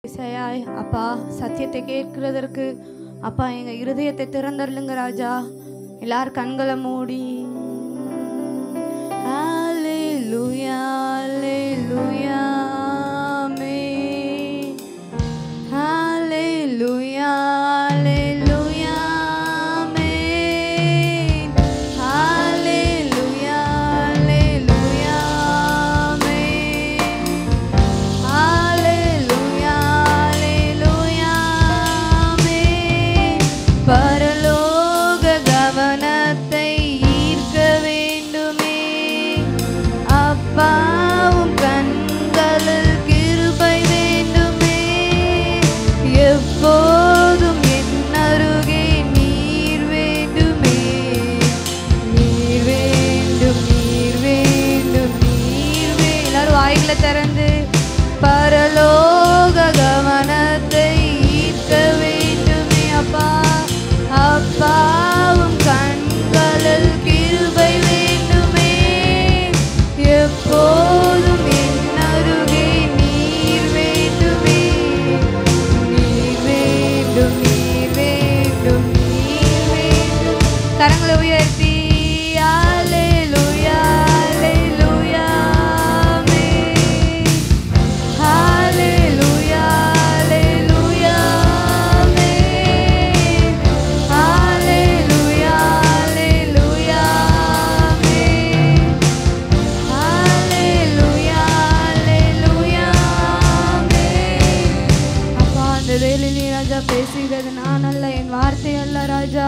இசையாய் அப்பா சத்தியத்தை கேட்கிறதற்கு அப்பா எங்க இருதயத்தை திறந்தருளுங்க ராஜா. எல்லார் கண்களை மூடி ஹல்லேலூயா ஹல்லேலூயா ஆமென் ஹல்லேலூயா ஹல்லேலூயா ஆமென் ஹல்லேலூயா ஹல்லேலூயா ஆமென் ஹல்லேலூயா ஹல்லேலூயா ஆமென். பரலோக கவனத்தை ஈர்க்க வேண்டுமே அப்பாவும் கண்களில் கிருபை வேண்டுமே. எப்போதும் என் அருகே நீர் வேண்டுமே. நீர் வேண்டும் நீர் வேண்டும் நீர் எல்லாரும் வாய்களை திறந்து பரலோக கவனத்தை ஈர்க்க வேண்டுமே அப்பா. அப்பாவும் கண்களில் கிருபை வேண்டுமே. எப்போதும் என் அருகே நீர் வேண்டுமே. நீர் வேண்டும் நீர் வேண்டும் நீர் வேண்டும். கரங்களை உயர்த்தி ஹல்லேலூயா ஹல்லேலூயா ஆமென் ஹல்லேலூயா ஹல்லேலூயா ஆமென் ஹல்லேலூயா ஹல்லேலூயா ஆமென் ஹல்லேலூயா ஹல்லேலூயா ஆமென். அப்பா அந்த வேலையிலே ராஜா பேசுகிறது நான் அல்ல, என் வார்த்தை அல்ல ராஜா.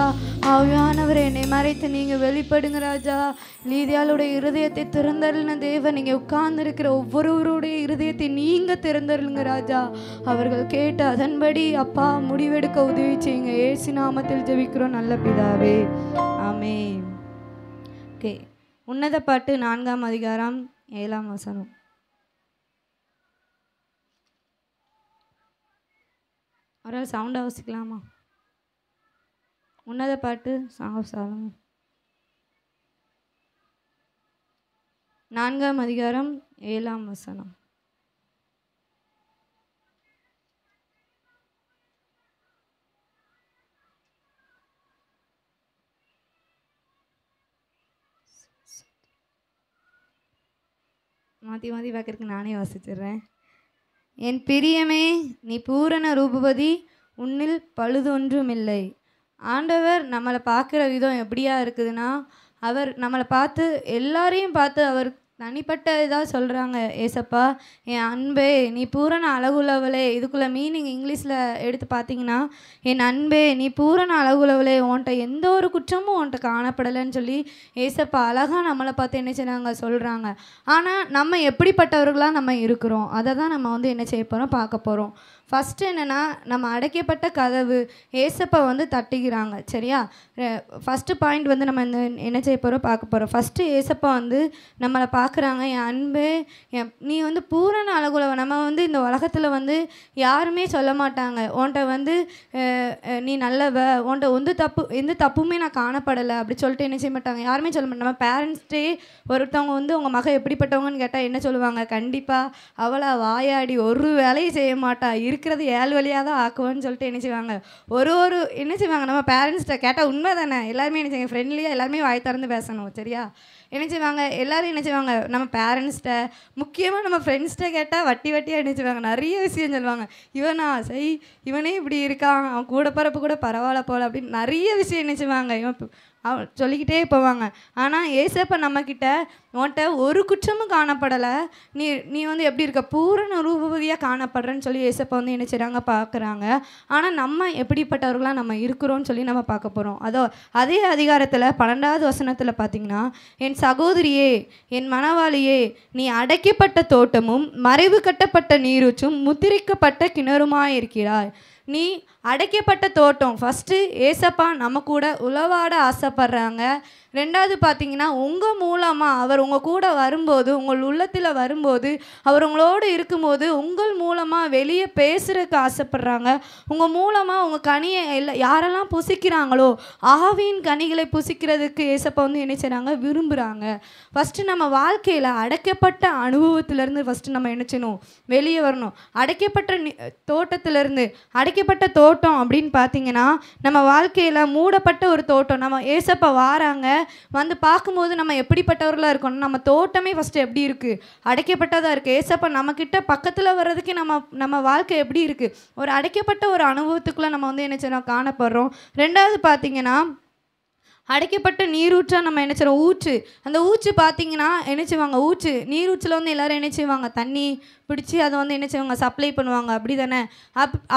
ஆவியானவர் என்னை மறைத்து நீங்க வெளிப்படுங்க ராஜா. லீதியாளுடைய இருதயத்தை திறந்தருளின தேவன், நீங்க உட்கார்ந்து இருக்கிற ஒவ்வொருவருடைய இருதயத்தை நீங்க திறந்தருளுங்க ராஜா. அவர்கள் கேட்டு அதன்படி அப்பா முடிவெடுக்க உதவி செய்யுங்க. இயேசு நாமத்தில் ஜெபிக்கிறோம் நல்ல பிதாவே ஆமென். ஓகே, உன்னத பாட்டு 4ஆம் அதிகாரம் 7ஆம் வசனம். ஒரு சவுண்டாக வசிக்கலாமா? உன்னத பாட்டு சாங் ஆஃப் சாலமன் 4ஆம் அதிகாரம் 7ஆம் வசனம். மாற்றி மாற்றி பார்க்கறதுக்கு நானே வாசிச்சிடுறேன். என் பிரியமே நீ பூரண ரூபவதி, உன்னில் பழுதொன்றுமில்லை. ஆண்டவர் நம்மளை பார்க்குற விதம் எப்படியா இருக்குதுன்னா, அவர் நம்மளை பார்த்து எல்லாரையும் பார்த்து அவர் தனிப்பட்ட இதாக சொல்கிறாங்க. ஏசப்பா என் அன்பே நீ பூரண அழகுள்ளவளே. இதுக்குள்ளே மீனிங் இங்கிலீஷில் எடுத்து பார்த்தீங்கன்னா, என் அன்பே நீ பூரண அழகுள்ளவளே, உன்கிட்ட எந்த ஒரு குற்றமும் உன்கிட்ட காணப்படலைன்னு சொல்லி ஏசப்பா அழகாக நம்மளை பார்த்து என்ன செய்கிறாங்க சொல்கிறாங்க. ஆனால் நம்ம எப்படிப்பட்டவர்களாக நம்ம இருக்கிறோம், அதை தான் நம்ம என்ன செய்ய போகிறோம் பார்க்க போகிறோம். ஃபஸ்ட்டு என்னென்னா, நம்ம அடைக்கப்பட்ட கதவு ஏசப்பா தட்டுகிறாங்க. சரியா? ஃபஸ்ட்டு பாயிண்ட் நம்ம என்ன செய்ய போகிறோம் பார்க்க போகிறோம். ஃபஸ்ட்டு ஏசப்பா நம்மளை பார்க்குறாங்க. என் அன்பு நீ பூரண அழகுல. நம்ம இந்த உலகத்தில் யாருமே சொல்ல மாட்டாங்க உன்கிட்ட நீ நல்லவ, உன்கிட்ட எந்த தப்புமே நான் காணப்படலை அப்படி சொல்லிட்டு என்ன செய்ய மாட்டாங்க, யாருமே சொல்ல மாட்டாங்க. நம்ம பேரண்ட்ஸ்டே ஒருத்தவங்க உங்கள் மக எப்படிப்பட்டவங்கன்னு கேட்டால் என்ன சொல்லுவாங்க? கண்டிப்பாக அவளை வாயாடி ஒரு வேலையும் செய்ய மாட்டா, இருக்கிறது 7 வழியாக தான் ஆக்குவோன்னு சொல்லிட்டு என்ன செய்வாங்க, ஒரு என்ன செய்வாங்க. நம்ம பேரண்ட்ஸ்கிட்ட கேட்டால் உண்மை தானே, எல்லாருமே என்ன செய்வாங்க, ஃப்ரெண்ட்லியாக எல்லாருமே வாய் திறந்து பேசணும். சரியா? என்ன செய்வாங்க, எல்லோரும் என்ன செய்வாங்க, நம்ம பேரண்ட்ஸ்கிட்ட முக்கியமாக நம்ம ஃப்ரெண்ட்ஸ்கிட்ட கேட்டால் வட்டியாக என்ன செய்வாங்க, நிறைய விஷயம் சொல்லுவாங்க. இவனா சரி, இவனே இப்படி இருக்கான், அவன் கூட பிறப்பு கூட பரவாயில்ல போல் அப்படின்னு நிறைய விஷயம் என்ன செய்வாங்க, இவன் சொல்லிக்கிட்டே போவாங்க. ஆனால் ஏசப்பா நம்மக்கிட்ட உன்கிட்ட ஒரு குற்றமும் காணப்படலை, நீ எப்படி இருக்க, பூரண ரூபவதியாக காணப்படுறேன்னு சொல்லி ஏசப்பா என்ன செய்கிறாங்க பார்க்குறாங்க. ஆனால் நம்ம எப்படிப்பட்டவர்களாக நம்ம இருக்கிறோன்னு சொல்லி நம்ம பார்க்க போகிறோம். அதே அதிகாரத்தில் 12வது வசனத்தில் பார்த்தீங்கன்னா, என் சகோதரியே என் மணவாளியே நீ அடைக்கப்பட்ட தோட்டமும் மறைவு கட்டப்பட்ட நீரூற்றும் முத்திரிக்கப்பட்ட கிணறுமாயிருக்கிறாய். நீ அடைக்கப்பட்ட தோட்டம். ஃபஸ்ட்டு ஏசப்பா நம்ம கூட உளவாட ஆசைப்படுறாங்க. 2வது பார்த்தீங்கன்னா, உங்கள் மூலமாக அவர் உங்கள் கூட வரும்போது, உங்கள் உள்ளத்தில் வரும்போது, அவர் உங்களோடு இருக்கும்போது உங்கள் மூலமாக வெளியே பேசுகிறதுக்கு ஆசைப்படுறாங்க. உங்கள் மூலமாக உங்கள் கனியை யாரெல்லாம் புசிக்கிறாங்களோ ஆவியின் கனிகளை புசிக்கிறதுக்கு ஏசப்பா வந்து என்ன செய்கிறாங்க, விரும்புகிறாங்க. ஃபஸ்ட்டு நம்ம வாழ்க்கையில் அடைக்கப்பட்ட அனுபவத்திலேருந்து ஃபஸ்ட்டு நம்ம என்ன செய்யணும், வெளியே வரணும். அடைக்கப்பட்ட தோட்டத்திலேருந்து, அடைக்கப்பட்ட தோட்டம் அப்படின்னு பார்த்தீங்கன்னா நம்ம வாழ்க்கையில் மூடப்பட்ட ஒரு தோட்டம். நம்ம ஏசப்பா வாராங்க, வந்து பார்க்கும்போது நம்ம எப்படிப்பட்டவர்களாக இருக்கணும், நம்ம தோட்டமே ஃபஸ்ட்டு எப்படி இருக்குது, அடைக்கப்பட்டதாக இருக்குது. ஏசப்பா நம்மக்கிட்ட பக்கத்தில் வர்றதுக்கே நம்ம வாழ்க்கை எப்படி இருக்குது, ஒரு அடைக்கப்பட்ட ஒரு அனுபவத்துக்குள்ளே நம்ம வந்து என்ன செய்யணும், காணப்படுறோம். 2வது பார்த்தீங்கன்னா, அடைக்கப்பட்ட நீரூற்றா நம்ம என்ன செய்கிறோம், ஊற்று. அந்த ஊற்று பார்த்தீங்கன்னா என்ன செய்வாங்க, நீரூற்றில் வந்து எல்லோரும் என்ன செய்வாங்க, தண்ணி பிடிச்சி அதை வந்து என்ன செய்வாங்க, சப்ளை பண்ணுவாங்க, அப்படி தானே.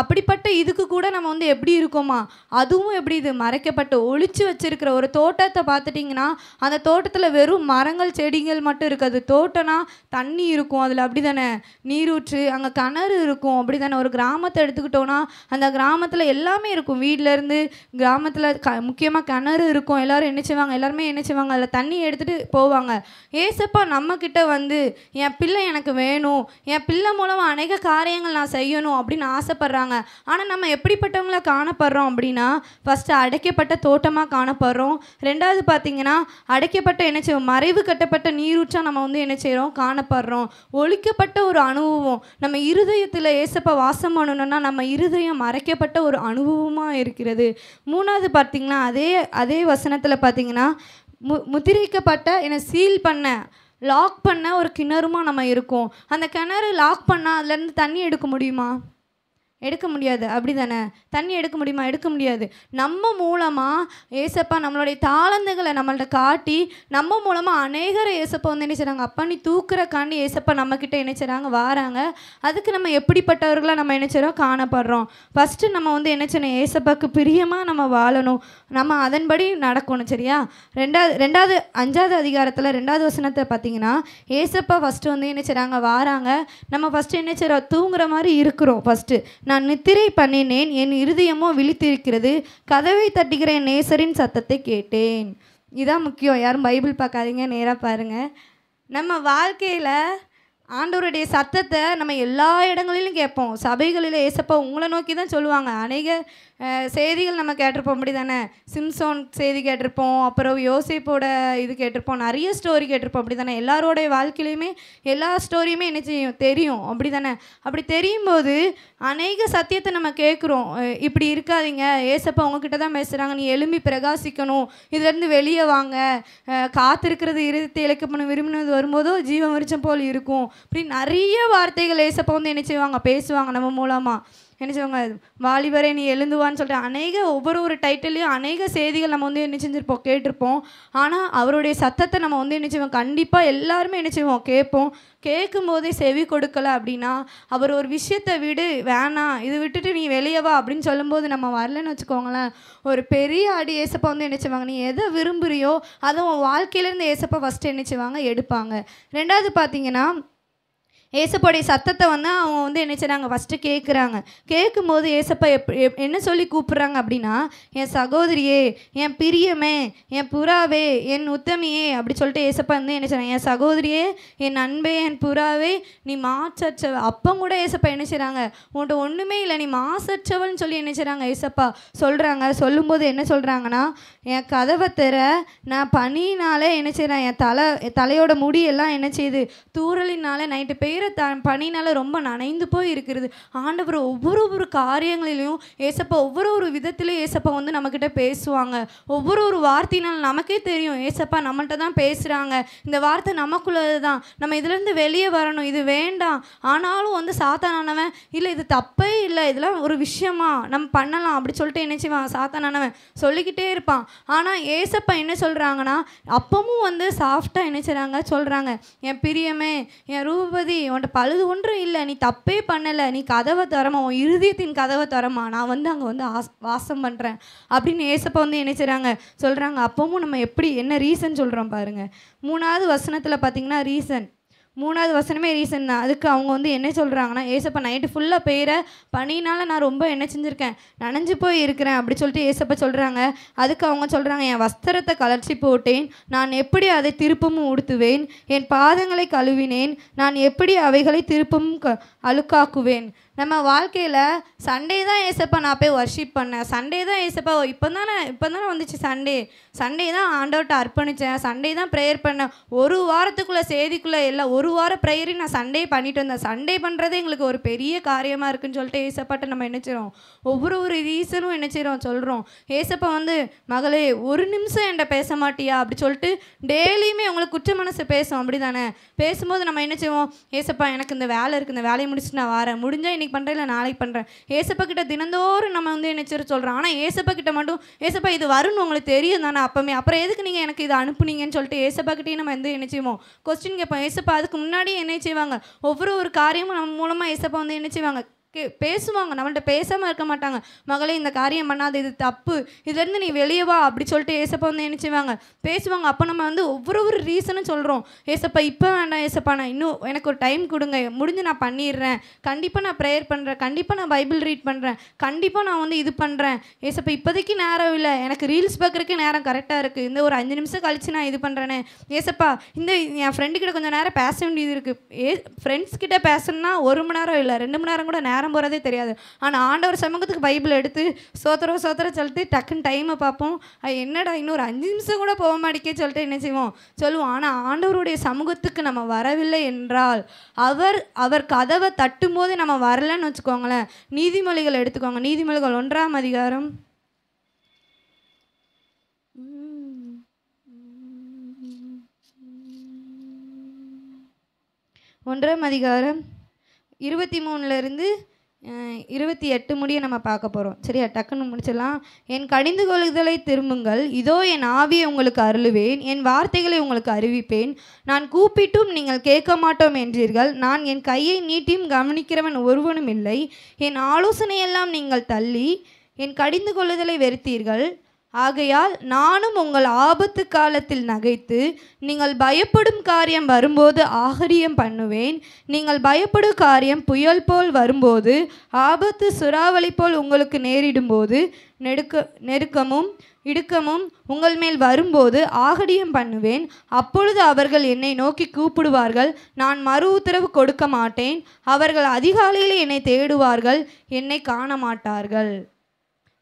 அப்படிப்பட்ட இதுக்கு கூட நம்ம வந்து எப்படி இருக்கோமா, அதுவும் எப்படி இது மறைக்கப்பட்டு ஒழிச்சு வச்சிருக்கிற ஒரு தோட்டத்தை பார்த்துட்டிங்கன்னா அந்த தோட்டத்தில் வெறும் மரங்கள் செடிகள் மட்டும் இருக்காது. தோட்டம்னா தண்ணி இருக்கும் அதில், அப்படி தானே, நீரூற்று, அங்கே கிணறு இருக்கும், அப்படி தானே. ஒரு கிராமத்தை எடுத்துக்கிட்டோன்னா அந்த கிராமத்தில் எல்லாமே இருக்கும், வீட்டிலேருந்து கிராமத்தில் முக்கியமாக கிணறு இருக்கும். எல்லோரும் என்ன செய்வாங்க, எல்லாருமே என்ன செய்வாங்க, அதில் தண்ணி எடுத்துகிட்டு போவாங்க. ஏசப்பா நம்மக்கிட்ட வந்து என் பிள்ளை எனக்கு வேணும், என் பிள்ளை மூலமாக அநேக காரியங்கள் நான் செய்யணும் அப்படின்னு ஆசைப்பட்றாங்க. ஆனால் நம்ம எப்படிப்பட்டவங்கள காணப்படுறோம் அப்படின்னா, ஃபஸ்ட்டு அடைக்கப்பட்ட தோட்டமாக காணப்படுறோம். 2வது பார்த்திங்கன்னா அடைக்கப்பட்ட என்ன செய்வோம், மறைவு கட்டப்பட்ட நீரூற்றா நம்ம வந்து என்ன செய்கிறோம், காணப்படுறோம். ஒழிக்கப்பட்ட ஒரு அனுபவம். நம்ம இருதயத்தில் ஏசப்பா வாசம் பண்ணணுன்னா நம்ம இருதயம் மறைக்கப்பட்ட ஒரு அனுபவமாக இருக்கிறது. 3வது பார்த்திங்கன்னா அதே வசனத்தில் பார்த்திங்கன்னா முத்திரிக்கப்பட்ட என்னை சீல் பண்ண லாக் பண்ண ஒரு கிணறுமா நம்ம இருக்கோம். அந்த கிணறு லாக் பண்ணால் அதுலேருந்து தண்ணி எடுக்க முடியுமா, எடுக்க முடியாது, அப்படி தானே. தண்ணி எடுக்க முடியுமா, எடுக்க முடியாது. நம்ம மூலமாக ஏசப்பா நம்மளுடைய தாளந்துகளை நம்மள்ட்ட காட்டி நம்ம மூலமாக அநேகரை ஏசப்பா வந்து என்ன செய்கிறாங்க, அப்பா நீ தூக்குறக்காண்டி ஏசப்பா நம்மக்கிட்ட என்ன செய்கிறாங்க, வாராங்க. அதுக்கு நம்ம எப்படிப்பட்டவர்களாக நம்ம என்ன செய்கிறோம், காணப்படுறோம். ஃபஸ்ட்டு நம்ம வந்து என்ன செய்யணும், ஏசப்பாவுக்கு பிரியமாக நம்ம வாழணும், நம்ம அதன்படி நடக்கணும், சரியா. 2வது 5வது அதிகாரத்தில் 2வது வசனத்தை பார்த்தீங்கன்னா ஏசப்பா ஃபஸ்ட்டு வந்து என்ன செய்கிறாங்க, வாராங்க. நம்ம ஃபஸ்ட்டு என்ன செய்கிறோம், தூங்குற மாதிரி இருக்கிறோம். ஃபஸ்ட்டு நான் நித்திரை பண்ணினேன், என் இருதயமோ விழித்திருக்கிறது, கதவை தட்டுகிற என் நேசரின் சத்தத்தை கேட்டேன். இதான் முக்கியம். யாரும் பைபிள் பார்க்காதீங்க, நேராக பாருங்கள். நம்ம வாழ்க்கையில் ஆண்டவருடைய சத்தத்தை நம்ம எல்லா இடங்களிலும் கேட்போம். சபைகளில் ஏசப்பா உங்களை நோக்கி தான் சொல்லுவாங்க. அநேக செய்திகள் நம்ம கேட்டிருப்போம், அப்படி தானே. சிம்சோன் செய்தி கேட்டிருப்போம், அப்புறம் யோசேப்போட இது கேட்டிருப்போம், நிறைய ஸ்டோரி கேட்டிருப்போம், அப்படி தானே. எல்லாரோடைய வாழ்க்கையிலையுமே எல்லா ஸ்டோரியுமே என்ன செய்யும், தெரியும், அப்படி தானே. அப்படி தெரியும் போது அநேக சத்தியத்தை நம்ம கேட்குறோம். இப்படி இருக்காதீங்க, ஏசப்பா உங்ககிட்ட தான் பேசுகிறாங்க, நீ எழும்பி பிரகாசிக்கணும், இதுலேருந்து வெளியே வாங்க, காத்திருக்கிறது இருதயத்தை இழக்கப்படும், விரும்பினது வரும்போதோ ஜீவன் விருட்சம் போல் இருக்கும், இப்படி நிறைய வார்த்தைகள் ஏசப்பா வந்து என்ன செய்வாங்க, பேசுவாங்க நம்ம மூலமாக. என்ன செய்வாங்க, வாலிபரே நீ எழுந்துவான்னு சொல்லிட்டு ஒவ்வொரு டைட்டிலையும் அநேக செய்திகள் நம்ம வந்து என்ன செஞ்சுருப்போம், கேட்டிருப்போம். ஆனால் அவருடைய சத்தத்தை நம்ம வந்து என்ன செய்வோம், கண்டிப்பாக எல்லாருமே என்ன செய்வோம், கேட்போம். கேட்கும்போதே செவி கொடுக்கலை அப்படின்னா அவர் ஒரு விஷயத்தை விடு, வேணாம், இது விட்டுட்டு நீ வெளியே வா அப்படின்னு சொல்லும்போது நம்ம வரலன்னு வச்சுக்கோங்களேன், ஒரு பெரிய அடி ஏசப்பா வந்து என்ன செய்வாங்க, நீ எதை விரும்புகிறியோ அதை உன் வாழ்க்கையிலேருந்து ஏசப்பா ஃபஸ்ட்டு என்ன செய்வாங்க, எடுப்பாங்க. 2வது பார்த்தீங்கன்னா ஏசப்பாவுடைய சத்தத்தை வந்து அவங்க வந்து என்ன செய்கிறாங்க, ஃபஸ்ட்டு கேட்குறாங்க. கேட்கும்போது ஏசப்பா என்ன சொல்லி கூப்பிட்றாங்க அப்படின்னா, என் சகோதரியே, என் பிரியமே, என் புறாவே, என் உத்தமியே அப்படி சொல்லிட்டு ஏசப்பா வந்து என்ன செய்கிறாங்க, என் சகோதரியே, என் அன்பே, என் புறாவே, நீ மாசற்றவ. அப்போ கூட ஏசப்பா என்ன செய்கிறாங்க, உன்கிட்ட ஒன்றுமே இல்லை, நீ மாசற்றவள்னு சொல்லி என்ன செய்கிறாங்க, ஏசப்பா சொல்கிறாங்க. சொல்லும்போது என்ன சொல்கிறாங்கன்னா, என் கதவை திற, நான் பனினாலே என்ன செய்கிறேன், என் தலையோட முடியெல்லாம் என்ன செய்யுது, தூறலினால நைட்டு பெய்கிற பனினால ரொம்ப நனைந்து போய் இருக்கிறது. ஆண்டவர் ஒவ்வொரு காரியங்களிலையும் ஏசப்பா ஒவ்வொரு விதத்திலையும் ஏசப்பா வந்து நம்மக்கிட்ட பேசுவாங்க. ஒவ்வொரு வார்த்தையினால் நமக்கே தெரியும் ஏசப்பா நம்மள்கிட்ட தான் பேசுகிறாங்க, இந்த வார்த்தை நமக்குள்ளது தான், நம்ம இதுலேருந்து வெளியே வரணும், இது வேண்டாம். ஆனாலும் வந்து சாத்தானானவன் இல்லை இது தப்பே இல்லை, இதெல்லாம் ஒரு விஷயமா நம்ம பண்ணலாம் அப்படி சொல்லிட்டு என்ன செய்வான், சாத்தானானவன் சொல்லிக்கிட்டே இருப்பான். ஆனால் ஏசப்பா என்ன சொல்கிறாங்கன்னா, அப்பவும் வந்து சாஃப்டாக என்ன செய்கிறாங்க, சொல்கிறாங்க, என் பிரியமே, என் ரூபதி, உன்ட்ட பழுது ஒன்றும் இல்லை, நீ தப்பே பண்ணலை, நீ கதவை தரமா, உன் இருதயத்தின் கதவை தரமா, நான் வந்து அங்கே வந்து வாசம் பண்ணுறேன் அப்படின்னு ஏசப்பா வந்து என்ன செய்கிறாங்க, சொல்கிறாங்க. அப்பவும் நம்ம எப்படி என்ன ரீசன் சொல்கிறோம் பாருங்கள். 3வது வசனத்தில் பார்த்தீங்கன்னா ரீசன், 3வது வசனமே ரீசன் தான். அதுக்கு அவங்க வந்து என்ன சொல்கிறாங்கன்னா, ஏசப்பா நைட்டு ஃபுல்லாக பெய்கிற பனினால் நான் ரொம்ப என்ன செஞ்சுருக்கேன், நனைஞ்சு போய் இருக்கிறேன் அப்படி சொல்லிட்டு ஏசப்பா சொல்கிறாங்க. அதுக்கு அவங்க சொல்கிறாங்க, என் வஸ்திரத்தை கலர்ச்சி போட்டேன், நான் எப்படி அதை திருப்பமும் உடுத்துவேன், என் பாதங்களை கழுவினேன், நான் எப்படி அவைகளை திருப்பமும் அழுக்காக்குவேன். நம்ம வாழ்க்கையில் சண்டே தான் ஏசப்பா நான் போய் வர்ஷிப் பண்ணேன், சண்டே தான் ஏசப்பா இப்போ தானே வந்துச்சு சண்டே தான் ஆண்டவர்கிட்ட அர்ப்பணித்தேன், சண்டே தான் ப்ரேயர் பண்ணேன், ஒரு வாரத்துக்குள்ளே செய்திக்குள்ளே எல்லாம் ஒரு வாரம் ப்ரேயரையும் நான் சண்டே பண்ணிட்டு வந்தேன். சண்டே பண்ணுறதே எங்களுக்கு ஒரு பெரிய காரியமாக இருக்குதுன்னு சொல்லிட்டு ஏசப்பாட்ட நம்ம என்ன செய்கிறோம், ஒரு ரீசனும் என்ன செய்கிறோம் சொல்கிறோம். ஏசப்பா வந்து மகளே ஒரு நிமிஷம் என்கிட்ட பேச மாட்டியா அப்படி சொல்லிட்டு டெய்லியுமே உங்களுக்கு குற்ற மனசு பேசும். அப்படி தானே பேசும்போது நம்ம என்ன செய்வோம், ஏசப்பா எனக்கு இந்த வேலை இருக்குது, இந்த வேலையை முடிச்சுட்டு நான் வரேன், முடிஞ்சால் இன்றைக்கி பண்ணுறேன் இல்லை நாளைக்கு பண்ணுறேன். ஏசப்பா கிட்ட தினந்தோறும் நம்ம வந்து என்ன சொல்கிறோம். ஆனால் ஏசப்பா கிட்ட மட்டும் ஏசப்பா இது வரும்னு உங்களுக்கு தெரியும் தானே அப்போமே, அப்புறம் எதுக்கு நீங்கள் எனக்கு இதை அனுப்புனீங்கன்னு சொல்லிட்டு ஏசப்பா கிட்டேயும் நம்ம வந்து என்ன செய்வோம், கொஸ்டின் கேட்போம். ஏசப்பா அதுக்கு முன்னாடியே என்ன செய்வாங்க, ஒவ்வொரு காரியமும் நம்ம மூலமாக ஏசப்பா வந்து என்ன செய்வாங்க, பேசுவாங்க, நம்மள்ட்ட பேசாமல் இருக்க மாட்டாங்க. மகளே இந்த காரியம் பண்ணாது, இது தப்பு, இதுலேருந்து நீ வெளியே வா அப்படி சொல்லிட்டு ஏசப்பா வந்து என்ன செய்வாங்க, பேசுவாங்க. அப்போ நம்ம வந்து ஒவ்வொரு ரீசனும் சொல்கிறோம். ஏசப்பா இப்போ வேண்டாம் ஏசப்பா, நான் இன்னும் எனக்கு ஒரு டைம் கொடுங்க, முடிஞ்சு நான் பண்ணிடுறேன், கண்டிப்பாக நான் ப்ரேயர் பண்ணுறேன், கண்டிப்பாக நான் பைபிள் ரீட் பண்ணுறேன், கண்டிப்பாக நான் வந்து இது பண்ணுறேன். ஏசப்பா இப்போதைக்கு நேரம் இல்லை, எனக்கு ரீல்ஸ் பார்க்குறதுக்கு நேரம் கரெக்டாக இருக்குது, இந்த ஒரு 5 நிமிஷம் கழிச்சு நான் இது பண்ணுறேனே. ஏசப்பா இந்த என் ஃப்ரெண்டுக்கிட்ட கொஞ்சம் நேரம் பேச வேண்டியது இருக்குது, ஃப்ரெண்ட்ஸ் கிட்ட பேசணுன்னா 1 மணி நேரம் இல்லை 2 மணி நேரம் கூட நேரம் போகிறதே தெரியாது. ஆனால் ஆண்டவர் சமூகத்துக்கு பைபிள் எடுத்து சோத்திரம் சொல்லிட்டு டக்குன்னு டைமை பார்ப்போம், என்னடா இன்னொரு 5 நிமிஷம் கூட போக மாட்டேக்கே சொல்லிட்டு என்ன சொல்லுவோம். ஆனால் ஆண்டவருடைய சமூகத்துக்கு நம்ம வரவில்லை என்றால், அவர் கதவை தட்டும் போது நம்ம வரலன்னு வச்சுக்கோங்களேன். நீதிமொழிகள் எடுத்துக்கோங்க, நீதிமொழிகள் 1ஆம் அதிகாரம் 1ஆம் அதிகாரம் 23லேருந்து 28 முடிய நம்ம பார்க்க போகிறோம். சரியா, டக்குன்னு முடிச்சிடலாம். என் கடிந்து கொள்ளுதலை திரும்புங்கள், இதோ என் ஆவியை உங்களுக்கு அருளுவேன், என் வார்த்தைகளை உங்களுக்கு அறிவிப்பேன். நான் கூப்பிட்டும் நீங்கள் கேட்க மாட்டோம் என்றீர்கள், நான் என் கையை நீட்டியும் கவனிக்கிறவன் ஒருவனும் இல்லை. என் ஆலோசனையெல்லாம் நீங்கள் தள்ளி என் கடிந்து கொள்ளுதலை வெறுத்தீர்கள். ஆகையால் நானும் உங்கள் ஆபத்து காலத்தில் நகைத்து நீங்கள் பயப்படும் காரியம் வரும்போது ஆகரியம் பண்ணுவேன். நீங்கள் பயப்படும் காரியம் புயல் போல் வரும்போது, ஆபத்து சுறாவளி போல் உங்களுக்கு நேரிடும்போது, நெருக்கமும் இடுக்கமும் உங்கள் மேல் வரும்போது ஆகடியம் பண்ணுவேன். அப்பொழுது அவர்கள் என்னை நோக்கி கூப்பிடுவார்கள், நான் மறு உத்தரவு கொடுக்க மாட்டேன். அவர்கள் அதிகாலையில் என்னை தேடுவார்கள், என்னை காண மாட்டார்கள்.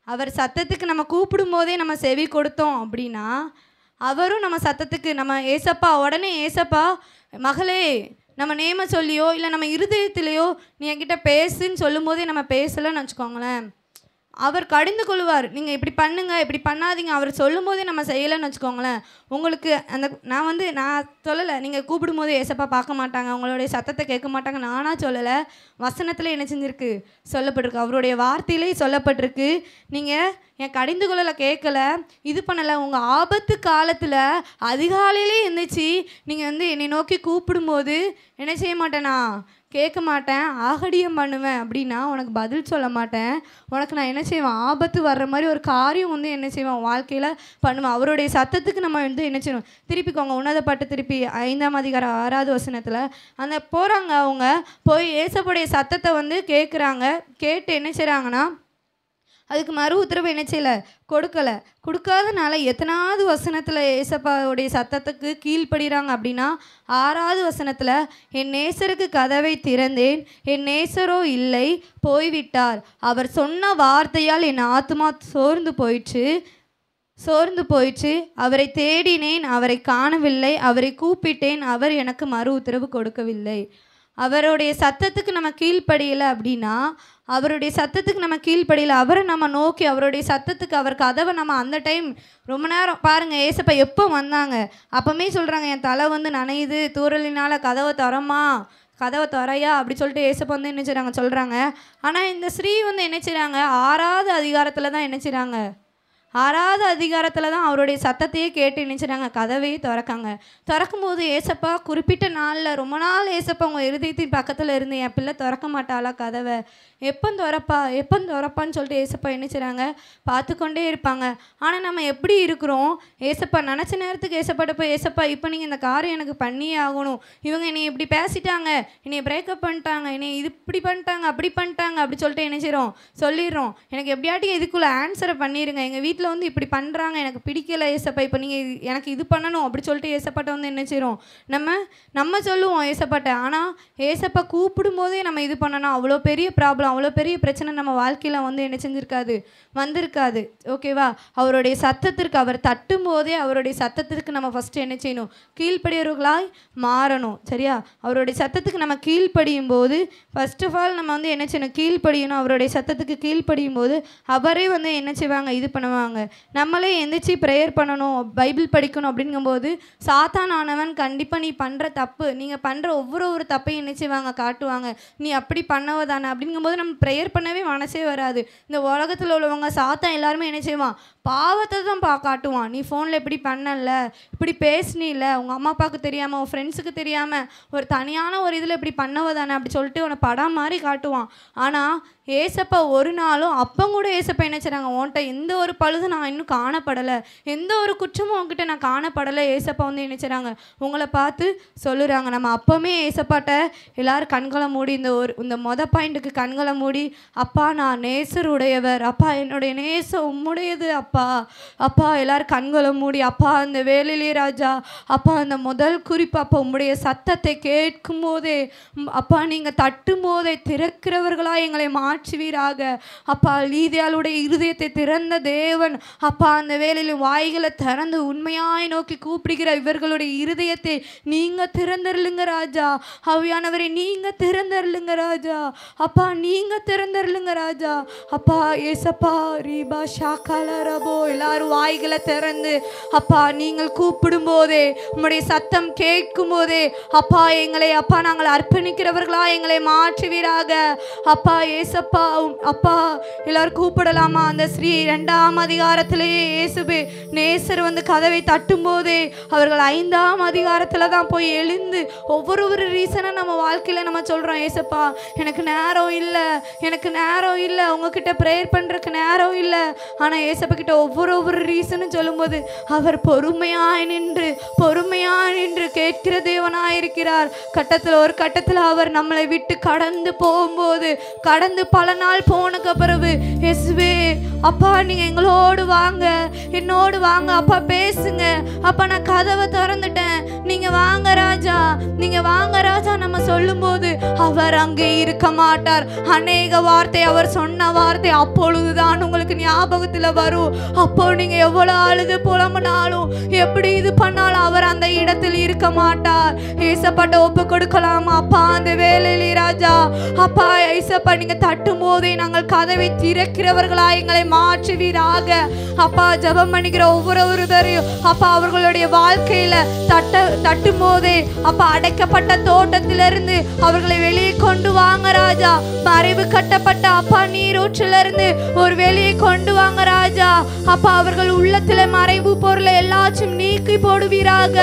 அவர் சத்தத்துக்கு நம்ம கூப்பிடும் போதே நம்ம செவி கொடுத்தோம் அப்படின்னா, அவரும் நம்ம சத்தத்துக்கு நம்ம ஏசப்பா உடனே ஏசப்பா மகளே நம்ம நேம சொல்லியோ இல்லை நம்ம இருதயத்திலையோ நீ என்கிட்ட பேசுன்னு சொல்லும் போதே நம்ம பேசலைன்னு வச்சுக்கோங்களேன், அவர் கடிந்து கொள்வார். நீங்கள் இப்படி பண்ணுங்கள் இப்படி பண்ணாதீங்க அவர் சொல்லும் போதே நம்ம செய்யலைன்னு வச்சுக்கோங்களேன், உங்களுக்கு அந்த நான் சொல்லலை, நீங்கள் கூப்பிடும்போது ஏசப்பா பார்க்க மாட்டாங்க, உங்களுடைய சத்தத்தை கேட்க மாட்டாங்க, நானாக சொல்லலை, வசனத்தில் என்ன செஞ்சுருக்கு சொல்லப்பட்டிருக்கு, அவருடைய வார்த்தையிலே சொல்லப்பட்டிருக்கு. நீங்கள் என் கடிந்து கொள்ளலை கேட்கல இது பண்ணலை, உங்கள் ஆபத்து காலத்தில் அதிகாலையிலே இருந்துச்சு நீங்கள் என்னை நோக்கி கூப்பிடும்போது என்ன செய்ய மாட்டேனா, கேட்க மாட்டேன், ஆகடியம் பண்ணுவேன் அப்படின்னா உனக்கு பதில் சொல்ல மாட்டேன். உனக்கு நான் என்ன செய்வேன், ஆபத்து வர்ற மாதிரி ஒரு காரியம் என்ன செய்வேன் வாழ்க்கையில் பண்ணுவேன். அவருடைய சத்தத்துக்கு நம்ம என்ன செய்யணும், திருப்பிக்கோங்க உன்னதப்பட்டு திருப்பி 5ஆம் அதிகாரம் 6வது வசனத்தில் அந்த போகிறாங்க, அவங்க போய் ஏசப்படைய சத்தத்தை கேட்குறாங்க. கேட்டு என்ன செய்கிறாங்கன்னா, அதுக்கு மறு உத்தரவு என்ன செய்யலை, கொடுக்காதனால எத்தனாவது வசனத்தில் ஏசப்பாவுடைய சத்தத்துக்கு கீழ்ப்படுகிறாங்க அப்படின்னா 6வது வசனத்தில், என் நேசருக்கு கதவை திறந்தேன், என் நேசரோ இல்லை, போய்விட்டார். அவர் சொன்ன வார்த்தையால் என் ஆத்மா சோர்ந்து போயிற்று. அவரை தேடினேன், அவரை காணவில்லை, அவரை கூப்பிட்டேன், அவர் எனக்கு மறு உத்தரவு கொடுக்கவில்லை. அவருடைய சத்தத்துக்கு நம்ம கீழ்ப்படியலை அப்படின்னா, அவரை நம்ம நோக்கி அவருடைய சத்தத்துக்கு அவர் கதவை நம்ம அந்த டைம் ரொம்ப நேரம் பாருங்கள், ஏசப்பா எப்போ வந்தாங்க அப்போமே சொல்கிறாங்க, என் தலை நனையுது தூறலினால் கதவை திறையா அப்படி சொல்லிட்டு ஏசப்பா என்ன செய்கிறாங்க சொல்கிறாங்க. ஆனால் இந்த ஸ்ரீ என்ன செய்கிறாங்க, 6வது அதிகாரத்தில் தான் என்ன செய்கிறாங்க, 6வது அதிகாரத்தில் தான் அவருடைய சத்தத்தையே கேட்டு நினைச்சிட்டாங்க கதவையே திறக்காங்க. திறக்கும்போது ஏசப்பா குறிப்பிட்ட நாளில் ரொம்ப நாள் ஏசப்பா உங்கள் இருதயத்தின் பக்கத்தில் இருந்து என் பிள்ளை திறக்க மாட்டாளா கதவை, எப்போ திறப்பான்னு சொல்லிட்டு ஏசப்பா நினைச்சிறாங்க பார்த்துக்கொண்டே இருப்பாங்க. ஆனால் நம்ம எப்படி இருக்கிறோம், ஏசப்பா நினச்ச நேரத்துக்கு ஏசப்பாட்ட போய் ஏசப்பா இப்போ நீங்கள் இந்த காரியம் எனக்கு பண்ணியே ஆகணும், இவங்க என்னை இப்படி பேசிட்டாங்க, என்னை பிரேக்கப் பண்ணிட்டாங்க, என்னை இது இப்படி பண்ணிட்டாங்க அப்படி சொல்லிட்டு நினைச்சிரோம் சொல்லிடுறோம், எனக்கு எப்படியாட்டி இதுக்குள்ளே ஆன்சரை பண்ணிடுங்க, எங்கள் வீட்டில் வந்து இப்படி பண்ணுறாங்க எனக்கு பிடிக்கல ஏசப்பா, இப்போ நீங்கள் எனக்கு இது பண்ணணும் அப்படி சொல்லிட்டு ஏசப்பாட்ட வந்து நினைச்சிரோம். நம்ம சொல்லுவோம் ஏசப்பாட்ட. ஆனால் ஏசப்பா கூப்பிடும் போதே நம்ம இது பண்ணணும், அவ்வளோ பெரிய ப்ராப்ளம் அவ்வளோ பெரிய பிரச்சனை நம்ம வாழ்க்கையில் வந்து என்ன செஞ்சுருக்காது வந்திருக்காது. ஓகேவா? அவருடைய சத்தத்திற்கு அவர் தட்டும் போதே அவருடைய சத்தத்திற்கு நம்ம ஃபஸ்ட்டு என்ன செய்யணும், கீழ்ப்படியவர்களாய் மாறணும். சரியா? அவருடைய சத்தத்துக்கு நம்ம கீழ்ப்படியும் போது ஃபர்ஸ்ட் ஆஃப் ஆல் நம்ம வந்து என்ன செய்யணும், கீழ்ப்படியணும். அவருடைய சத்தத்துக்கு கீழ்ப்படியும் போது அவரே வந்து என்ன செய்வாங்க, இது பண்ணுவாங்க. நம்மளே எந்திரிச்சு ப்ரேயர் பண்ணணும், பைபிள் படிக்கணும் அப்படிங்கும்போது சாத்தானானவன் கண்டிப்பாக நீ பண்ணுற தப்பு, நீங்கள் பண்ணுற ஒவ்வொரு தப்பையும் என்ன செய்வாங்க காட்டுவாங்க, நீ அப்படி பண்ணவதானே அப்படிங்கும்போது நம்ம ப்ரேயர் பண்ணவே மனசே வராது. இந்த உலகத்தில் உள்ளவங்க சாத்தான் எல்லாருமே என்ன செய்வான், பாவத்தை தான் காட்டுவான். நீ ஃபோனில் இப்படி பண்ணல, இப்படி பேசினில்ல, உங்கள் அம்மா அப்பாவுக்கு தெரியாமல் உன் ஃப்ரெண்ட்ஸுக்கு தெரியாமல் ஒரு தனியான ஒரு இதில் இப்படி பண்ணவதானே அப்படி சொல்லிட்டு உன்னை படம் மாதிரி காட்டுவான். ஆனால் ஏசப்பா ஒரு நாளும் அப்போ கூட ஏசப்பா என்ன செய்கிறாங்க, உன்கிட்ட எந்த ஒரு பழுதும் நான் இன்னும் காணப்படலை, எந்த ஒரு குற்றமும் உங்ககிட்ட நான் காணப்படலை. ஏசப்பா வந்து என்ன செய்கிறாங்க, உங்களை பார்த்து சொல்லுறாங்க. நம்ம அப்போவுமே ஏசப்பாட்ட எல்லோரும் கண்களை மூடி இந்த பாயிண்ட்டுக்கு கண்களை மூடி, அப்பா நான் நேசருடையவர், அப்பா என்னுடைய நேசம் உம்முடையது, அப்பா எல்லாரும் கண்களை மூடி, அப்பா அந்த வேலையிலே ராஜா, அப்பா அந்த முதல் குறிப்பு, அப்பா உம்முடைய சத்தத்தை கேட்கும் போதே, அப்பா நீங்கள் தட்டும் போதே திறக்கிறவர்களா எங்களை மாற்றுவீராக. அப்பா லீதியாளுடைய இருதயத்தை திறந்த தேவன், அப்பா அந்த வேலையில் வாய்களை திறந்து உண்மையாய் நோக்கி கூப்பிடுகிற இவர்களுடைய இருதயத்தை நீங்க திறந்தருளுங்க ராஜா. ஆவியானவரே நீங்க திறந்தருளுங்க ராஜா, அப்பா நீங்க திறந்தருளுங்க ராஜா. அப்பா ஏசப்பா ரீபா ஷாக்காலரபோ எல்லாரும் வாய்களை திறந்து அப்பா நீங்கள் கூப்பிடும் போதே, உம்முடைய சத்தம் கேட்கும் போதே அப்பா எங்களை அப்பா நாங்கள் அர்ப்பணிக்கிறவர்களா எங்களை மாற்றுவீராக. அப்பா ஏசப்பா அப்பா எல்லாரும் கூப்பிடலாமா? அந்த ஸ்ரீ 2ஆம் அதிகாரத்திலேயே இயேசுவே நேசர் வந்து கதவை தட்டும் போதே அவர்கள் 5ஆம் அதிகாரத்தில் தான் போய் எழுந்து ஒவ்வொரு ரீசனை நம்ம வாழ்க்கையில் நம்ம சொல்கிறோம், ஏசப்பா எனக்கு நேரம் இல்லை உங்ககிட்ட ப்ரேயர் பண்ணுறதுக்கு நேரம் இல்லை. ஆனால் ஏசப்பா கிட்ட ஒவ்வொரு ரீசனும் சொல்லும்போது அவர் பொறுமையாய் நின்று கேட்கிற தேவனாயிருக்கிறார். ஒரு கட்டத்தில் அவர் நம்மளை விட்டு கடந்து போகும்போது, கடந்து பல நாள் போனக்கு பிறகு இயேசுவே அப்பா நீங்கள் என்னோடு வாங்க அப்பா பேசுங்க, அப்பா நான் கதவை திறந்துட்டேன், நீங்கள் வாங்க ராஜா நம்ம சொல்லும்போது அவர் அங்கே இருக்க மாட்டார். அநேக வார்த்தை அவர் சொன்ன வார்த்தை அப்பொழுதுதான் உங்களுக்கு ஞாபகத்தில் வரும். அப்போ நீங்கள் எவ்வளோ அழுது புலம்புனாலும் எப்படி இது பண்ணாலும் அவர் அந்த இடத்தில் இருக்க மாட்டார். ஏசப்பாட்ட ஒப்பு கொடுக்கலாமா? அப்பா அந்த வேலையிலே ராஜா, அப்பா ஏசப்பா நீங்கள் தட்டும் போதே நாங்கள் கதவை திறக்கிறவர்களா எங்களை மாற்றுவீராக. அப்பா ஜெபம் பண்ணிக்கிற ஒவ்வொருவரையும் அப்பா அவர்களுடைய வாழ்க்கையில தட்டும் போதே அப்பா அடைக்கப்பட்ட தோட்டத்திலிருந்து அவர்களை வெளியே கொண்டு வாங்க ராஜா. மறைவு கட்டப்பட்ட அப்பா நீரூற்றிலிருந்து ஒரு வெளியே கொண்டு வாங்க ராஜா. அப்பா அவர்கள் உள்ளத்துல மறைவு பொருளை எல்லாச்சும் நீக்கி போடுவீராக.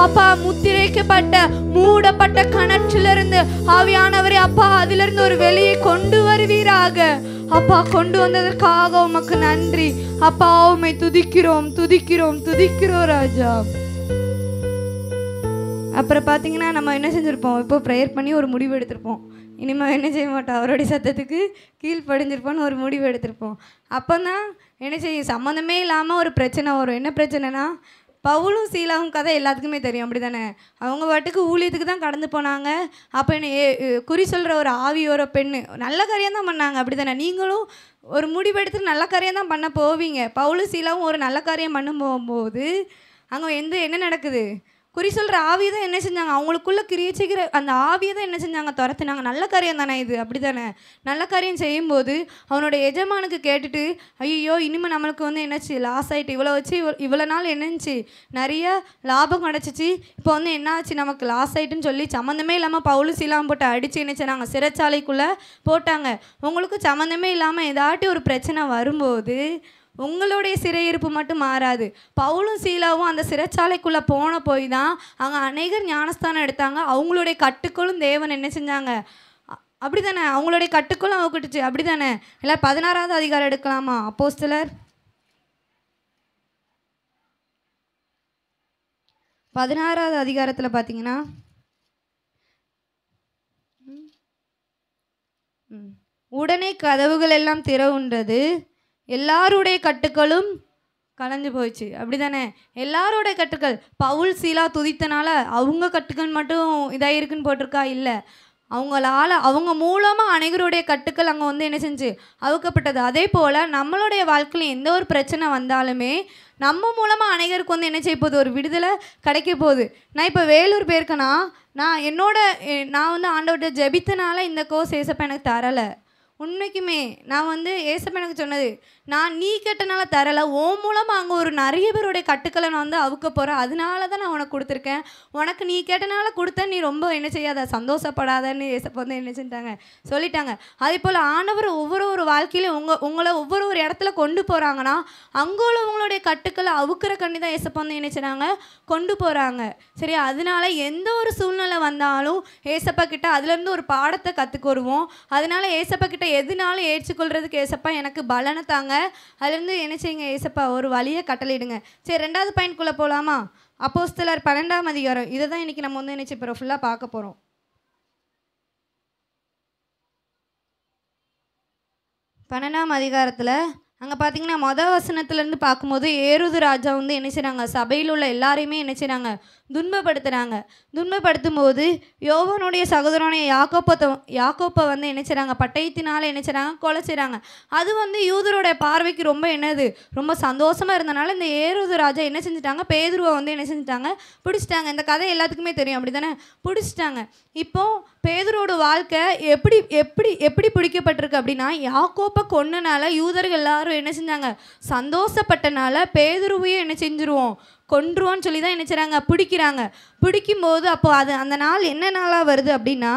அப்பா முத்திரைக்கப்பட்ட மூடப்பட்ட கணற்றிலிருந்து ஆவியானவரே அப்பா அதிலிருந்து ஒரு வெளியே கொண்டு வருவீராக. அப்பா கொண்டு வந்ததற்காக உமக்கு நன்றி அப்பா. உம்மை துதிக்கிறோம் ராஜா. அப்புறம் பார்த்தீங்கன்னா நம்ம என்ன செஞ்சுருப்போம், இப்போ ப்ரேயர் பண்ணி ஒரு முடிவு எடுத்திருப்போம், இனிமேல் என்ன செய்ய மாட்டோம், அவருடைய சத்தத்துக்கு கீழ்ப்படிஞ்சிருப்போன்னு ஒரு முடிவு எடுத்திருப்போம். அப்போ தான் என்ன செய்யும், சம்மந்தமே இல்லாமல் ஒரு பிரச்சனை வரும். என்ன பிரச்சனைனா, பவுலும் சீலாவும் கதை எல்லாத்துக்குமே தெரியும், அப்படி தானே? அவங்க பாட்டுக்கு ஊழியத்துக்கு தான் கடந்து போனாங்க. அப்போ என்ன குறி சொல்கிற ஒரு ஆவியோர பெண்ணு நல்ல காரியம் தான் பண்ணாங்க, அப்படி தானே? நீங்களும் ஒரு முடிவெடுத்து நல்ல காரியம் தான் பண்ண போவீங்க. பவுலும் சீலாவும் ஒரு நல்ல காரியம் பண்ண போகும்போது அங்கே என்ன நடக்குது, குறி சொல்கிற ஆவியை தான் என்ன செஞ்சாங்க, அவங்களுக்குள்ளே கிரியை செய்கிற அந்த ஆவியை தான் என்ன செஞ்சாங்க, துரத்துனாங்க. நல்ல காரியம் தானே இது, அப்படி தானே? நல்ல காரியம் செய்யும்போது அவனோட எஜமானுக்கு கேட்டுட்டு, ஐயோ இனிமேல் நம்மளுக்கு என்னாச்சு, லாஸ் ஆகிட்டு, இவ்வளோ வச்சு இவ்வளோ நாள் என்னச்சு நிறைய லாபம் கிடச்சிச்சு, இப்போ என்னாச்சு நமக்கு லாஸ் ஆகிட்டுன்னு சொல்லி சம்மந்தமே இல்லாமல் பவுலும் சீலாவும் போட்டு அடித்து என்ன செய்றாங்க, சிறைச்சாலைக்குள்ளே போட்டாங்க. உங்களுக்கு சம்மந்தமே இல்லாமல் ஏதாட்டி ஒரு பிரச்சனை வரும்போது உங்களுடைய சிறையிருப்பு மட்டும் மாறாது. பவுலும் சீலாவும் அந்த சிறைச்சாலைக்குள்ளே போன போய் தான் அங்கே அநேகர் ஞானஸ்தானம் எடுத்தாங்க. அவங்களுடைய கட்டுக்களும் தேவன் என்ன செஞ்சாங்க? அப்படி தானே, அவங்களுடைய கட்டுக்களும் அவுக்கிட்டுச்சு. அப்படி தானே? இல்லை 16வது அதிகாரம் எடுக்கலாமா? அப்போஸ்தலர் 16வது அதிகாரத்தில் பார்த்தீங்கன்னா உடனே கதவுகள் எல்லாம் திறவுண்டது, எல்லாருடைய கட்டுக்களும் கலைஞ்சு போயிடுச்சு. அப்படி தானே? எல்லாருடைய கட்டுக்கள். பவுல் சீலா துதித்தனால அவங்க கட்டுக்கள் மட்டும் இதாயிருக்குன்னு போட்டிருக்கா? இல்லை, அவங்க மூலமாக அனைவருடைய கட்டுக்கள் அங்கே வந்து என்ன செஞ்சு அவுக்கப்பட்டது. அதே போல் நம்மளுடைய வாழ்க்கையில் எந்த ஒரு பிரச்சனை வந்தாலுமே நம்ம மூலமாக அனைவருக்கு வந்து என்ன செய்ய போகுது? ஒரு விடுதலை கிடைக்க போகுது. நான் இப்போ வேலூர் போயிருக்கேன்னா நான் வந்து ஆண்டவர்கிட்ட ஜெபித்தனால இந்த கோர்ஸ் ஏசப்பா எனக்கு தரலை. உண்மைக்குமே நான் வந்து ஏசப்பா எனக்கு சொன்னது, நீ கேட்டனால தரலை, ஓ மூலமாக அங்கே ஒரு நிறைய பேருடைய கட்டுக்களை நான் வந்து அவுக்க போகிறேன், அதனால தான் நான் உனக்கு கொடுத்துருக்கேன். உனக்கு நீ கேட்டனால கொடுத்தேன், நீ ரொம்ப என்ன செய்யாத, சந்தோஷப்படாதன்னு ஏசப்பா வந்து என்ன செஞ்சாங்க சொல்லிட்டாங்க. அதே போல் ஆண்டவர் ஒவ்வொரு வாழ்க்கையிலும் உங்களை ஒவ்வொரு இடத்துல கொண்டு போகிறாங்கன்னா அங்கே உள்ளவங்களுடைய கட்டுக்களை அவுக்கிற கண்ணி தான் ஏசப்பா வந்து என்ன செய்கிறாங்க கொண்டு போகிறாங்க. சரியா? அதனால எந்த ஒரு சூழ்நிலை வந்தாலும் ஏசப்பா கிட்ட அதுலேருந்து ஒரு பாடத்தை கற்றுக்கு வருவோம். அதனால ஏசப்பா கிட்ட எதுனாலும் ஏற்றுக்கொள்றதுக்கு ஏசப்பா எனக்கு பலனை தாங்க, அதுலேருந்து என்ன செய்யுங்க ஏசப்பா ஒரு வழியை கட்டளையிடுங்க. சரி, 2வது பாயிண்ட்குள்ளே போகலாமா? அப்போஸ்தலர் 12ஆம் அதிகாரம். இதை தான் இன்றைக்கி நம்ம வந்து என்ன செய்ய போகிறோம்? ஃபுல்லாக பார்க்க போகிறோம். 12ஆம் அதிகாரத்தில் அங்கே பார்த்தீங்கன்னா மொதல் வசனத்துலேருந்து பார்க்கும்போது ஏரோது ராஜா வந்து என்ன செய்கிறாங்க? சபையில் உள்ள எல்லாரையுமே என்ன செய்கிறாங்க? துன்பப்படுத்தும் போது யோவானுடைய சகோதரனுடைய யாக்கோப்பை வந்து என்ன செய்கிறாங்க? பட்டயத்தினால் என்ன செய்கிறாங்க? கொலை செய்கிறாங்க. அது வந்து யூதரோட பார்வைக்கு ரொம்ப சந்தோஷமாக இருந்தனால இந்த ஏரோது ராஜா என்ன செஞ்சுட்டாங்க? பேதுருவை வந்து என்ன செஞ்சுட்டாங்க? பிடிச்சிட்டாங்க. இந்த கதை எல்லாத்துக்குமே தெரியும். அப்படி தானே? பிடிச்சிட்டாங்க. இப்போது பேதுருவோட வாழ்க்கை எப்படி பிடிக்கப்பட்டிருக்கு அப்படின்னா, யாக்கோப்பை கொன்னனால யூதர்கள் எல்லாரும் என்ன செஞ்சாங்க? சந்தோஷப்பட்டனால பேதுருவையும் என்ன செஞ்சுருவோம்? கொன்றுவோன்னு சொல்லி தான் என்ன செய்கிறாங்க? பிடிக்கிறாங்க. பிடிக்கும்போது அப்போ அந்த நாள் என்ன நாளாக வருது அப்படின்னா,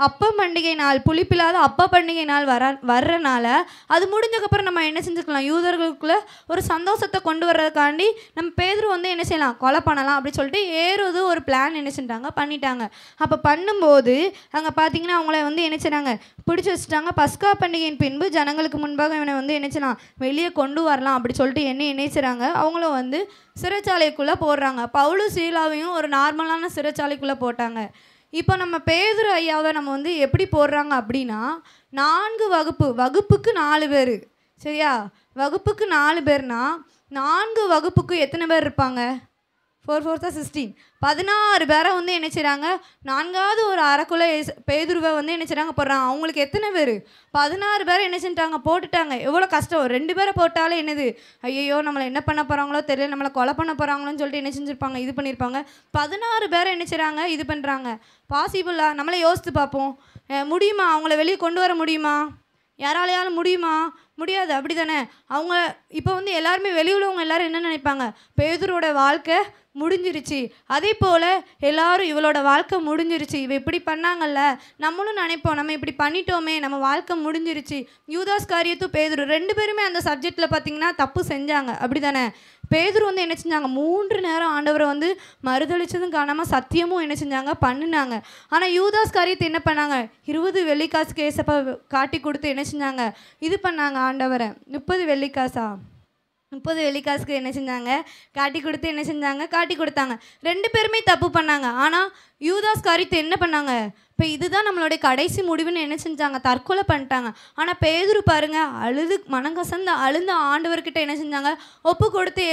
அப்ப பண்டிகை நாள், புளிப்பில்லாத அப்ப பண்டிகை நாள் வர்றனால அது முடிஞ்சக்கப்புறம் நம்ம என்ன செஞ்சுக்கலாம்? யூதர்களுக்குள்ளே ஒரு சந்தோஷத்தை கொண்டு வர்றதுக்காண்டி நம்ம பேதுரு வந்து என்ன செய்யலாம்? கொலை பண்ணலாம் அப்படி சொல்லிட்டு ஏறுவது ஒரு பிளான் என்ன செஞ்சாங்க? பண்ணிட்டாங்க. அப்போ பண்ணும்போது அங்கே பார்த்தீங்கன்னா அவங்கள வந்து என்ன செய்கிறாங்க? பிடிச்சி வச்சுட்டாங்க. பஸ்கா பண்டிகையின் பின்பு ஜனங்களுக்கு முன்பாக இவனை வந்து என்ன செய்யலாம்? வெளியே கொண்டு வரலாம் அப்படி சொல்லிட்டு என்ன செய்கிறாங்க? அவங்களும் வந்து சிறைச்சாலைக்குள்ளே போடுறாங்க. பவுலும் சீலாவையும் ஒரு நார்மலான சிறைச்சாலைக்குள்ளே போட்டாங்க. இப்போ நம்ம பேதுரு ஐயாவை நம்ம வந்து எப்படி போடுறாங்க அப்படின்னா, 4 வகுப்புக்கு 4 பேர். சரியா? வகுப்புக்கு 4 பேர்னா 4 வகுப்புக்கு எத்தனை பேர் இருப்பாங்க? 4 4 16 16 பேரை வந்து என்ன செய்கிறாங்க? 4வது ஒரு அரைக்குள்ளே பேதுருவை வந்து என்ன செய்கிறாங்க? போடுறாங்க. அவங்களுக்கு எத்தனை பேர்? 16 பேரை என்ன செஞ்சிட்டாங்க? போட்டுட்டாங்க. எவ்வளோ கஷ்டம்! 2 பேரை போட்டாலே என்னது? ஐயோ நம்மளை என்ன பண்ண போகிறாங்களோ தெரியல, நம்மளை கொலை பண்ண போகிறாங்களோன்னு சொல்லிட்டு என்ன செஞ்சுருப்பாங்க? இது பண்ணியிருப்பாங்க. 16 பேரை என்ன செய்கிறாங்க? இது பண்ணுறாங்க. பாசிபிளா? நம்மளே யோசித்து பார்ப்போம். முடியுமா? அவங்கள வெளியே கொண்டு வர முடியுமா? யாராலையாலும் முடியுமா? முடியாது. அப்படி தானே? அவங்க இப்போ வந்து எல்லாருமே வெளியுள்ளவங்க எல்லோரும் என்ன நினைப்பாங்க? பேதுருவோட வாழ்க்கை முடிஞ்சிருச்சு. அதே போல் எல்லாரும் இவளோட வாழ்க்கை முடிஞ்சிருச்சு, இவ இப்படி பண்ணாங்கல்ல, நம்மளும் நினைப்போம் நம்ம இப்படி பண்ணிட்டோமே, நம்ம வாழ்க்கை முடிஞ்சிருச்சு. யூதாஸ் காரியத்தும் பேதுரு 2 பேருமே அந்த சப்ஜெக்டில் பார்த்திங்கன்னா தப்பு செஞ்சாங்க. அப்படி தானே? பேதுரு வந்து என்ன செஞ்சாங்க? 3 நேரம் ஆண்டவரை வந்து மறுதளிச்சதும் காணாமல் சத்தியமும் என்ன செஞ்சாங்க? பண்ணினாங்க. ஆனால் யூதாஸ் காரியத்தை என்ன பண்ணாங்க? 20 வெள்ளிக்காசுக்கு ஏசப்பா காட்டி கொடுத்து என்ன செஞ்சாங்க? இது பண்ணாங்க ஆண்டவரை. 30 வெள்ளிக்காசா? 30 வெள்ளிக்காசுக்கு என்ன செஞ்சாங்க? காட்டி கொடுத்து என்ன செஞ்சாங்க? காட்டி கொடுத்தாங்க. 2 பேருமே தப்பு பண்ணாங்க. ஆனால் யூதாஸ் காரியத்தை என்ன பண்ணாங்க? இப்போ இதுதான் நம்மளுடைய கடைசி முடிவுன்னு என்ன செஞ்சாங்க? தற்கொலை பண்ணிட்டாங்க. ஆனால் பேதுரு பாருங்கள், அழுது மனங்கசந்து அழுந்த ஆண்டவர்கிட்ட என்ன செஞ்சாங்க? ஒப்பு கொடுத்து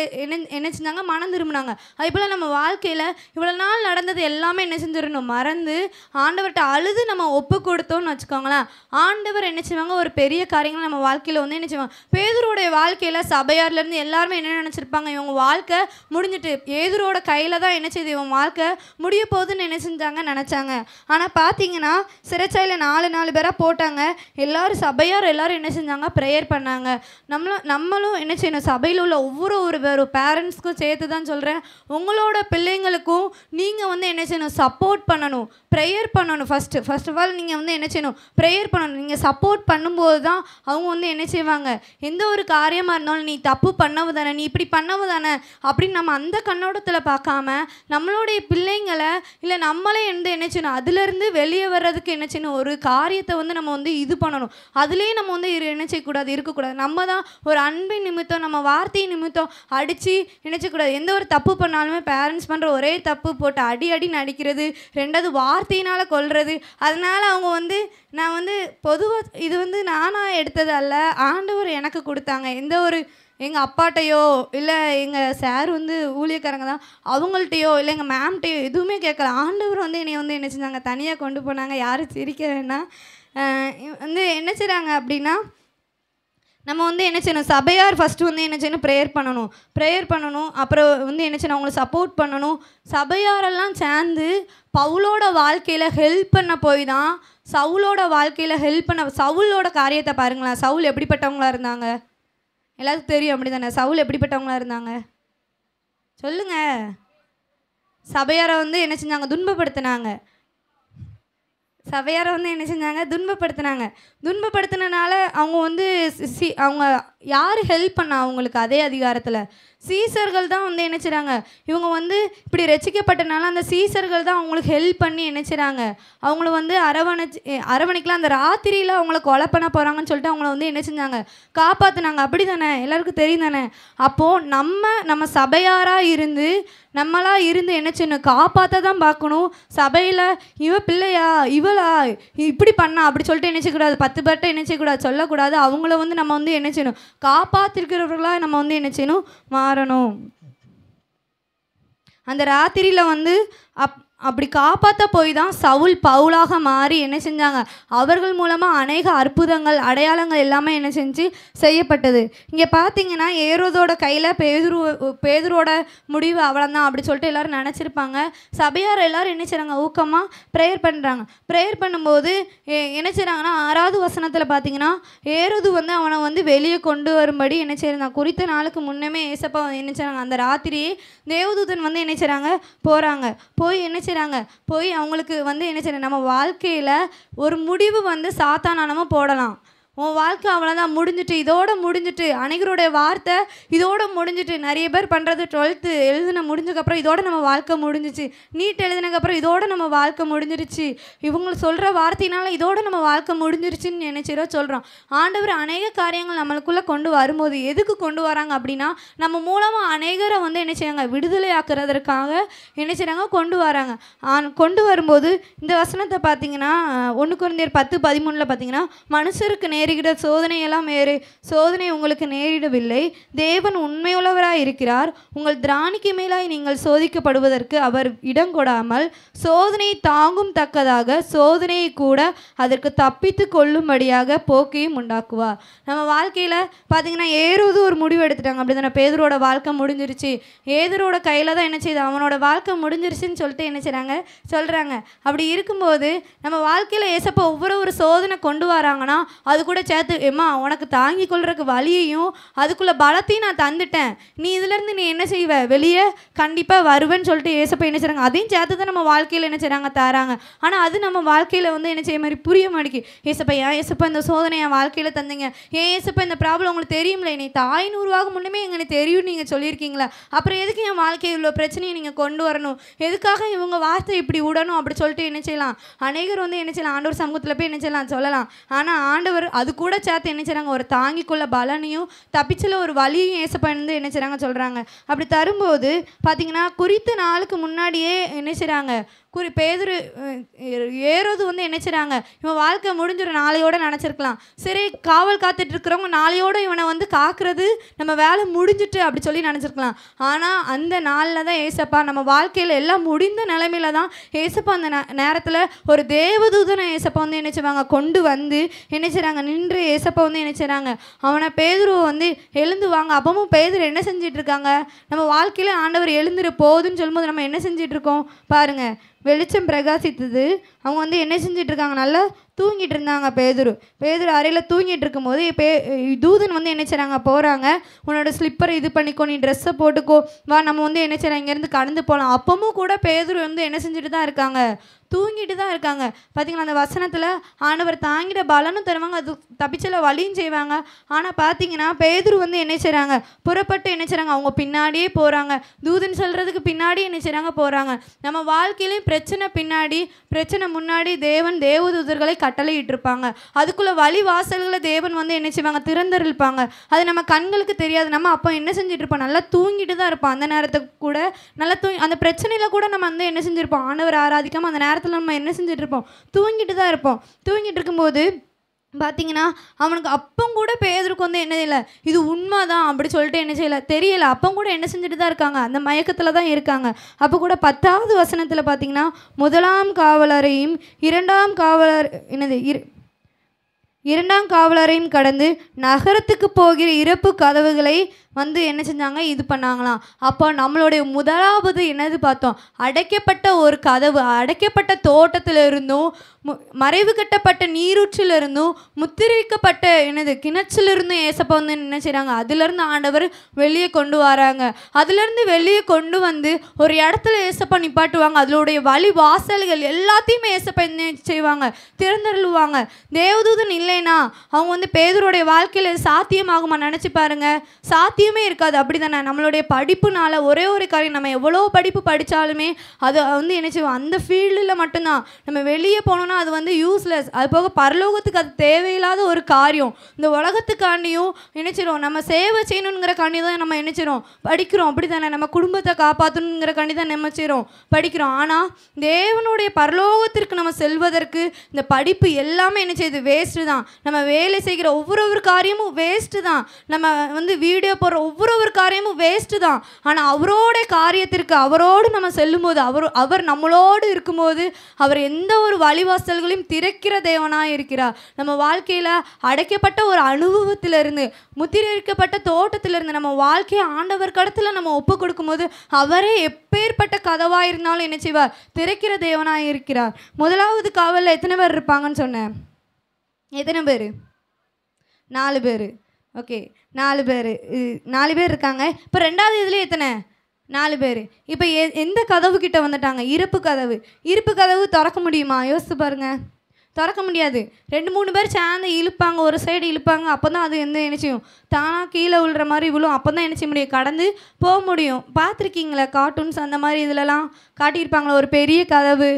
என்ன செஞ்சாங்க? மனம் திரும்பினாங்க. அதே போல் நம்ம வாழ்க்கையில் இவ்வளோ நாள் நடந்தது எல்லாமே என்ன செஞ்சிடணும்? மறந்து ஆண்டவர்கிட்ட அழுது நம்ம ஒப்பு கொடுத்தோன்னு வச்சுக்கோங்களேன், ஆண்டவர் என்ன செய்வாங்க? ஒரு பெரிய காரியங்கள் நம்ம வாழ்க்கையில் வந்து என்ன செய்வாங்க? பேதுருவோடைய வாழ்க்கையில் சபையார்லேருந்து எல்லாருமே என்ன நினச்சிருப்பாங்க? இவங்க வாழ்க்கை முடிஞ்சிட்டு, பேதுருவோட கையில் தான் என்ன செய்யுது? இவங்க வாழ்க்கை முடிய போகுதுன்னு என்ன செஞ்சாங்க? நினச்சாங்க. ஆனால் பார்த்தீங்கன்னா சிறைச்சாலையில் 4 பேராக போட்டாங்க. எல்லாரும் சபையார் எல்லாரும் என்ன செஞ்சாங்க? ப்ரேயர் பண்ணாங்க. நம்மளும் என்ன செய்யணும்? சபையில் உள்ள ஒவ்வொரு பேரண்ட்ஸ்க்கும் சேர்த்து தான் சொல்கிறேன், உங்களோட பிள்ளைங்களுக்கும் நீங்கள் வந்து என்ன செய்யணும்? சப்போர்ட் பண்ணணும், ப்ரேயர் பண்ணணும். ஃபஸ்ட் ஆஃப் ஆல் நீங்கள் வந்து என்ன செய்யணும்? ப்ரேயர் பண்ணணும். நீங்கள் சப்போர்ட் பண்ணும்போது தான் அவங்க வந்து என்ன செய்வாங்க? எந்த ஒரு காரியமாக இருந்தாலும் நீ தப்பு பண்ணவு தானே, நீ இப்படி பண்ணவு தானே அப்படின்னு நம்ம அந்த கண்ணோட்டத்தில் பார்க்காம நம்மளுடைய பிள்ளைங்களை இல்லை நம்மளே என்ன செய்யணும்? அதுலேருந்து வெளியே வர்றதுக்கு என்ன செய்யணும்? ஒரு காரியத்தை வந்து நம்ம வந்து இது பண்ணணும். அதுலேயே நம்ம வந்து என்ன செய்யக்கூடாது? இருக்கக்கூடாது. நம்ம தான் ஒரு அன்பின் நிமித்தம், நம்ம வார்த்தை நிமித்தம் அடித்து என்ன செய்யக்கூடாது? எந்த ஒரு தப்பு பண்ணாலுமே பேரண்ட்ஸ் பண்ணுற ஒரே தப்பு போட்டு அடின்னு அடிக்கிறது, ரெண்டாவது வார்த்தையினால் கொல்றது. அதனால் அவங்க வந்து நான் வந்து பொதுவாக இது வந்து நானாக எடுத்தது அல்ல, ஆண்டவர் எனக்கு கொடுத்தாங்க. எந்த ஒரு எங்கள் அப்பாட்டையோ இல்லை எங்கள் சார் வந்து ஊழியக்காரங்க தான், அவங்கள்ட்டையோ இல்லை எங்கள் மேம்கிட்டையோ எதுவுமே கேட்கல. ஆண்டவர் வந்து என்னை வந்து என்ன செஞ்சாங்க? தனியாக கொண்டு போனாங்க. யாரும் சிரிக்க வேணாம். வந்து என்ன செய்கிறாங்க அப்படின்னா, நம்ம வந்து என்ன செய்யணும்? சபையார் ஃபஸ்ட்டு வந்து என்ன செய்யணும்? ப்ரேயர் பண்ணணும். அப்புறம் வந்து என்ன செய்யணும்? அவங்களை சப்போர்ட் பண்ணணும். சபையாரெல்லாம் சேர்ந்து பவுலோட வாழ்க்கையில் ஹெல்ப் பண்ண போய் தான் சவுலோட வாழ்க்கையில் சவுலோட காரியத்தை பாருங்களேன். சவுல் எப்படிப்பட்டவங்களா இருந்தாங்க? எல்லாத்துக்கும் தெரியும் அப்படி தானே? சவுல் எப்படிப்பட்டவங்களா இருந்தாங்க? சொல்லுங்க. சபையாரை வந்து என்ன செஞ்சாங்க? சபையாரை வந்து என்ன செஞ்சாங்க? துன்பப்படுத்தினால அவங்க வந்து அவங்க யார் ஹெல்ப் பண்ணா அவங்களுக்கு? அதே அதிகாரத்தில் சீசர்கள் தான் வந்து என்ன செய்கிறாங்க? இவங்க வந்து இப்படி ரசிக்கப்பட்டனால அந்த சீசர்கள் தான் அவங்களுக்கு ஹெல்ப் பண்ணி என்ன செய்கிறாங்க? அவங்கள வந்து அரவணைக்கலாம். அந்த ராத்திரியில் அவங்கள கொலை பண்ண போகிறாங்கன்னு சொல்லிட்டு அவங்கள வந்து என்ன செஞ்சாங்க? காப்பாற்றினாங்க. அப்படி தானே? எல்லாருக்கும் தெரியும் தானே? அப்போது நம்ம சபையாராக இருந்து நம்மளாக இருந்து என்ன செய்யணும்? காப்பாற்ற தான் பார்க்கணும். சபையில் பிள்ளையா இவளா இப்படி பண்ணா அப்படி சொல்லிட்டு என்ன செய்யக்கூடாது? 10 பேர்கிட்ட என்ன செய்யக்கூடாது? சொல்லக்கூடாது. அவங்கள வந்து நம்ம வந்து என்ன செய்யணும்? காப்பாற்றிருக்கிறவர்களாக நம்ம வந்து என்ன செய்யணும்? மாறணும். அந்த ராத்திரியில் வந்து அப்படி காப்பாற்ற போய் தான் சவுல் பவுலாக மாறி என்ன செஞ்சாங்க? அவர்கள் மூலமாக அநேக அற்புதங்கள் அடையாளங்கள் எல்லாமே என்ன செய்யப்பட்டது. இங்கே பார்த்தீங்கன்னா ஏரோதோட கையில் பேதுருவோட முடிவு அவ்வளோதான் அப்படி சொல்லிட்டு எல்லோரும் நினச்சிருப்பாங்க. சபையார் எல்லோரும் என்ன செய்கிறாங்க? ஊக்கமாக ப்ரேயர் பண்ணும்போது என்ன செய்கிறாங்கன்னா 6வது வசனத்தில் பார்த்தீங்கன்னா ஏரோது வந்து அவனை வந்து வெளியே கொண்டு வரும்படி என்ன செய்யறாங்க? குறித்த நாளுக்கு முன்னமே ஏசப்பா என்ன செய்கிறாங்க? அந்த ராத்திரியே தேவதூதன் வந்து என்ன செய்கிறாங்க? போய் என்ன போய் அவங்களுக்கு வந்து என்ன செய்யணும்? நம்ம வாழ்க்கையில் ஒரு முடிவு வந்து சாத்தானானவன் போடலாம். உன் வாழ்க்கை அவ்வளோதான், இதோட முடிஞ்சிட்டு அனைவருடைய வார்த்தை இதோட முடிஞ்சிட்டு. நிறைய பேர் பண்ணுறது 12th எழுதின முடிஞ்சதுக்கப்புறம் இதோட நம்ம வாழ்க்கை முடிஞ்சிச்சு. நீட் எழுதினதுக்கப்புறம் இதோட நம்ம வாழ்க்கை முடிஞ்சிருச்சு. இவங்க சொல்கிற வார்த்தையினால இதோட நம்ம வாழ்க்கை முடிஞ்சிருச்சுன்னு நினைச்சிரோ சொல்கிறோம். ஆண்டவர் அநேக காரியங்கள் நம்மளுக்குள்ளே கொண்டு வரும்போது எதுக்கு கொண்டு வராங்க அப்படின்னா, நம்ம மூலமாக அநேகரை வந்து என்ன செய்யாங்க? விடுதலை ஆக்குறதற்காக என்ன செய்கிறாங்க? கொண்டு வராங்க. கொண்டு வரும்போது இந்த வசனத்தை பார்த்தீங்கன்னா 1 கொரிந்தியர் 10:13 பார்த்தீங்கன்னா, மனுஷருக்கு நேரிட சோதனையெல்லாம் சோதனை உங்களுக்கு நேரிடவில்லை, தேவன் உண்மையுள்ளவராய் இருக்கிறார். உங்கள் திராணிக்கு மேலாய் நீங்கள் சோதிக்கப்படுவதற்கு அவர் இடம் கொடாமல் சோதனை தாங்கும் தக்கதாக சோதனையை கூட அதற்கு தப்பித்து கொள்ளும்படியாக போக்கையும் உண்டாக்குவார். நம்ம வாழ்க்கையில் பார்த்தீங்கன்னா ஏரோது ஒரு முடிவு எடுத்துட்டாங்க. அப்படி தானே? பேதுருவோட வாழ்க்கை முடிஞ்சிருச்சு. ஏதரோட கையில் தான் என்ன செய்யுது? அவனோட வாழ்க்கை முடிஞ்சிருச்சுன்னு சொல்லிட்டு என்ன சொல்கிறாங்க. அப்படி இருக்கும்போது நம்ம வாழ்க்கையில் ஏசப்பா ஒவ்வொரு சோதனை கொண்டு வராங்கன்னா அது கூட சேர்த்து ஏம்மா உனக்கு தாங்கி கொள்றதுக்கு வழியையும் அதுக்குள்ளே பலத்தையும் நான் தந்துட்டேன், நீ இதுலேருந்து நீ என்ன செய்வ? வெளியே கண்டிப்பாக வருவேன்னு சொல்லிட்டு ஏசப்பா என்ன செய்கிறாங்க? அதையும் சேர்த்து தான் நம்ம வாழ்க்கையில் என்ன செய்கிறாங்க? தராங்க. ஆனால் அது நம்ம வாழ்க்கையில் வந்து என்ன செய்ய மாதிரி புரிய மாட்டேங்கி. ஏசப்பா ஏசப்பா இந்த சோதனை என் வாழ்க்கையில் தந்தீங்க, ஏசப்பா இந்த ப்ராப்ளம் உங்களுக்கு தெரியும்ல, என்னை தாயின் உருவாக முன்னமே எங்களுக்கு தெரியும் நீங்கள் சொல்லியிருக்கீங்களா, அப்புறம் எதுக்கு என் வாழ்க்கையில் இவ்வளோ பிரச்சனையை நீங்கள் கொண்டு வரணும்? எதுக்காக இவங்க வார்த்தை இப்படி விடணும்? அப்படி சொல்லிட்டு என்ன செய்யலாம்? அநேகர் வந்து என்ன செய்யலாம்? ஆண்டவர் சமூகத்தில் போய் என்ன செய்யலாம்? சொல்லலாம். ஆனால் ஆண்டவர் அது கூட சேர்த்து என்ன செய்கிறாங்க? ஒரு தாங்கிக்குள்ள பலனையும் தப்பிச்சில் ஒரு வழியும் ஏசப்பா வந்து என்ன செய்கிறாங்க? சொல்கிறாங்க. அப்படி தரும்போது பார்த்தீங்கன்னா குறித்த நாளுக்கு முன்னாடியே என்ன செய்கிறாங்க? பேதுரு ஏரோது வந்து என்ன செய்கிறாங்க? இவன் வாழ்க்கை முடிஞ்சிடும் நாளையோடு நினச்சிருக்கலாம். சரி, காவல் காத்துட்டு இருக்கிறவங்க நாளையோடு இவனை வந்து காக்கிறது நம்ம வேலை முடிஞ்சிட்டு அப்படி சொல்லி நினச்சிருக்கலாம். ஆனால் அந்த நாளில் தான் ஏசப்பா நம்ம வாழ்க்கையில் எல்லாம் முடிந்த நிலைமையில தான் ஏசப்பா அந்த நேரத்தில் ஒரு தேவதூதனை ஏசப்பா வந்து என்ன செய்வாங்க? கொண்டு வந்து என்ன செய்கிறாங்க? நின்று ஏசப்பா வந்து என்ன செய்கிறாங்க? அவனை பேதுருவை வந்து எழுந்து வாங்க. அப்பவும் பேதுரு என்ன செஞ்சிட்ருக்காங்க? நம்ம வாழ்க்கையில் ஆண்டவர் எழுந்துரு போகுதுன்னு சொல்லும்போது நம்ம என்ன செஞ்சிட்ருக்கோம் பாருங்கள். வெளிச்சம் பிரகாசித்தது. அவங்க வந்து என்ன செஞ்சுட்டு இருக்காங்க, நல்லா தூங்கிட்டு இருந்தாங்க. பேதுரு அறையில் தூங்கிட்டு இருக்கும்போது தூதன் வந்து என்ன செய்கிறாங்க, போகிறாங்க. உன்னோட ஸ்லிப்பரை இது பண்ணிக்கோ, நீ ட்ரெஸ்ஸை போட்டுக்கோ, வா நம்ம வந்து என்ன செய்கிறோம், இங்கேருந்து கடந்து போகலாம். அப்பவும் கூட பேதுரு வந்து என்ன செஞ்சுட்டு தான் இருக்காங்க, தூங்கிட்டு தான் இருக்காங்க. பார்த்தீங்களா, அந்த வசனத்தில் ஆண்டவர் தாங்கிட பலனும் தருவாங்க, அது தப்பிச்சல வழியும் செய்வாங்க. ஆனால் பார்த்தீங்கன்னா பேதுரு வந்து என்ன செய்கிறாங்க, புறப்பட்டு என்ன செய்கிறாங்க, அவங்க பின்னாடியே போகிறாங்க. தூதன் சொல்கிறதுக்கு பின்னாடி என்ன செய்கிறாங்க, போகிறாங்க. நம்ம வாழ்க்கையிலையும் பிரச்சனை பின்னாடி, பிரச்சனை முன்னாடி தேவதூதர்களை கட்டளையிட்டிருப்பாங்க. அதுக்குள்ளே வழி வாசல்களை தேவன் வந்து என்ன செய்வாங்க, திறந்திருப்பாங்க. அது நம்ம கண்களுக்கு தெரியாது. நம்ம அப்போ என்ன செஞ்சுட்டு இருப்போம், நல்லா தூங்கிட்டு தான் இருப்போம். அந்த நேரத்துக்கு கூட நல்லா அந்த பிரச்சனையில் கூட நம்ம வந்து என்ன செஞ்சுருப்போம், ஆண்டவர் ஆராதிக்காமல் அந்த நேரத்தில் நம்ம என்ன செஞ்சுட்டு இருப்போம், தூங்கிட்டு தான் இருப்போம். தூங்கிட்டு இருக்கும்போது பார்த்தீங்கன்னா அவனுக்கு அப்பம் கூட பேதுருக்கு வந்து என்ன செய்யலை, இது உண்மை தான் அப்படி சொல்லிட்டு என்ன செய்யலை, தெரியலை. அப்பம் கூட என்ன செஞ்சுட்டு தான் இருக்காங்க, அந்த மயக்கத்தில் தான் இருக்காங்க. அப்போ கூட 10வது வசனத்தில் பார்த்தீங்கன்னா, முதலாம் காவலரையும் இரண்டாம் காவலரையும் கடந்து நகரத்துக்கு போகிற இறப்பு கதவுகளை வந்து என்ன செஞ்சாங்க, இது பண்ணாங்களாம். அப்போ நம்மளுடைய முதலாவது என்னது பார்த்தோம், அடைக்கப்பட்ட ஒரு கதவு, அடைக்கப்பட்ட தோட்டத்தில் இருந்தும், மறைவு கட்டப்பட்ட நீரூற்றிலிருந்தும், முத்திரிக்கப்பட்ட என்னது கிணற்றிலிருந்தும் ஏசப்பா வந்து என்ன செய்கிறாங்க, அதுலேருந்து ஆண்டவர் வெளியே கொண்டு வராங்க. அதுலேருந்து வெளியே கொண்டு வந்து ஒரு இடத்துல ஏசப்பா நிப்பாட்டுவாங்க. அதனுடைய வழி வாசல்கள் எல்லாத்தையுமே ஏசப்பா என்ன செய்வாங்க, திறந்தருளுவாங்க. தேவதூதன் இல்லைன்னா அவங்க வந்து பேதுருடைய வாழ்க்கையில் சாத்தியமாகுமா நினச்சி பாருங்க, சாத்தியமே இருக்காது. அப்படி தானே நம்மளுடைய படிப்புனால ஒரே ஒரு காரியம், நம்ம எவ்வளோ படிப்பு படித்தாலுமே அது வந்து என்ன செய்வோம், அந்த ஃபீல்டில் மட்டும்தான். நம்ம வெளியே போனோம்னா அது வந்து யூஸ்லெஸ். அது போக பரலோகத்துக்கு அது தேவையில்லாத ஒரு காரியம். இந்த உலகத்துக்காண்டியும் நினைச்சிரும், நம்ம சேவை செய்யணுங்கிற காண்டி தான் நம்ம நினைச்சிரும் படிக்கிறோம். அப்படி தானே நம்ம குடும்பத்தை காப்பாற்றணுங்கிற காண்டி தான் நினைச்சிரும் படிக்கிறோம். ஆனால் தேவனுடைய பரலோகத்திற்கு நம்ம செல்வதற்கு இந்த படிப்பு எல்லாமே என்ன செய்யுது, வேஸ்ட்டு தான். நம்ம வேலை செய்கிற ஒவ்வொரு காரியமும் வேஸ்ட்டு தான். நம்ம வந்து வீடியோ போடுற ஒவ்வொரு காரியமும் வேஸ்ட்டு தான். ஆனால் அவரோட காரியத்திற்கு அவரோடு நம்ம செல்லும்போது, அவர் நம்மளோடு இருக்கும்போது, அவர் எந்த ஒரு வழிவாசல்களையும் திறக்கிற தேவனாக இருக்கிறார். நம்ம வாழ்க்கையில் அடைக்கப்பட்ட ஒரு அனுபவத்திலிருந்து, முத்திரிக்கப்பட்ட தோட்டத்திலிருந்து நம்ம வாழ்க்கையை ஆண்டவர் கடத்தில் நம்ம ஒப்பு கொடுக்கும்போது, அவரே எப்பேற்பட்ட கதவாக இருந்தாலும் என்ன செய்வார், திறக்கிற தேவனாக இருக்கிறார். முதலாவது காவலில் எத்தனை பேர் இருப்பாங்கன்னு சொன்னேன், எத்தனை பேர், 4 பேர். ஓகே, 4 பேர் இருக்காங்க. இப்போ 2வது இதுலேயே எத்தனை, 4 பேர். இப்போ எந்த கதவு கிட்ட வந்துட்டாங்க, இருப்பு கதவு திறக்க முடியுமா, யோசித்து பாருங்க, திறக்க முடியாது. 2-3 பேர் சேர்ந்து இழுப்பாங்க, ஒரு சைடு இழுப்பாங்க. அப்போ தான் அது என்ன செய்யும், தானாக கீழே விழுற மாதிரி விழும். அப்போ தான் என்ன செய்ய முடியும், கடந்து போக முடியும். பார்த்துருக்கீங்களா கார்ட்டூன்ஸ் அந்த மாதிரி இதிலலாம் காட்டியிருப்பாங்களா, ஒரு பெரிய கதவு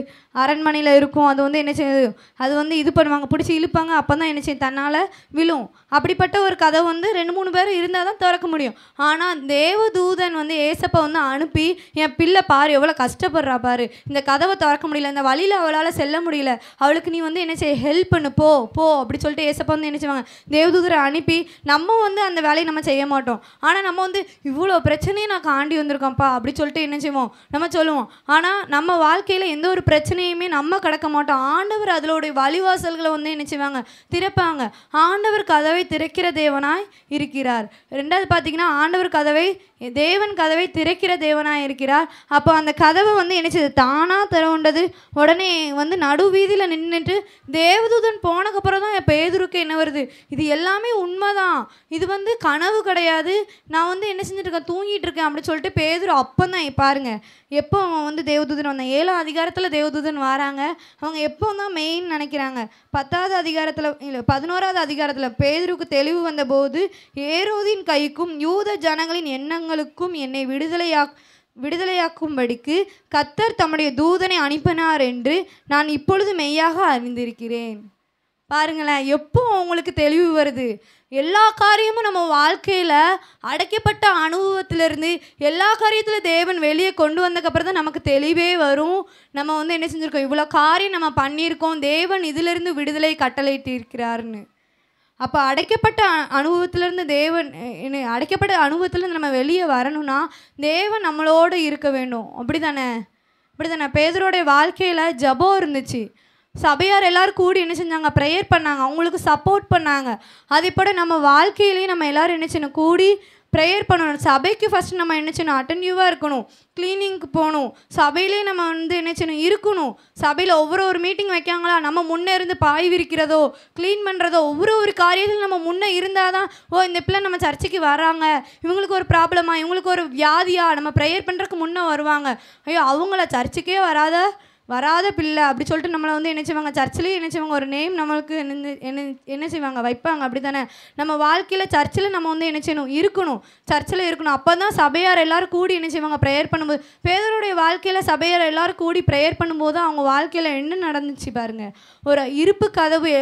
அரண்மனையில் இருக்கும். அது வந்து என்ன செய்யுது, அது வந்து இது பண்ணுவாங்க, பிடிச்சி இழுப்பாங்க. அப்போ தான் என்ன செய்யும், தன்னால் விழும். அப்படிப்பட்ட ஒரு கதவு வந்து 2-3 பேர் இருந்தால் தான் திறக்க முடியும். ஆனால் தேவதூதன் வந்து ஏசப்பா வந்து அனுப்பி, என் பிள்ளை பாரு எவ்வளோ கஷ்டப்படுறா பாரு, இந்த கதவை திறக்க முடியல, இந்த வழியில் அவளால் செல்ல முடியல, அவளுக்கு நீ வந்து என்ன செய்ய, ஹெல்ப் பண்ணு, போ அப்படி சொல்லிட்டு ஏசப்பா வந்து என்ன செய்வாங்க, தேவதூதரை அனுப்பி. நம்ம வந்து அந்த வேலையை நம்ம செய்ய மாட்டோம். ஆனால் நம்ம வந்து இவ்வளோ பிரச்சனையை நான் காண்டி வந்திருக்கோம்ப்பா அப்படி சொல்லிட்டு என்ன செய்வோம், நம்ம சொல்லுவோம். ஆனால் நம்ம வாழ்க்கையில் எந்த ஒரு பிரச்சனையுமே நம்ம கடக்க மாட்டோம். ஆண்டவர் அதோடைய வழிவாசல்களை வந்து என்ன செய்வாங்க, திறப்பாங்க. ஆண்டவர் கதவை திறக்கிற தேவனாய் இருக்கிறார். 2வது பார்த்தீங்கன்னா, தேவன் கதவை திறக்கிற தேவனாய் இருக்கிறார். அப்போ அந்த கதவை வந்து என்ன செய்யுது, தானாக திறவுண்டது. உடனே வந்து நடு வீதியில் நின்றுட்டு தேவதூதன் போனதுக்கப்புறம் தான் பேதுருக்கு என்ன வருது, இது எல்லாமே உண்மைதான், இது வந்து கனவு கிடையாது, நான் வந்து என்ன செஞ்சுட்டு இருக்கேன், தூங்கிட்டு இருக்கேன் அப்படி சொல்லிட்டு பேதுரு அப்போ தான் பாருங்க, எப்போ வந்து தேவதூதன் வந்தாங்க, 7ஆம் அதிகாரத்தில் தேவதூதன் வராங்க. அவங்க எப்போ தான் மெயின் நினைக்கிறாங்க, 10வது அதிகாரத்தில் இல்லை 11வது அதிகாரத்தில் பேதுருக்கு தெளிவு வந்தபோது, ஏரோதின் கைக்கும் யூத ஜனங்களின் எண்ணங்களுக்கும் என்னை விடுதலையாக்கும்படிக்கு கர்த்தர் தம்முடைய தூதனை அனுப்பினார் என்று நான் இப்பொழுது மெய்யாக அறிந்திருக்கிறேன். பாருங்களேன், எப்போ உங்களுக்கு தெளிவு வருது, எல்லா காரியமும் நம்ம வாழ்க்கையில் அடைக்கப்பட்ட அனுபவத்திலேருந்து எல்லா காரியத்தில் தேவன் வெளியே கொண்டு வந்ததுக்கப்புறம் தான் நமக்கு தெளிவே வரும். நம்ம வந்து என்ன செஞ்சுருக்கோம், இவ்வளோ காரியம் நம்ம பண்ணியிருக்கோம், தேவன் இதிலிருந்து விடுதலை கட்டளையிட்டு இருக்கிறாருன்னு. அப்போ அடைக்கப்பட்ட அனுபவத்திலேருந்து நம்ம வெளியே வரணும்னா தேவன் நம்மளோடு இருக்க வேண்டும். அப்படி தானே பேதுருடைய வாழ்க்கையில் ஜெபம் இருந்துச்சு. சபையார் எல்லோரும் கூடி என்ன செஞ்சாங்க, ப்ரேயர் பண்ணாங்க, அவங்களுக்கு சப்போர்ட் பண்ணாங்க. அதேபோல் நம்ம வாழ்க்கையிலேயே நம்ம எல்லோரும் என்ன செய்யணும், கூடி ப்ரேயர் பண்ணணும். சபைக்கு ஃபஸ்ட்டு நம்ம என்ன செய்யணும்? அட்டென்டிவாக இருக்கணும். க்ளீனிங்க்கு போகணும். சபையிலே நம்ம வந்து என்ன செய்யணும்? இருக்கணும். சபையில் ஒவ்வொரு மீட்டிங் வைக்காங்களா, நம்ம முன்னே இருந்து பாய் விரிக்கிறதோ க்ளீன் பண்ணுறதோ ஒவ்வொரு காரியத்தில் நம்ம முன்னே இருந்தால் தான், இந்த பிள்ளை நம்ம சர்ச்சைக்கு வராங்க, இவங்களுக்கு ஒரு ப்ராப்ளமா, இவங்களுக்கு ஒரு வியாதியா, நம்ம ப்ரேயர் பண்ணுறதுக்கு முன்னே வருவாங்க. ஐயோ அவங்கள சர்ச்சுக்கே வராத பிள்ளை அப்படி சொல்லிட்டு நம்மளை வந்து என்ன செய்வாங்க? சர்ச்சிலேயே என்ன செய்வாங்க? ஒரு நேம் நம்மளுக்கு என்ன செய்வாங்க? வைப்பாங்க. அப்படி தானே நம்ம வாழ்க்கையில் சர்ச்சில் நம்ம வந்து என்ன செய்யணும்? இருக்கணும். சர்ச்சில் இருக்கணும். அப்போ தான் சபையார் எல்லோரும் கூடி என்ன செய்வாங்க? ப்ரேயர் பண்ணும்போது. பேதருடைய வாழ்க்கையில் சபையார் எல்லோரும் கூடி ப்ரேயர் பண்ணும்போது அவங்க வாழ்க்கையில் என்ன நடந்துச்சு பாருங்கள். ஒரு இருப்பு கதவு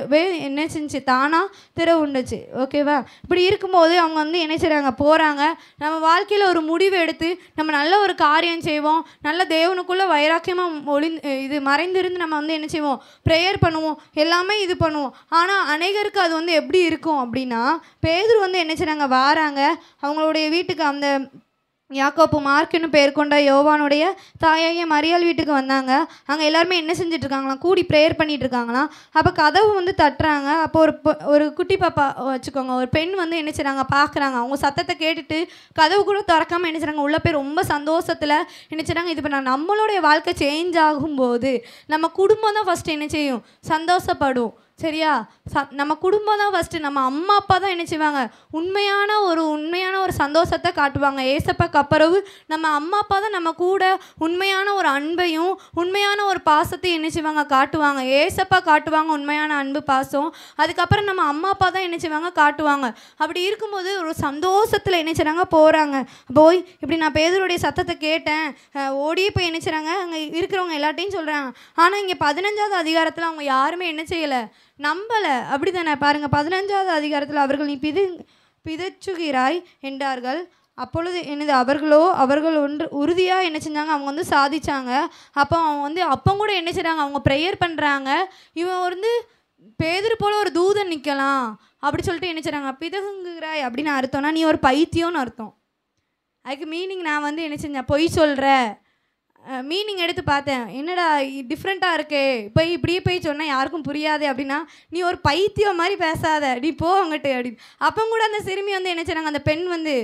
என்ன செஞ்சு தானாக திறவு உண்டுச்சு. ஓகேவா? இப்படி இருக்கும்போது அவங்க வந்து என்ன செய்கிறாங்க? போகிறாங்க. நம்ம வாழ்க்கையில் ஒரு முடிவு எடுத்து நம்ம நல்ல ஒரு காரியம் செய்வோம். நல்ல தேவனுக்குள்ளே வைராக்கியமாக இது மறைந்திருந்து நம்ம வந்து என்ன செய்வோம்? ப்ரேயர் பண்ணுவோம். எல்லாமே இது பண்ணுவோம். ஆனால் அநேகருக்கு அது வந்து எப்படி இருக்கும் அப்படின்னா, பேதுரு வந்து என்ன செய்கிறாங்க? வாராங்க. அவங்களுடைய வீட்டுக்கு அந்த யாக்கோப்பு மார்க்குன்னு பேர் கொண்ட யோவானுடைய தாயாகிய மரியாள் வீட்டுக்கு வந்தாங்க. அங்கே எல்லாருமே என்ன செஞ்சிட்ருக்காங்களாம்? கூடி ப்ரேயர் பண்ணிகிட்ருக்காங்களாம். அப்போ கதவு வந்து தட்டுறாங்க. அப்போ ஒரு குட்டி பாப்பா வச்சுக்கோங்க, ஒரு பெண் வந்து என்ன செய்கிறாங்க? பார்க்குறாங்க. அவங்க சத்தத்தை கேட்டுட்டு கதவு கூட திறக்காமல் என்ன செய்கிறாங்க? உள்ள போய் ரொம்ப சந்தோஷத்தில் என்ன செய்கிறாங்க? இது பண்ணாங்க. நம்மளுடைய வாழ்க்கை சேஞ்ச் ஆகும்போது நம்ம குடும்பம் தான் ஃபஸ்ட்டு என்ன செய்யும்? சந்தோஷப்படும். சரியா? நம்ம குடும்பம் தான் ஃபஸ்ட்டு. நம்ம அம்மா அப்பா தான் என்ன செய்வாங்க? உண்மையான ஒரு சந்தோஷத்தை காட்டுவாங்க. ஏசப்பாக்கு அப்புறவு நம்ம அம்மா அப்பா தான் நம்ம கூட உண்மையான ஒரு அன்பையும் உண்மையான ஒரு பாசத்தையும் என்ன செய்வாங்க? காட்டுவாங்க. ஏசப்பா காட்டுவாங்க உண்மையான அன்பு பாசம். அதுக்கப்புறம் நம்ம அம்மா அப்பா தான் என்ன செய்வாங்க? காட்டுவாங்க. அப்படி இருக்கும்போது ஒரு சந்தோஷத்தில் என்ன செய்கிறாங்க? போகிறாங்க. போய் இப்படி நான் பேதுருடைய சத்தத்தை கேட்டேன், ஓடியே போய் என்ன செய்கிறாங்க? அங்கே இருக்கிறவங்க எல்லாட்டையும் சொல்கிறாங்க. ஆனால் இங்கே 15வது அதிகாரத்தில் அவங்க யாருமே என்ன செய்யலை? நம்பலை. அப்படி தானே பாருங்கள். 15வது அதிகாரத்தில் அவர்கள் நீ பிதற்றுகிறாய் என்றார்கள். அப்பொழுது என்னது அவர்கள் ஒன்று உறுதியாக என்ன செஞ்சாங்க? அவங்க வந்து சாதிச்சாங்க. அப்போ அவங்க வந்து அப்போ கூட என்ன செய்கிறாங்க? அவங்க ப்ரேயர் பண்ணுறாங்க. இவன் வந்து பேதுரு போல் ஒரு தூதன் நிற்கலாம் அப்படி சொல்லிட்டு என்ன செய்கிறாங்க? பிதங்குகிறாய் அப்படின்னு அர்த்தம்னா நீ ஒரு பைத்தியம்னு அர்த்தம். அதுக்கு மீனிங் நான் வந்து என்ன செஞ்சேன்? பொய் சொல்கிற மீனிங் எடுத்து பார்த்தேன். என்னடா டிஃப்ரெண்ட்டாக இருக்கே, இப்படியே போய் சொன்னால் யாருக்கும் புரியாது அப்படின்னா, நீ ஒரு பைத்தியம் மாதிரி பேசாத, நீ போ அங்கிட்டு அப்படின்னு. அப்போ கூட அந்த சிறுமி வந்து என்ன செய்றாங்க? அந்த பெண் வந்து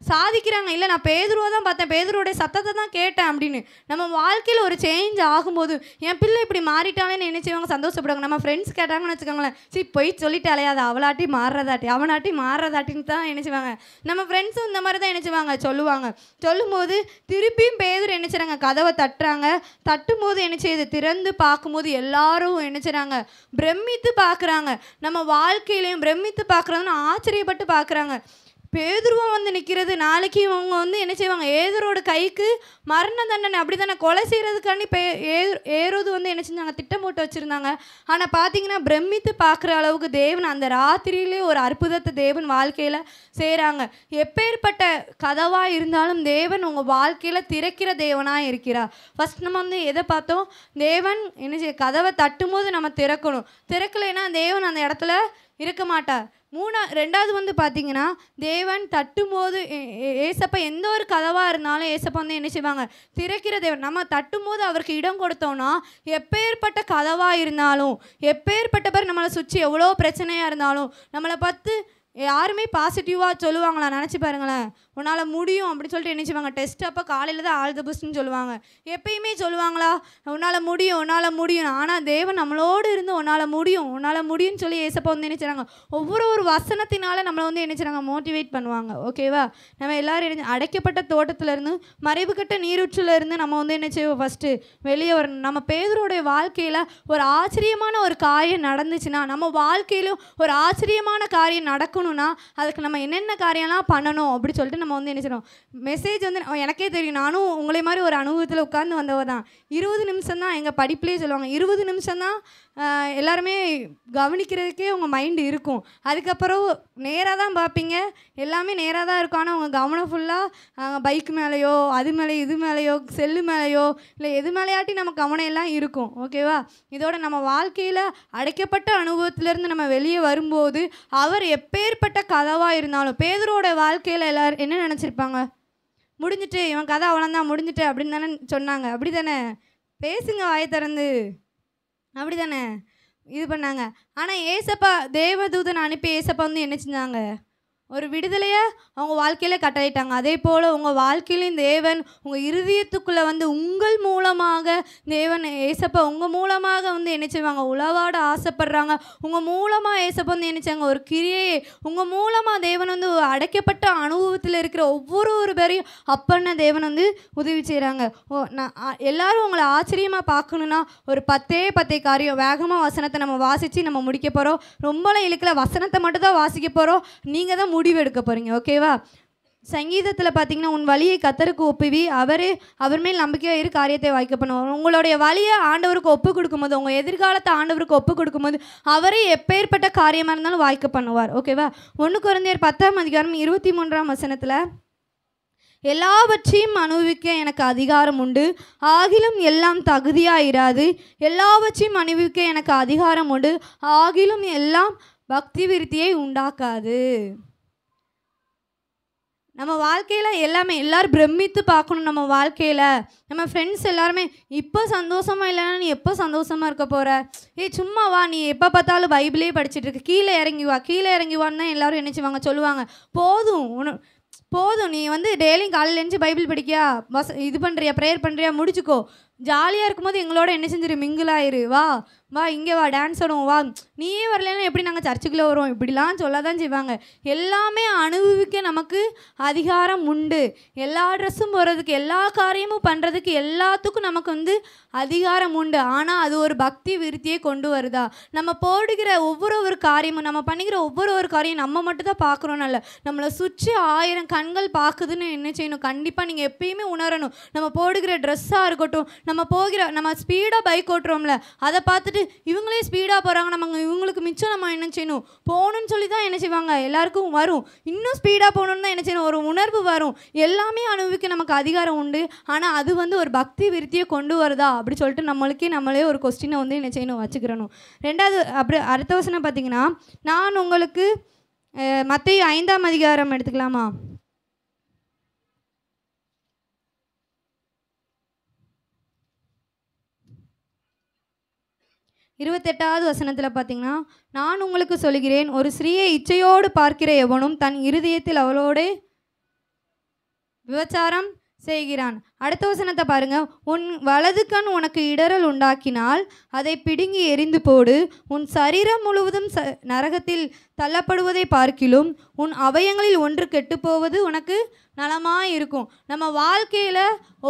சாதிக்கிறாங்க. இல்லை நான் பேதுருவை தான் பார்த்தேன், பேதுருவோடைய சத்தத்தை தான் கேட்டேன் அப்படின்னு. நம்ம வாழ்க்கையில் ஒரு சேஞ்ச் ஆகும்போது என் பிள்ளை இப்படி மாறிட்டாலேன்னு என்ன செய்வாங்க? சந்தோஷப்படுவாங்க. நம்ம ஃப்ரெண்ட்ஸ் கேட்டாங்கன்னு வச்சுக்கோங்களேன், போய் சொல்லிட்டாலே அது அவளாட்டி மாறுறதாட்டி அவனாட்டி மாறுறதாட்டின்னு தான் என்ன செய்வாங்க. நம்ம ஃப்ரெண்ட்ஸும் இந்த மாதிரி தான் என்ன செய்வாங்க? சொல்லுவாங்க. சொல்லும்போது திருப்பியும் பேதுரு என்ன செய்கிறாங்க? கதவை தட்டுறாங்க. தட்டும்போது என்ன செய்யுது? திறந்து பார்க்கும்போது எல்லாரும் என்ன செய்கிறாங்க? பிரமித்து பார்க்குறாங்க. நம்ம வாழ்க்கையிலையும் பிரமித்து பார்க்குறதுன்னு ஆச்சரியப்பட்டு பார்க்குறாங்க. பேதுருவும் வந்து நிற்கிறது. நாளைக்கு இவங்க வந்து என்ன செய்வாங்க? ஏதரோட கைக்கு மரண தண்டனை அப்படி தானே கொலை செய்கிறதுக்காண்டி ஏரோது வந்து என்ன செஞ்சாங்க? திட்டம் போட்டு வச்சுருந்தாங்க. ஆனால் பார்த்தீங்கன்னா பிரமித்து பார்க்குற அளவுக்கு தேவன் அந்த ராத்திரியிலே ஒரு அற்புதத்தை தேவன் வாழ்க்கையில் செய்கிறாங்க. எப்பேற்பட்ட கதவாக இருந்தாலும் தேவன் உங்கள் வாழ்க்கையில் திறக்கிற தேவனாக இருக்கிறார். ஃபஸ்ட் நம்ம வந்து எதை பார்த்தோம்? தேவன் என்ன செய்ய கதவை தட்டும் போது நம்ம திறக்கணும். திறக்கலைன்னா தேவன் அந்த இடத்துல இருக்க மாட்டார். ரெண்டாவது வந்து பார்த்தீங்கன்னா, தேவன் தட்டும்போது ஏசப்பா எந்த ஒரு கதவாக இருந்தாலும் ஏசப்பா வந்து என்ன செய்வாங்க? திறக்கிற தேவன். நம்ம தட்டும்போது அவருக்கு இடம் கொடுத்தோன்னா எப்பேற்பட்ட கதவாக இருந்தாலும், எப்பேற்பட்ட பேர் நம்மளை சுற்றி எவ்வளோ பிரச்சனையாக இருந்தாலும் நம்மளை பார்த்து யாருமே பாசிட்டிவாக சொல்லுவாங்களா? நினச்சி பாருங்களேன். உன்னால் முடியும் அப்படின்னு சொல்லிட்டு என்ன செய்வாங்க? டெஸ்ட் அப்போ காலையில் தான் ஆல் த பெஸ்ட்னு சொல்லுவாங்க. எப்பயுமே சொல்லுவாங்களா? உன்னால் முடியும். ஆனால் தேவன் நம்மளோடு இருந்து உன்னால் முடியும்னு சொல்லி ஏசப்பா வந்து என்ன செய்கிறாங்க? ஒவ்வொரு வசனத்தினால நம்மளை வந்து என்ன செய்கிறாங்க? மோட்டிவேட் பண்ணுவாங்க. ஓகேவா? நம்ம எல்லோரும் அடைக்கப்பட்ட தோட்டத்திலேருந்து மறைவுக்கட்ட நீரூற்றிலேருந்து நம்ம வந்து என்ன செய்வோம்? ஃபஸ்ட்டு வெளியே வரணும். நம்ம பேதுருடைய வாழ்க்கையில் ஒரு ஆச்சரியமான ஒரு காரியம் நடந்துச்சுன்னா, நம்ம வாழ்க்கையிலும் ஒரு ஆச்சரியமான காரியம் நடக்கணும்னா அதுக்கு நம்ம என்னென்ன காரியம்லாம் பண்ணணும் அப்படி சொல்லிட்டு நம்ம வந்து என்ன செய்யணும்? மெசேஜ் வந்து எனக்கே தெரியும். நானும் உங்களை மாதிரி ஒரு அனுபவத்தில் உட்கார்ந்து வந்தவ தான். 20 நிமிஷம் தான் எங்கள் படிப்புலேயே சொல்லுவாங்க. 20 நிமிஷம் தான் எல்லாருமே கவனிக்கிறதுக்கே உங்கள் மைண்டு இருக்கும். அதுக்கப்புறம் நேராக தான் பார்ப்பீங்க. எல்லாமே நேராக தான் இருக்கும். ஆனால் உங்கள் கவனம் ஃபுல்லாக பைக் மேலேயோ அது மேலேயோ இது மேலேயோ செல்லு மேலேயோ இல்லை எது மேலேயாட்டி நம்ம கவனம் எல்லாம் இருக்கும். ஓகேவா? இதோட நம்ம வாழ்க்கையில் அடைக்கப்பட்ட அனுபவத்திலேருந்து நம்ம வெளியே வரும்போது அவர் எப்பேற்பட்ட கதவாக இருந்தாலும் பேதுருவோட வாழ்க்கையில் எல்லோரும் என்ன நினச்சிருப்பாங்க? முடிஞ்சிட்டு இவன் கதை அவ்வளோந்தான் முடிஞ்சிட்டு அப்படின்னு தானே சொன்னாங்க. அப்படி தானே? பேசுங்க வாயை திறந்து. அப்படி தானே இது பண்ணாங்க. ஆனால் ஏசப்பா தேவதூதன் அனுப்பி ஏசப்பா வந்து என்ன செஞ்சாங்க? ஒரு விடுதலையை அவங்க வாழ்க்கையில் கட்டளையிட்டாங்க. அதே போல் உங்கள் வாழ்க்கையிலும் தேவன் உங்கள் இருதயத்துக்குள்ளே வந்து உங்கள் மூலமாக தேவன் ஏசப்பா உங்கள் மூலமாக வந்து என்ன செய்வாங்க, உளவாட ஆசைப்படுறாங்க. உங்கள் மூலமாக ஏசப்பா வந்து என்ன செய்வாங்க, ஒரு கிரியையை உங்கள் மூலமாக தேவன் வந்து அடைக்கப்பட்ட அனுபவத்தில் இருக்கிற ஒவ்வொரு பேரையும் அப்பன்னு தேவன் வந்து உதவி செய்கிறாங்க. நான் எல்லோரும் உங்களை ஆச்சரியமாக பார்க்கணுன்னா ஒரு 10 காரியம் வேகமாக வசனத்தை நம்ம வாசித்து நம்ம முடிக்க போகிறோம். ரொம்பலாம் இழுக்கல, வசனத்தை மட்டும் தான் வாசிக்க போகிறோம். நீங்கள் தான் முடிவு எடுக்க போகிறீங்க. ஓகேவா? சங்கீதத்தில் பார்த்தீங்கன்னா, உன் வழியை கர்த்தருக்கு ஒப்புவி, அவர் மேல் நம்பிக்கையாக இரு, காரியத்தை வாய்க்க பண்ணுவார். உங்களுடைய வழியை ஆண்டவருக்கு ஒப்பு கொடுக்கும்போது, உங்கள் எதிர்காலத்தை ஆண்டவருக்கு ஒப்பு கொடுக்கும்போது அவரே எப்பேற்பட்ட காரியமாக இருந்தாலும் வாய்க்க பண்ணுவார். ஓகேவா? 1 கொரிந்தியர் 10:23 எல்லாவற்றையும் அனுபவிக்க எனக்கு அதிகாரம் உண்டு, ஆகிலும் எல்லாம் தகுதியாயிராது. எல்லாவற்றையும் அனுபவிக்க எனக்கு அதிகாரம் உண்டு, ஆகிலும் எல்லாம் பக்தி விருத்தியை உண்டாக்காது. நம்ம வாழ்க்கையில் எல்லோரும் பிரமித்து பார்க்கணும். நம்ம வாழ்க்கையில் நம்ம ஃப்ரெண்ட்ஸ் எல்லாருமே இப்போ சந்தோஷமாக இல்லைன்னா நீ எப்போ சந்தோஷமாக இருக்க போகிற, சும்மா வா, நீ எப்போ பார்த்தாலும் பைபிளே படிச்சுட்டு இருக்க, கீழே இறங்கி வான்னு தான் எல்லோரும் என்ன செய்வாங்க, சொல்லுவாங்க. போதும் நீ வந்து டெய்லியும் காலையில் எழுந்து பைபிள் படிக்கியா, இது பண்ணுறியா, ப்ரேயர் பண்ணுறியா, முடிச்சுக்கோ. ஜாலியாக இருக்கும்போது எங்களோட என்ன செஞ்சிரு, மிங்கிளாயிரு, வா இங்கே வா, டான்ஸ் ஆடுவோம், வா, நீயே வரலன்னா எப்படி நாங்கள் சர்ச்சுக்குள்ளே வருவோம், இப்படிலாம் சொல்ல தான் செய்வாங்க. எல்லாமே அனுபவிக்க நமக்கு அதிகாரம் உண்டு. எல்லா ட்ரெஸ்ஸும் போகிறதுக்கு, எல்லா காரியமும் பண்ணுறதுக்கு, எல்லாத்துக்கும் நமக்கு வந்து அதிகாரம் உண்டு. ஆனால் அது ஒரு பக்தி விருத்தியை கொண்டு வருதா? நம்ம போடுகிற ஒவ்வொரு காரியமும், நம்ம பண்ணிக்கிற ஒவ்வொரு காரியம் நம்ம மட்டும் தான் பார்க்குறோன்னு இல்லை, நம்மளை சுற்றி 1000 கண்கள் பார்க்குதுன்னு என்ன செய்யணும், கண்டிப்பாக நீங்கள் எப்பயுமே உணரணும். நம்ம போடுகிற ட்ரெஸ்ஸாக இருக்கட்டும், நம்ம ஸ்பீடாக பைக் ஓட்டுறோம்ல, அதை பார்த்துட்டு இவங்களே ஸ்பீடாக போகிறாங்க, நம்ம இவங்களுக்கு மிச்சம் நம்ம என்ன செய்யணும், போகணுன்னு சொல்லி தான் என்ன செய்வாங்க, எல்லாருக்கும் வரும். இன்னும் ஸ்பீடாக போகணுன்னு தான் என்ன செய்யணும், ஒரு உணர்வு வரும். எல்லாமே அனுபவிக்க நமக்கு அதிகாரம் உண்டு. ஆனால் அது வந்து ஒரு பக்தி விருத்தியை கொண்டு வருதா அப்படி சொல்லிட்டு நம்மளே ஒரு கொஸ்டினை வந்து என்ன செய்யணும், வச்சுக்கிறணும். 2வது அப்படி அடுத்த வசனம் பார்த்தீங்கன்னா, நான் உங்களுக்கு மத்தேயு 5 எடுத்துக்கலாமா? 28வது வசனத்தில் பார்த்தீங்கன்னா, நான் உங்களுக்கு சொல்கிறேன், ஒரு ஸ்திரீயை இச்சையோடு பார்க்கிற எவனும் தன் இருதயத்தில் அவளோட விபச்சாரம் செய்கிறான். அடுத்த வசனத்தை பாருங்க. உன் வலது கண் உனக்கு இடறல் உண்டாக்கினால் அதை பிடுங்கி எரிந்து போடு. உன் சரீரம் முழுவதும் நரகத்தில் தள்ளப்படுவதை பார்க்கிலும் உன் அவயங்களில் ஒன்று கெட்டுப்போவது உனக்கு நலமாக இருக்கும். நம்ம வாழ்க்கையில்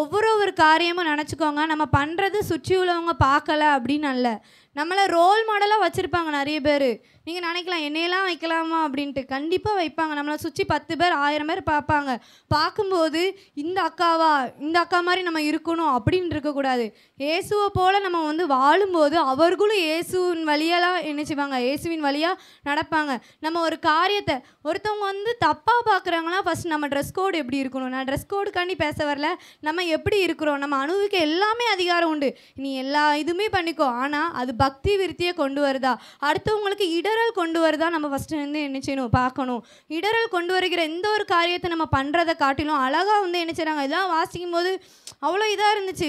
ஒவ்வொரு காரியமும் நினச்சிக்கோங்க, நம்ம பண்ணுறது சுற்றி உள்ளவங்க பார்க்கல அப்படின்னு அல்ல, நம்மளை ரோல் மாடலாக வச்சுருப்பாங்க நிறைய பேர். நீங்கள் நினைக்கலாம் என்னையெல்லாம் வைக்கலாமா அப்படின்ட்டு, கண்டிப்பாக வைப்பாங்க. நம்மளை சுற்றி 10 பேர் 1000 பேர் பார்ப்பாங்க. பார்க்கும்போது இந்த அக்கா மாதிரி நம்ம இருக்கணும் அப்படின்னு இருக்கக்கூடாது. இயேசுவை போல் நம்ம வந்து வாழும்போது அவர்களும் இயேசுவின் வழியெல்லாம் என்ன செய்வாங்க, இயேசுவின் வழியாக நடப்பாங்க. நம்ம ஒரு காரியத்தை ஒருத்தவங்க வந்து தப்பாக பார்க்குறாங்கன்னா ஃபஸ்ட் நம்ம ட்ரெஸ் கோடு எப்படி இருக்கணும், நான் ட்ரெஸ் கோடுக்காண்டி பேச வரல, நம்ம எப்படி இருக்கிறோம், நம்ம அனுபவிக்க எல்லாமே அதிகாரம் உண்டு. நீ எல்லா இதுவுமே பண்ணிக்கோ, ஆனால் அது பக்தி விருத்தியை கொண்டு வருதா, அடுத்தவங்களுக்கு இடரல் கொண்டு வருதா, நம்ம ஃபஸ்ட்டு வந்து என்ன செய்யணும், பார்க்கணும். இடரல் கொண்டு வருகிற எந்த ஒரு காரியத்தை நம்ம பண்ணுறதை காட்டிலும் அழகாக வந்து என்ன செய்கிறாங்க, இதெல்லாம் வாசிக்கும் போது அவ்வளோ இதாக இருந்துச்சு.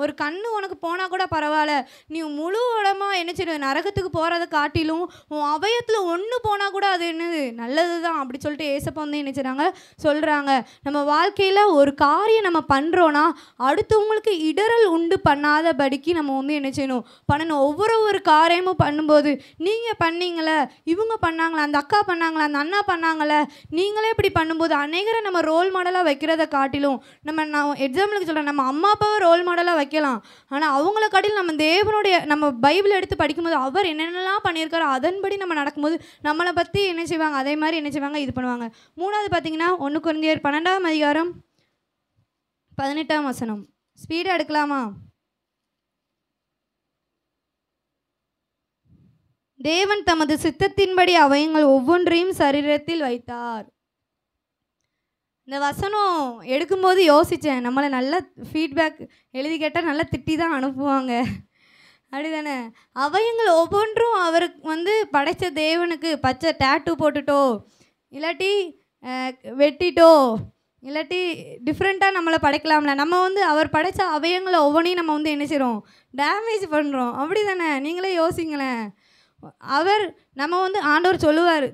ஒரு கண்ணு உனக்கு போனால் கூட பரவாயில்ல, நீ முழு உடமாக என்ன செய்யணும், நரகத்துக்கு போகிறத காட்டிலும் உன் அவயத்தில் ஒன்று போனால் கூட அது என்னது நல்லது தான் அப்படி சொல்லிட்டு ஏசப்பா வந்து என்ன செய்கிறாங்க, சொல்கிறாங்க. நம்ம வாழ்க்கையில் ஒரு காரியம் நம்ம பண்ணுறோன்னா அடுத்தவங்களுக்கு இடரல் உண்டு பண்ணாதபடிக்கு நம்ம வந்து என்ன செய்யணும், பண்ணணும். ஒவ்வொரு காரியமும் பண்ணும்போது நீங்கள் பண்ணீங்களே, இவங்க பண்ணாங்களே, அந்த அக்கா பண்ணாங்களே, அந்த அண்ணா பண்ணாங்களே, நீங்களே இப்படி பண்ணும்போது அநேகரை நம்ம ரோல் மாடலாக வைக்கிறத காட்டிலும், நான் எக்ஸாம்பிளுக்கு சொல்கிறேன், நம்ம அம்மா அப்பாவை ரோல் மாடலாக வைக்கலாம், ஆனால் அவங்கள காட்டிலும் நம்ம பைபிள் எடுத்து படிக்கும்போது அவர் என்னென்னலாம் பண்ணியிருக்காரோ அதன்படி நம்ம நடக்கும்போது நம்மளை பற்றி என்ன செய்வாங்க, அதே மாதிரி என்ன செய்வாங்க, இது பண்ணுவாங்க. 3வது பார்த்தீங்கன்னா 1 கொரிந்தியர் 12:18 ஸ்பீடாக எடுக்கலாமா? தேவன் தமது சித்தத்தின்படி அவயங்கள் ஒவ்வொன்றையும் சரீரத்தில் வைத்தார். இந்த வசனம் எடுக்கும்போது யோசித்தேன், நம்மளை நல்ல ஃபீட்பேக் எழுதி கேட்டால் நல்லா திட்டி தான் அனுப்புவாங்க, அப்படிதானே? அவயங்கள் ஒவ்வொன்றும் அவருக்கு வந்து படைத்த தேவனுக்கு பச்சை டேட்டூ போட்டுட்டோ, இல்லாட்டி வெட்டிட்டோ, இல்லாட்டி டிஃப்ரெண்ட்டாக நம்மளை படைக்கலாம்ல. நம்ம வந்து அவர் படைத்த அவயங்களை ஒவ்வொன்றையும் நம்ம வந்து என்ன செய்கிறோம், டேமேஜ் பண்ணுறோம், அப்படி தானே? நீங்களே யோசிங்களேன். அவர் நம்ம வந்து ஆண்டவர்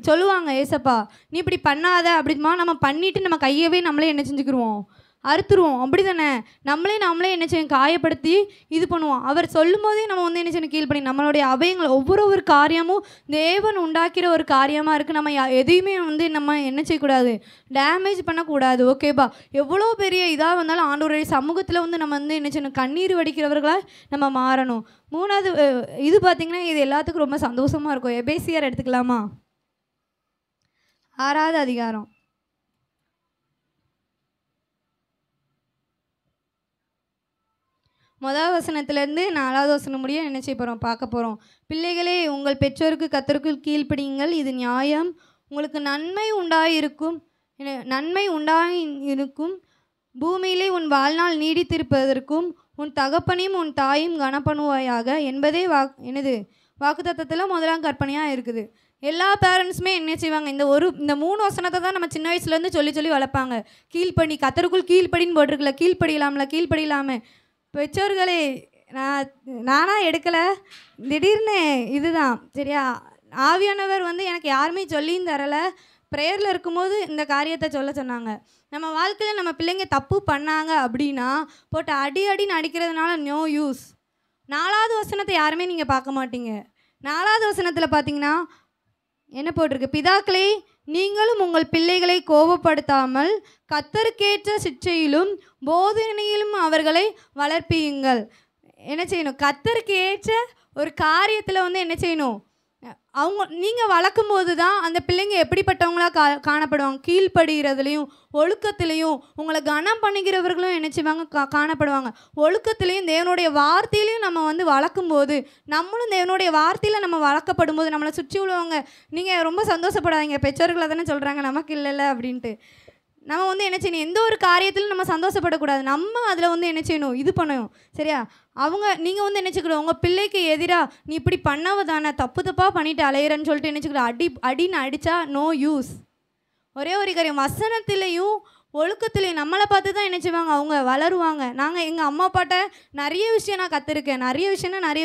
சொல்லுவாங்க, ஏசப்பா நீ இப்படி பண்ணாத அப்படிமா நம்ம பண்ணிவிட்டு நம்ம கையவே நம்மளே என்ன செஞ்சுக்கிருவோம், அறுத்துருவோம். அப்படி தானே நம்மளே என்ன செய்யும், காயப்படுத்தி இது பண்ணுவோம். அவர் சொல்லும் போதே நம்ம வந்து என்ன செய்யணும், கீழ்ப்படி. நம்மளுடைய அபயங்கள் ஒவ்வொரு காரியமும் தேவன் உண்டாக்கிற ஒரு காரியமாக இருக்குது. நம்ம எதையுமே வந்து நம்ம என்ன செய்யக்கூடாது, டேமேஜ் பண்ணக்கூடாது. ஓகேப்பா, எவ்வளோ பெரிய இதாக வந்தாலும் ஆண்டவருடைய சமூகத்தில் வந்து நம்ம வந்து என்ன செய்யணும், கண்ணீர் வடிக்கிறவர்களாக நம்ம மாறணும். மூணாவது இது பார்த்திங்கன்னா, இது எல்லாத்துக்கும் ரொம்ப சந்தோஷமாக இருக்கும். எபேசியர் எடுத்துக்கலாமா? 6வது அதிகாரம் 1வது வசனத்திலேருந்து 4வது வசனம் முடிய என்ன செய்ய போகிறோம், பார்க்க போகிறோம். பிள்ளைகளே, உங்கள் பெற்றோருக்கு கர்த்தருக்குள் கீழ்ப்படியுங்கள், இது நியாயம். உங்களுக்கு நன்மை உண்டாயிருக்கும். பூமியிலே உன் வாழ்நாள் நீடித்திருப்பதற்கும் உன் தகப்பனையும் உன் தாயும் கனப்பண்ணுவாயாக என்பதே வாக்குத்தத்தத்தில் 1ஆம் கற்பனையாக இருக்குது. எல்லா பேரண்ட்ஸுமே என்ன செய்வாங்க, இந்த 3 வசனத்தை தான் நம்ம சின்ன வயசுலேருந்து சொல்லி வளர்ப்பாங்க. கீழ்ப்படி, கர்த்தருக்குள் கீழ்ப்படின்னு போட்டிருக்கல, கீழ்ப்படியலாமே. பெற்றோர்களே, நானாக எடுக்கலை, திடீர்னு இதுதான் சரியா. ஆவியானவர் வந்து எனக்கு யாருமே சொல்லியும் தரலை. ப்ரேயரில் இருக்கும்போது இந்த காரியத்தை சொன்னாங்க. நம்ம வாழ்க்கையில் நம்ம பிள்ளைங்க தப்பு பண்ணாங்க அப்படின்னா போட்டு அடின்னு அடிக்கிறதுனால நோ யூஸ். 4வது வசனத்தை யாருமே நீங்கள் பார்க்க மாட்டீங்க. 4வது வசனத்தில் பார்த்தீங்கன்னா என்ன போட்டிருக்கு, பிதாக்களே நீங்களும் உங்கள் பிள்ளைகளை கோபப்படுத்தாமல் கர்த்தருக்கேற்ற சிட்சையிலும் போதனையிலும் அவர்களை வளர்ப்பியுங்கள். என்ன செய்யணும், கர்த்தருக்கு ஏற்ற ஒரு காரியத்தில் வந்து என்ன செய்யணும், நீங்கள் வளர்க்கும் போது தான் அந்த பிள்ளைங்க எப்படிப்பட்டவங்களாக காணப்படுவாங்க, கீழ்ப்படுகிறதுலையும் ஒழுக்கத்திலையும். உங்களை கனம் பண்ணிக்கிறவர்களும் என்ன செய்வாங்க, காணப்படுவாங்க. ஒழுக்கத்திலையும் தேவனுடைய வார்த்தையிலையும் நம்ம வந்து வளர்க்கும் போது, நம்மளும் தேவனுடைய வார்த்தையில் நம்ம வளர்க்கப்படும் போது நம்மளை சுற்றி உள்ளவங்க, நீங்கள் ரொம்ப சந்தோஷப்படாதீங்க, பெற்றோர்களை தானே சொல்கிறாங்க, நமக்கு இல்லைல்ல அப்படின்ட்டு. நம்ம வந்து என்ன செய்யணும், எந்த ஒரு காரியத்திலும் நம்ம சந்தோஷப்படக்கூடாது. நம்ம அதில் வந்து என்ன செய்யணும், இது பண்ணணும் சரியா. நீங்கள் வந்து நினச்சிக்கணும், உங்கள் பிள்ளைக்கு எதிராக நீ இப்படி பண்ணவ தானே, தப்பாக பண்ணிட்டு அலையிறன்னு சொல்லிட்டு நினச்சிக்கணும். அடின்னு அடித்தா நோ யூஸ். ஒரே ஒரு காரியம், வசனத்திலையும் ஒழுக்கத்திலையும் நம்மளை பார்த்து தான் என்ன செய்வாங்க, அவங்க வளருவாங்க. எங்கள் அம்மா அப்பாட்ட நிறைய விஷயம் நான் கற்றுருக்கேன். நிறைய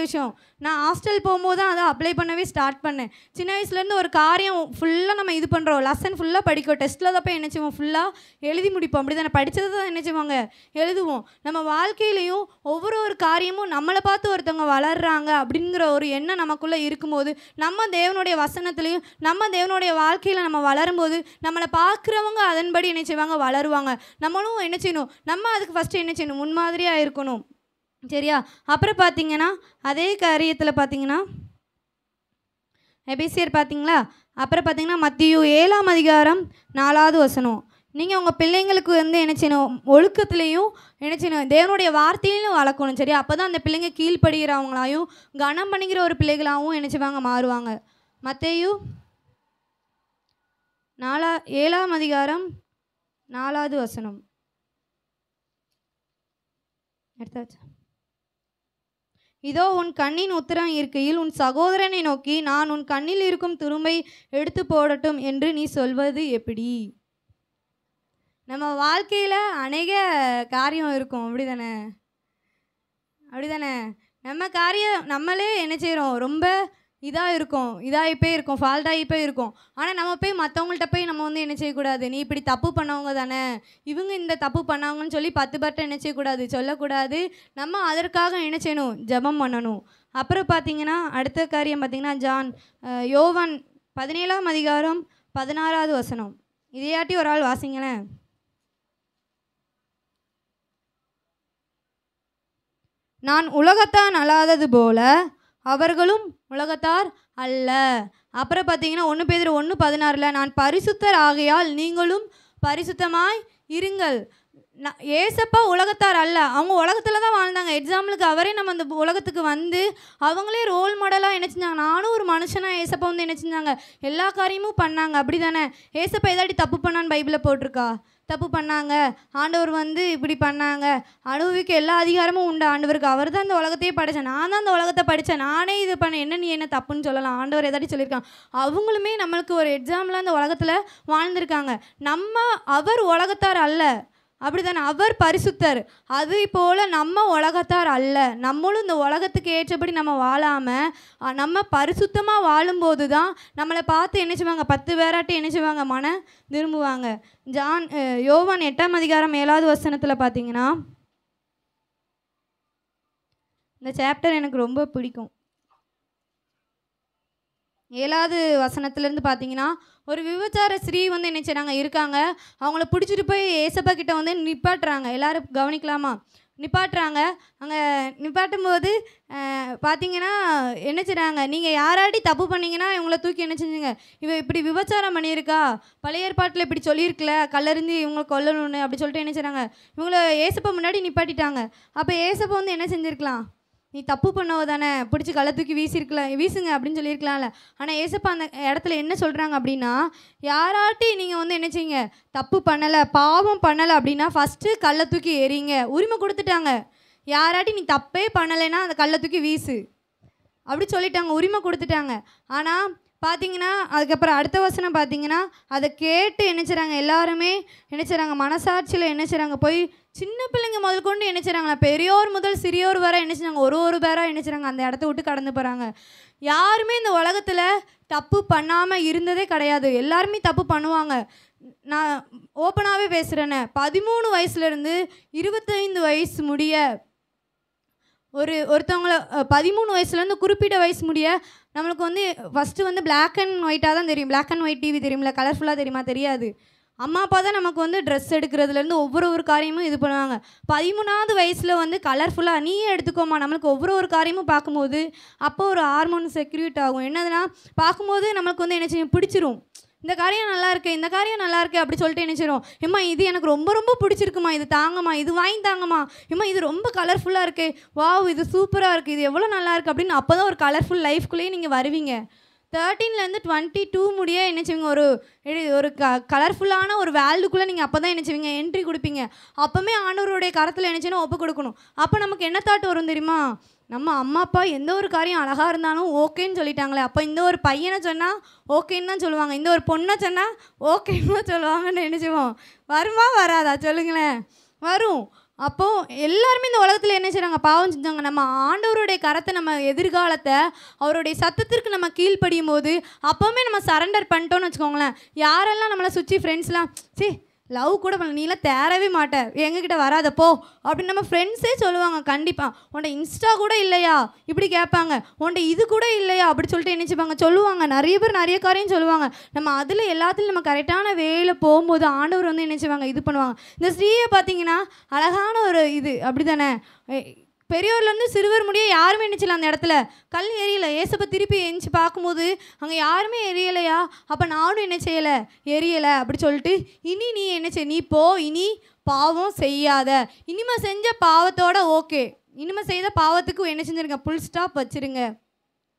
விஷயம் நான் ஹாஸ்டல் போகும்போது தான் அதை அப்ளை பண்ணவே ஸ்டார்ட் பண்ணேன். சின்ன வயசுலேருந்து ஒரு காரியம் ஃபுல்லாக நம்ம இது பண்ணுறோம், லெசன் ஃபுல்லாக படிக்கும், டெஸ்ட்டில் தான் போய் என்ன செய்வோம், ஃபுல்லாக எழுதி முடிப்போம். அப்படி தானே, படித்தது தான் என்ன செய்வாங்க, எழுதுவோம். நம்ம வாழ்க்கையிலையும் ஒவ்வொரு காரியமும் நம்மளை பார்த்து ஒருத்தவங்க வளர்கிறாங்க அப்படிங்கிற ஒரு எண்ணம் நமக்குள்ளே இருக்கும்போது, நம்ம தேவனுடைய வசனத்துலேயும் நம்ம தேவனுடைய வாழ்க்கையில் நம்ம வளரும்போது நம்மளை பார்க்குறவங்க அதன்படி என்ன செய்வாங்க, வளருவாங்க. நம்மளும் என்ன செய்யணும், நம்ம அதுக்கு ஃபஸ்ட்டு என்ன செய்யணும், முன்மாதிரியாக இருக்கணும் சரியா. அப்புறம் பார்த்தீங்கன்னா அதே காரியத்தில் பார்த்தீங்கன்னா எபேசியர் பார்த்தீங்களா. அப்புறம் பார்த்தீங்கன்னா மத்தேயு 7ஆம் அதிகாரம் 4வது வசனம். நீங்கள் உங்கள் பிள்ளைங்களுக்கு வந்து என்ன செய்யணும், ஒழுக்கத்துலேயும் என்ன செய்யணும், தேவனுடைய வார்த்தையிலும் வளர்க்கணும் சரியா. அப்போ தான் அந்த பிள்ளைங்க கீழ்ப்படுகிறவங்களாயும் கனம் பண்ணிக்கிற ஒரு பிள்ளைகளாகவும் என்ன செய்வாங்க, மாறுவாங்க. மத்தேயு 7ஆம் அதிகாரம் 4வது வசனம். எடுத்தாச்சு. இதோ உன் கண்ணின் உத்தரம் இருக்கையில் உன் சகோதரனை நோக்கி நான் உன் கண்ணில் இருக்கும் துரும்பை எடுத்து போடட்டும் என்று நீ சொல்வது எப்படி? நம்ம வாழ்க்கையில் அநேக காரியம் இருக்கும், அப்படிதானே. நம்ம காரியம் நம்மளே என்ன செய்கிறோம், ரொம்ப இதாகிப்பே இருக்கும், ஃபால்ட்டாகிப்பே இருக்கும். ஆனால் நம்ம போய் மற்றவங்கள்ட்ட போய் நம்ம வந்து என்ன செய்யக்கூடாது, நீ இப்படி தப்பு பண்ணவங்க தானே, இவங்க இந்த தப்பு பண்ணவங்கன்னு சொல்லி 10 பேர்ட்ட என்ன செய்யக்கூடாது, சொல்லக்கூடாது. நம்ம அதற்காக என்ன செய்யணும், ஜெபம் பண்ணணும். அப்புறம் பார்த்தீங்கன்னா அடுத்த காரியம் பார்த்தீங்கன்னா யோவான் 17ஆம் அதிகாரம் 16வது வசனம். இதையாட்டி ஒரு ஆள் வாசிங்களேன். நான் உலகத்தான் அல்லாதது போல அவர்களும் உலகத்தார் அல்ல. அப்புறம் பார்த்தீங்கன்னா 1 பேதுரு 1:16 நான் பரிசுத்தர் ஆகையால் நீங்களும் பரிசுத்தமாய் இருங்கள். ஏசப்பா உலகத்தார் அல்ல, அவங்க உலகத்தில் தான் வாழ்ந்தாங்க. எக்ஸாம்பிளுக்கு அவரே நம்ம அந்த உலகத்துக்கு வந்து அவங்களே ரோல் மாடலாக என்ன செஞ்சாங்க, நானும் ஒரு மனுஷனாக ஏசப்பா வந்து என்ன செஞ்சாங்க, எல்லா காரியமும் பண்ணாங்க. அப்படி தானே. ஏசப்பா ஏதாட்டி தப்பு பண்ணான்னு பைபிளில் போட்டிருக்கா, தப்பு பண்ணாங்க, ஆண்டவர் வந்து இப்படி பண்ணாங்க, அனுபவிக்க எல்லா அதிகாரமும் உண்டு ஆண்டவருக்கு, அவர் தான் இந்த உலகத்தையே படைத்தேன், நான் தான் இந்த உலகத்தை படித்தேன், நானே இது பண்ண நீ என்ன தப்புன்னு சொல்லலாம், ஆண்டவர் ஏதாட்டி சொல்லியிருக்காங்க. அவங்களுமே நம்மளுக்கு ஒரு எக்ஸாம்பிளாக இந்த உலகத்தில் வாழ்ந்திருக்காங்க. அவர் உலகத்தார் அல்ல, அப்படி தானே? அவர் பரிசுத்தர். அது போல் நம்ம உலகத்தார் அல்ல. நம்மளும் இந்த உலகத்துக்கு ஏற்றபடி நம்ம வாழாமல் நம்ம பரிசுத்தமாக வாழும்போது தான் நம்மளை பார்த்து என்ன செய்வாங்க? 10 பேராட்டி என்ன செய்வாங்க? மன திரும்புவாங்க. யோவான் 8ஆம் அதிகாரம் 7வது வசனத்தில் பார்த்தீங்கன்னா, இந்த சாப்டர் எனக்கு ரொம்ப பிடிக்கும். 7வது வசனத்துலேருந்து பார்த்தீங்கன்னா, ஒரு விபச்சார ஸ்ரீ வந்து என்ன செய்கிறாங்க? இருக்காங்க. அவங்கள பிடிச்சிட்டு போய் ஏசப்பா கிட்ட வந்து நிப்பாட்டுறாங்க. எல்லோரும் கவனிக்கலாமா? நிப்பாட்டுறாங்க. அங்கே நிப்பாட்டும் போது பார்த்தீங்கன்னா என்ன செய்கிறாங்க? நீங்கள் யாராட்டி தப்பு பண்ணிங்கன்னா இவங்கள தூக்கி என்ன செஞ்சுங்க? இப்படி விபச்சாரம் பண்ணியிருக்கா, பழைய ஏற்பாட்டில் இப்படி சொல்லியிருக்கல, கல்லறிந்து இவங்களை கொல்லணும்னு அப்படி சொல்லிட்டு என்ன செய்கிறாங்க? இவங்கள ஏசப்பா முன்னாடி நிப்பாட்டிட்டாங்க. அப்போ ஏசப்பா வந்து என்ன செஞ்சுருக்கலாம்? நீ தப்பு பண்ணவ தானே, பிடிச்சி கள்ள தூக்கி வீசுங்க அப்படின்னு சொல்லியிருக்கலாம்ல. ஆனால் ஏசப்பா அந்த இடத்துல என்ன சொல்கிறாங்க அப்படின்னா, யாராட்டி நீங்கள் வந்து என்ன செய்யுங்க? தப்பு பண்ணலை, பாவம் பண்ணலை அப்படின்னா ஃபஸ்ட்டு கள்ள தூக்கி எறிங்க. உரிமை கொடுத்துட்டாங்க. யாராட்டி நீ தப்பே பண்ணலைன்னா அந்த கள்ள தூக்கி வீசு அப்படி சொல்லிட்டாங்க, உரிமை கொடுத்துட்டாங்க. ஆனால் பார்த்தீங்கன்னா அதுக்கப்புறம் அடுத்த வசனம் பார்த்தீங்கன்னா, அதை கேட்டு என்ன செய்கிறாங்க? எல்லாருமே என்ன செய்கிறாங்க? மனசாட்சியில் என்ன செய்கிறாங்க? போய் சின்ன பிள்ளைங்க முதல் கொண்டு என்ன செய்கிறாங்களா, பெரியோர் முதல் சிறியோர் வர என்ன செய்றாங்க? ஒரு பேராக என்ன செய்கிறாங்க? அந்த இடத்த விட்டு கடந்து போகிறாங்க. யாருமே இந்த உலகத்தில் தப்பு பண்ணாமல் இருந்ததே கிடையாது. எல்லாருமே தப்பு பண்ணுவாங்க. நான் ஓப்பனாகவே பேசுகிறேன்னு, 13 வயசுலேருந்து 25 வயசு முடிய ஒருத்தவங்கள 13 வயசுலேருந்து குறிப்பிட்ட வயசு முடிய நம்மளுக்கு வந்து ஃபஸ்ட்டு வந்து பிளாக் அண்ட் ஒயிட்டாக தான் தெரியும். பிளாக் அண்ட் ஒயிட் டிவி தெரியுமில்ல, கலர்ஃபுல்லாக தெரியுமா? தெரியாது. அம்மா அப்பா தான் நமக்கு வந்து ட்ரெஸ் எடுக்கிறதுலேருந்து ஒவ்வொரு காரியமும் இது பண்ணுவாங்க. 13வது வயசில் வந்து கலர்ஃபுல்லாக நீயே எடுத்துக்கோமா, நம்மளுக்கு ஒவ்வொரு காரியமும் பார்க்கும்போது அப்போ ஒரு ஹார்மோன் செக்ரியூட் ஆகும். என்னதுன்னா பார்க்கும்போது நம்மளுக்கு வந்து என்ன செய்யும்? பிடிச்சிரும். இந்த காரியம் நல்லா இருக்கு, இந்த காரியம் நல்லா இருக்கு அப்படி சொல்லிட்டு என்ன செய்கிறோம்? எம்மா இது எனக்கு ரொம்ப பிடிச்சிருக்குமா, இது தாங்கம்மா, இது வாங்கி தாங்கம்மா, எம்மா இது ரொம்ப கலர்ஃபுல்லாக இருக்கு, வாவ் இது சூப்பராக இருக்குது, இது எவ்வளோ நல்லா இருக்குது அப்படின்னு அப்போ தான் ஒரு கலர்ஃபுல் லைஃப்குள்ளேயே நீங்கள் வருவீங்க. 13லேருந்து 22 முடிய என்ன செய்வீங்க? ஒரு கலர்ஃபுல்லான ஒரு வேல்டுக்குள்ளே நீங்கள் அப்போ தான் என்ன செய்வீங்க? என்ட்ரி கொடுப்பீங்க. அப்போவுமே ஆண்டவருடைய கரத்தில் என்ன செய்யணும்? ஒப்பு கொடுக்கணும். அப்போ நமக்கு என்ன தாட் வரும் தெரியுமா? நம்ம அம்மா அப்பா எந்த ஒரு காரியம் அழகாக இருந்தாலும் ஓகேன்னு சொல்லிட்டாங்களே, அப்போ இந்த ஒரு பையனை சொன்னால் ஓகேன்னு தான் சொல்லுவாங்க, இந்த ஒரு பொண்ணை சொன்னால் ஓகேன்னு தான் சொல்லுவாங்கன்னு நினச்சிவோம். வருமா வராதா சொல்லுங்களேன்? வரும். அப்போது எல்லாருமே இந்த உலகத்தில் என்ன செய்கிறாங்க? பாவம் செஞ்சாங்க. நம்ம ஆண்டவருடைய கரத்தை, நம்ம எதிர்காலத்தை அவருடைய சத்தத்திற்கு நம்ம கீழ்ப்படியும் போது அப்போவுமே நம்ம சரண்டர் பண்ணிட்டோன்னு வச்சுக்கோங்களேன். யாரெல்லாம் நம்மளை சுற்றி ஃப்ரெண்ட்ஸ்லாம் லவ் கூட பண்ணல, நீலாம் தேரவே மாட்டேன், எங்ககிட்ட வராத போ அப்படின்னு நம்ம ஃப்ரெண்ட்ஸே சொல்லுவாங்க. கண்டிப்பாக உன்ட இன்ஸ்டா கூட இல்லையா இப்படி கேட்பாங்க, உன்ட இது கூட இல்லையா அப்படி சொல்லிட்டு நினச்சிப்பாங்க, சொல்லுவாங்க. நிறைய பேர் நிறைய காரியம் சொல்லுவாங்க. நம்ம அதில் எல்லாத்துலையும் நம்ம கரெக்டான வேலை போகும்போது ஆண்டவர் வந்து நினச்சிவாங்க, இது பண்ணுவாங்க. இந்த ஸ்ரீயை பார்த்தீங்கன்னா அழகான ஒரு இது அப்படி தானே? பெரியோர்லேருந்து சிறுவர் முடிய யாருமே நினச்சல அந்த இடத்துல கல் எரியலை. ஏசப்ப திருப்பி எரிஞ்சு பார்க்கும்போது அங்கே யாருமே எரியலையா? அப்போ நானும் என்ன செய்யலை? எரியலை அப்படி சொல்லிட்டு, இனி நீ என்ன செய்ய? நீ போ, இனி பாவம் செய்யாத. இனிமேல் செஞ்ச பாவத்தோட ஓகே, இனிமேல் செய்த பாவத்துக்கு என்ன செஞ்சுருங்க? புல் ஸ்டாப் வச்சுருங்க.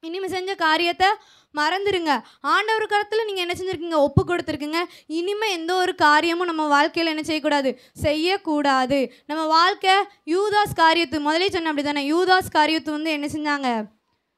இனிமேல் செஞ்ச காரியத்தை மறந்துடுங்க. ஆண்டவர் கரத்தில் நீங்கள் என்ன செஞ்சுருக்கீங்க? ஒப்பு கொடுத்துருக்குங்க. இனிமேல் எந்த ஒரு காரியமும் நம்ம வாழ்க்கையில் என்ன செய்யக்கூடாது? செய்யக்கூடாது. நம்ம வாழ்க்கை யூதாஸ் காரியத்து முதலே சொன்ன அப்படி தானே? யூதாஸ் காரியத்து வந்து என்ன செஞ்சாங்க?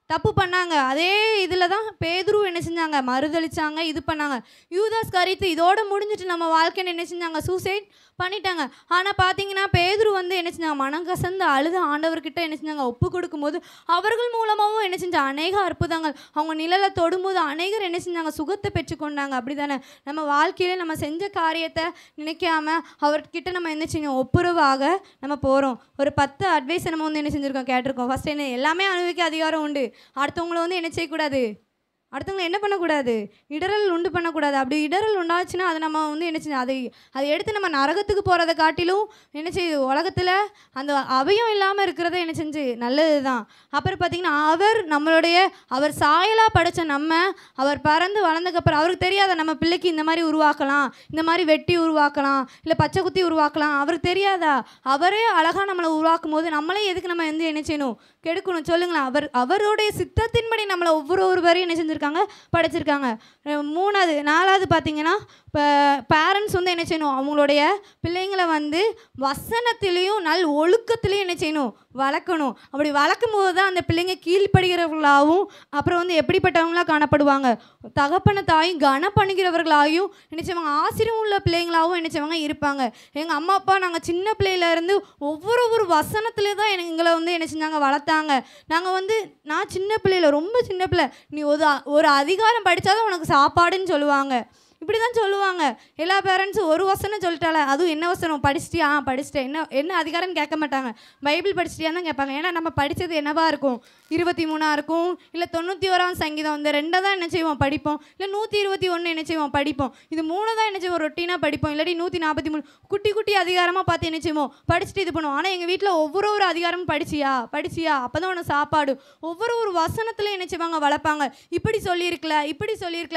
தப்பு பண்ணாங்க. அதே இதில் தான் பேதுரு என்ன செஞ்சாங்க? மறுதளிச்சாங்க, இது பண்ணாங்க. யூதாஸ் காரியத்தை இதோடு முடிஞ்சிட்டு நம்ம வாழ்க்கைன்னு என்ன செஞ்சாங்க? சூசைட் பண்ணிட்டாங்க. ஆனால் பார்த்தீங்கன்னா பேதுரு வந்து என்ன செஞ்சாங்க? மனம் கசந்து அழுது ஆண்டவர்கிட்ட என்ன செஞ்சாங்க? ஒப்பு கொடுக்கும்போது அவர்கள் மூலமாகவும் என்ன செஞ்சாங்க? அநேக அற்புதங்கள், அவங்க நிழலை தொடும்போது அநேகர் என்ன செஞ்சாங்க? சுகத்தை பெற்றுக்கொண்டாங்க. அப்படி தானே? நம்ம வாழ்க்கையில் நம்ம செஞ்ச காரியத்தை நினைக்காம அவர்கிட்ட நம்ம என்ன செஞ்சோம்? ஒப்புரவாக நம்ம போகிறோம். ஒரு 10 அட்வைஸை நம்ம வந்து என்ன செஞ்சுருக்கோம்? கேட்டிருக்கோம். ஃபஸ்ட் என்ன? எல்லாமே அனுபவிக்க அதிகாரம் உண்டு. அடுத்தவங்களை வந்து என்ன செய்யக்கூடாது? அடுத்தவங்களை என்ன பண்ணக்கூடாது? இடரல் உண்டு பண்ணக்கூடாது. அப்படி இடரல் உண்டாச்சுன்னா அதை நம்ம வந்து என்ன செய்ய? அதை எடுத்து நம்ம நரகத்துக்கு போகிறத காட்டிலும் என்ன செய்யுது? உலகத்தில் அந்த அபயம் இல்லாமல் இருக்கிறத என்ன செஞ்சு? நல்லது தான். அப்புறம் பார்த்திங்கன்னா அவர் சாயலாக படைத்த நம்ம, அவர் பறந்து வளர்ந்ததுக்கப்புறம் அவருக்கு தெரியாத நம்ம பிள்ளைக்கு இந்த மாதிரி உருவாக்கலாம், இந்த மாதிரி வெட்டி உருவாக்கலாம், இல்லை பச்சை குத்தி உருவாக்கலாம், அவருக்கு தெரியாதா? அவரே அழகாக நம்மளை உருவாக்கும் போது நம்மளே எதுக்கு நம்ம வந்து என்ன செய்யணும்? கெடுக்கணும்? சொல்லுங்களேன். அவருடைய சித்தத்தின்படி நம்மளை ஒவ்வொரு வரையும் என்ன செஞ்சுருக்காங்க? படைச்சிருக்காங்க. 4வது பார்த்தீங்கன்னா பேரண்ட்ஸ் வந்து என்ன செய்யணும், அவங்களுடைய பிள்ளைங்களை வந்து வசனத்திலையும் ஒழுக்கத்திலையும் என்ன செய்யணும், வளர்க்கணும். அப்படி வளர்க்கும் போது தான் அந்த பிள்ளைங்க கீழ்ப்படுகிறவர்களாகவும் அப்புறம் வந்து எப்படிப்பட்டவங்களாக காணப்படுவாங்க, தகப்பன தாயும் கனப்படுகிறவர்களாகவும் என்ன செய்வாங்க, ஆசிரியம் உள்ள பிள்ளைங்களாகவும் என்ன செய்வாங்க இருப்பாங்க. எங்கள் அம்மா அப்பா நாங்கள் சின்ன பிள்ளையிலேருந்து ஒவ்வொரு வசனத்துலேயே தான் எங்களை வந்து என்ன செஞ்சாங்க, வளர்த்தாங்க. நாங்கள் வந்து நான் சின்ன பிள்ளையில ரொம்ப சின்ன பிள்ளை, நீ ஒரு அதிகாரம் படித்தாதான் உனக்கு சாப்பாடுன்னு சொல்லுவாங்க. இப்படி தான் சொல்லுவாங்க எல்லா பேரண்ட்ஸும். ஒரு வசனம் சொல்லிட்டால, அதுவும் என்ன வசனம் படிச்சிட்டியா, படிச்சிட்டேன், என்ன அதிகாரம்னு கேட்க மாட்டாங்க, பைபிள் படிச்சிட்டியான்னு தான் கேட்பாங்க. ஏன்னா நம்ம படித்தது என்னவா இருக்கும், 23 இருக்கும், இல்லை 91 சங்கீதம், இந்த 2 தான் என்ன செய்வோம் படிப்போம், இல்லை 121 என்ன செய்வோம் படிப்போம். இது 3 தான் என்ன செய்வோம் ரொட்டீனாக படிப்போம். இல்லாட்டி 143 குட்டி குட்டி அதிகாரமாக பார்த்து என்ன செய்வோம் படிச்சுட்டு இது பண்ணுவோம். ஆனால் எங்கள் வீட்டில் ஒவ்வொரு அதிகாரமும் படிச்சியா அப்போ தான் உனக்கு சாப்பாடு. ஒவ்வொரு வசனத்துலையும் என்ன செய்வாங்க வளர்ப்பாங்க. இப்படி சொல்லியிருக்கல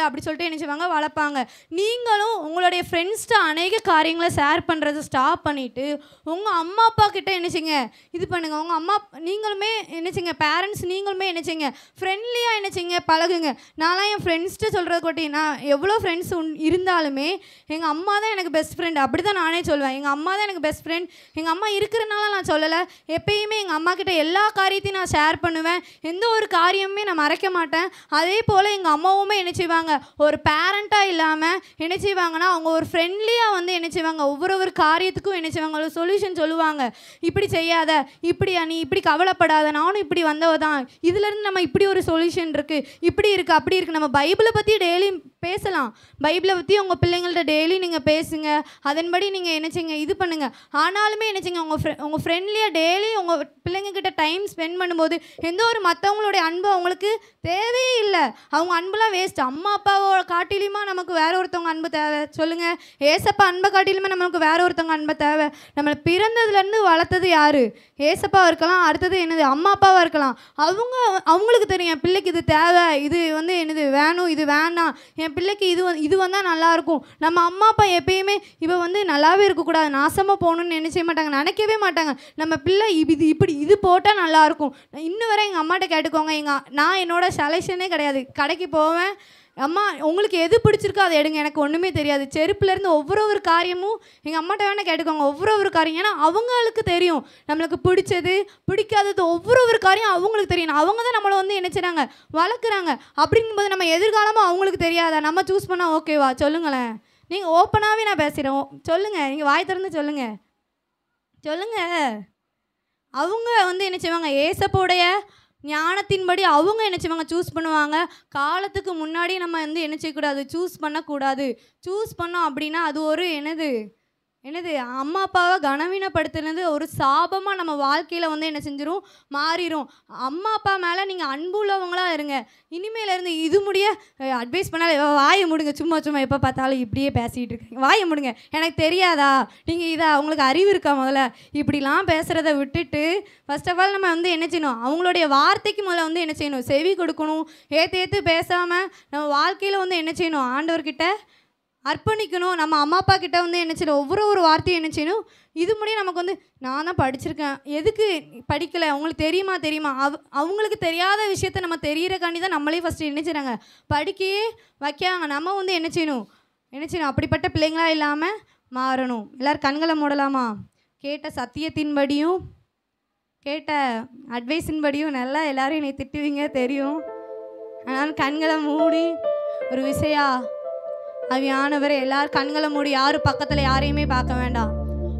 அப்படி சொல்லிட்டு என்ன செய்வாங்க வளர்ப்பாங்க. நீங்களும் உங்களுடைய ஃப்ரெண்ட்ஸ்கிட்ட அநேக காரியங்களை ஷேர் பண்ணுறதை ஸ்டாப் பண்ணிவிட்டு உங்கள் அம்மா அப்பா கிட்ட என்ன செய்யுங்க இது பண்ணுங்கள். உங்கள் அம்மா நீங்களுமே என்ன செய்யுங்க, பேரண்ட்ஸ் நீங்களுமே என்ன செய்யுங்க, ஃப்ரெண்ட்லியாக என்ன செய்யுங்க பழகுங்க. நான்லாம் என் ஃப்ரெண்ட்ஸ்கிட்ட சொல்கிறது கொட்டி, நான் எவ்வளோ ஃப்ரெண்ட்ஸ் இருந்தாலுமே எங்கள் அம்மா தான் எனக்கு பெஸ்ட் ஃப்ரெண்ட். அப்படி தான் நானே சொல்லுவேன், எங்கள் அம்மா தான் எனக்கு பெஸ்ட் ஃப்ரெண்ட். எங்கள் அம்மா இருக்கிறனால நான் சொல்லலை, எப்பயுமே எங்கள் அம்மா கிட்ட எல்லா காரியத்தையும் நான் ஷேர் பண்ணுவேன். எந்த ஒரு காரியமுமே நான் மறைக்க மாட்டேன். அதே போல் எங்கள் அம்மாவுமே என்ன செய்வாங்க, ஒரு பேரண்ட்டாக இல்லாமல் என்ன செய்வாங்கன்னா அவங்க ஒரு ஃப்ரெண்ட்லியாக வந்து என்ன செய்வாங்க, ஒவ்வொரு காரியத்துக்கும் என்ன செய்வாங்க ஒரு சொல்யூஷன் சொல்லுவாங்க. இப்படி செய்யாத, இப்படியா, நீ இப்படி கவலைப்படாத, நானும் இப்படி வந்தவ தான், இதுலேருந்து நம்ம இப்படி ஒரு சொல்யூஷன் இருக்குது, இப்படி இருக்குது அப்படி இருக்குது. நம்ம பைபிளை பற்றி டெய்லி பேசலாம், பைபிளை பற்றி உங்கள் பிள்ளைங்கள்ட்ட டெய்லி நீங்கள் பேசுங்க, அதன்படி நீங்கள் என்ன செய்யுங்க இது பண்ணுங்கள். ஆனாலுமே என்ன செய்யுங்க, உங்கள் ஃப்ரெண்ட்லியாக டெய்லி உங்கள் பிள்ளைங்கக்கிட்ட டைம் ஸ்பெண்ட் பண்ணும்போது எந்த ஒரு மற்றவங்களுடைய அன்பு அவங்களுக்கு தேவையே இல்லை. அவங்க அன்புலாம் வேஸ்ட். அம்மா அப்பாவோட காட்டிலுமா நமக்கு வேற ஒருத்தவங்க அன்பு தேவை சொல்லுங்கள். ஏசப்பா அன்பை காட்டிலுமே நமக்கு வேற ஒருத்தவங்க அன்பை தேவை. நம்மளை பிறந்ததுலேருந்து வளர்த்தது யார், ஏசப்பா இருக்கலாம், அடுத்தது என்னது அம்மா அப்பாவாக இருக்கலாம். அவங்களுக்கு தெரியும் என் பிள்ளைக்கு இது தேவை, இது வந்து என்னது வேணும், இது வேண்டாம், என் பிள்ளைக்கு இது வந்தால் நல்லாயிருக்கும். நம்ம அம்மா அப்பா எப்பயுமே இவ வந்து நல்லாவே இருக்கக்கூடாது, நாசமாக போகணுன்னு என்ன செய்ய மாட்டாங்க, நினைக்கவே மாட்டாங்க. நம்ம பிள்ளை இப்படி இது போட்டால் நல்லாயிருக்கும். இன்னும் வரை எங்கள் அம்மாட்ட கேட்டுக்கோங்க, நான் என்னோட செலெக்ஷனே கிடையாது. கடைக்கு போவேன், அம்மா உங்களுக்கு எது பிடிச்சிருக்கோ அதை எடுங்க, எனக்கு ஒன்றுமே தெரியாது. செருப்புலேருந்து ஒவ்வொரு காரியமும் எங்கள் அம்மாட்ட வேணால் கேட்டுக்கோங்க, ஒவ்வொரு காரியம். ஏன்னா அவங்களுக்கு தெரியும் நம்மளுக்கு பிடிச்சது பிடிக்காதது, ஒவ்வொரு காரியம் அவங்களுக்கு தெரியும். அவங்க தான் நம்மளை வந்து என்ன செய்கிறாங்க, வளர்க்குறாங்க. அப்படிங்கும்போது நம்ம எதிர்காலமாக அவங்களுக்கு தெரியாதா, நம்ம சூஸ் பண்ணால் ஓகேவா சொல்லுங்களேன். நீங்கள் ஓப்பனாகவே நான் பேசுகிறேன், சொல்லுங்கள், நீங்கள் வாய் திறந்து சொல்லுங்கள். அவங்க வந்து என்ன செய்வாங்க, ஏசப்போடைய ஞானத்தின்படி அவங்க என்ன செய்வாங்க சூஸ் பண்ணுவாங்க. காலத்துக்கு முன்னாடி நம்ம வந்து என்ன செய்யக்கூடாது, சூஸ் பண்ணக்கூடாது. சூஸ் பண்ணோம் அப்படின்னா அது ஒரு என்னது அம்மா அப்பாவை கனவீனப்படுத்துனது ஒரு சாபமாக நம்ம வாழ்க்கையில் வந்து என்ன செஞ்சிடும், மாறிடும். அம்மா அப்பா மேலே நீங்கள் அன்பு உள்ளவங்களாக இருங்க. இனிமேலேருந்து இது முடிய அட்வைஸ் பண்ணாலும் வாயை முடுங்க, சும்மா எப்போ பார்த்தாலும் இப்படியே பேசிகிட்டு இருக்கீங்க, வாயை முடுங்க, எனக்கு தெரியாதா, நீங்கள் உங்களுக்கு அறிவு இருக்கா, முதல்ல இப்படிலாம் பேசுகிறத விட்டுட்டு ஃபர்ஸ்ட் ஆஃப் ஆல் நம்ம வந்து என்ன செய்யணும், அவங்களுடைய வார்த்தைக்கு முதல்ல வந்து என்ன செய்யணும், செவி கொடுக்கணும். ஏற்று பேசாமல் நம்ம வாழ்க்கையில் வந்து என்ன செய்யணும், ஆண்டவர்கிட்ட அர்ப்பணிக்கணும். நம்ம அம்மா அப்பா கிட்ட வந்து என்ன செய்யணும், ஒவ்வொரு வார்த்தையும் என்ன செய்யணும், இது முடியும் நமக்கு வந்து நான் தான் படிச்சிருக்கேன், எதுக்கு படிக்கலை, அவங்களுக்கு தெரியுமா அவங்களுக்கு தெரியாத விஷயத்த நம்ம தெரியிறக்காண்டி தான் நம்மளே ஃபஸ்ட்டு என்ன செய்கிறாங்க, படிக்கையே வைக்காங்க. நம்ம வந்து என்ன செய்யணும் அப்படிப்பட்ட பிள்ளைங்களாக இல்லாமல் மாறணும். எல்லோரும் கண்களை மூடலாமா? கேட்ட சத்தியத்தின்படியும் கேட்ட அட்வைஸின்படியும் நல்லா எல்லோரும் என்னை திட்டுவீங்க தெரியும். ஆனால் கண்களை மூடி ஒரு விஷயம், ஆவியானவரே எல்லாரும் கண்களை மூடி, யாரும் பக்கத்தில் யாரையுமே பார்க்க வேண்டாம்.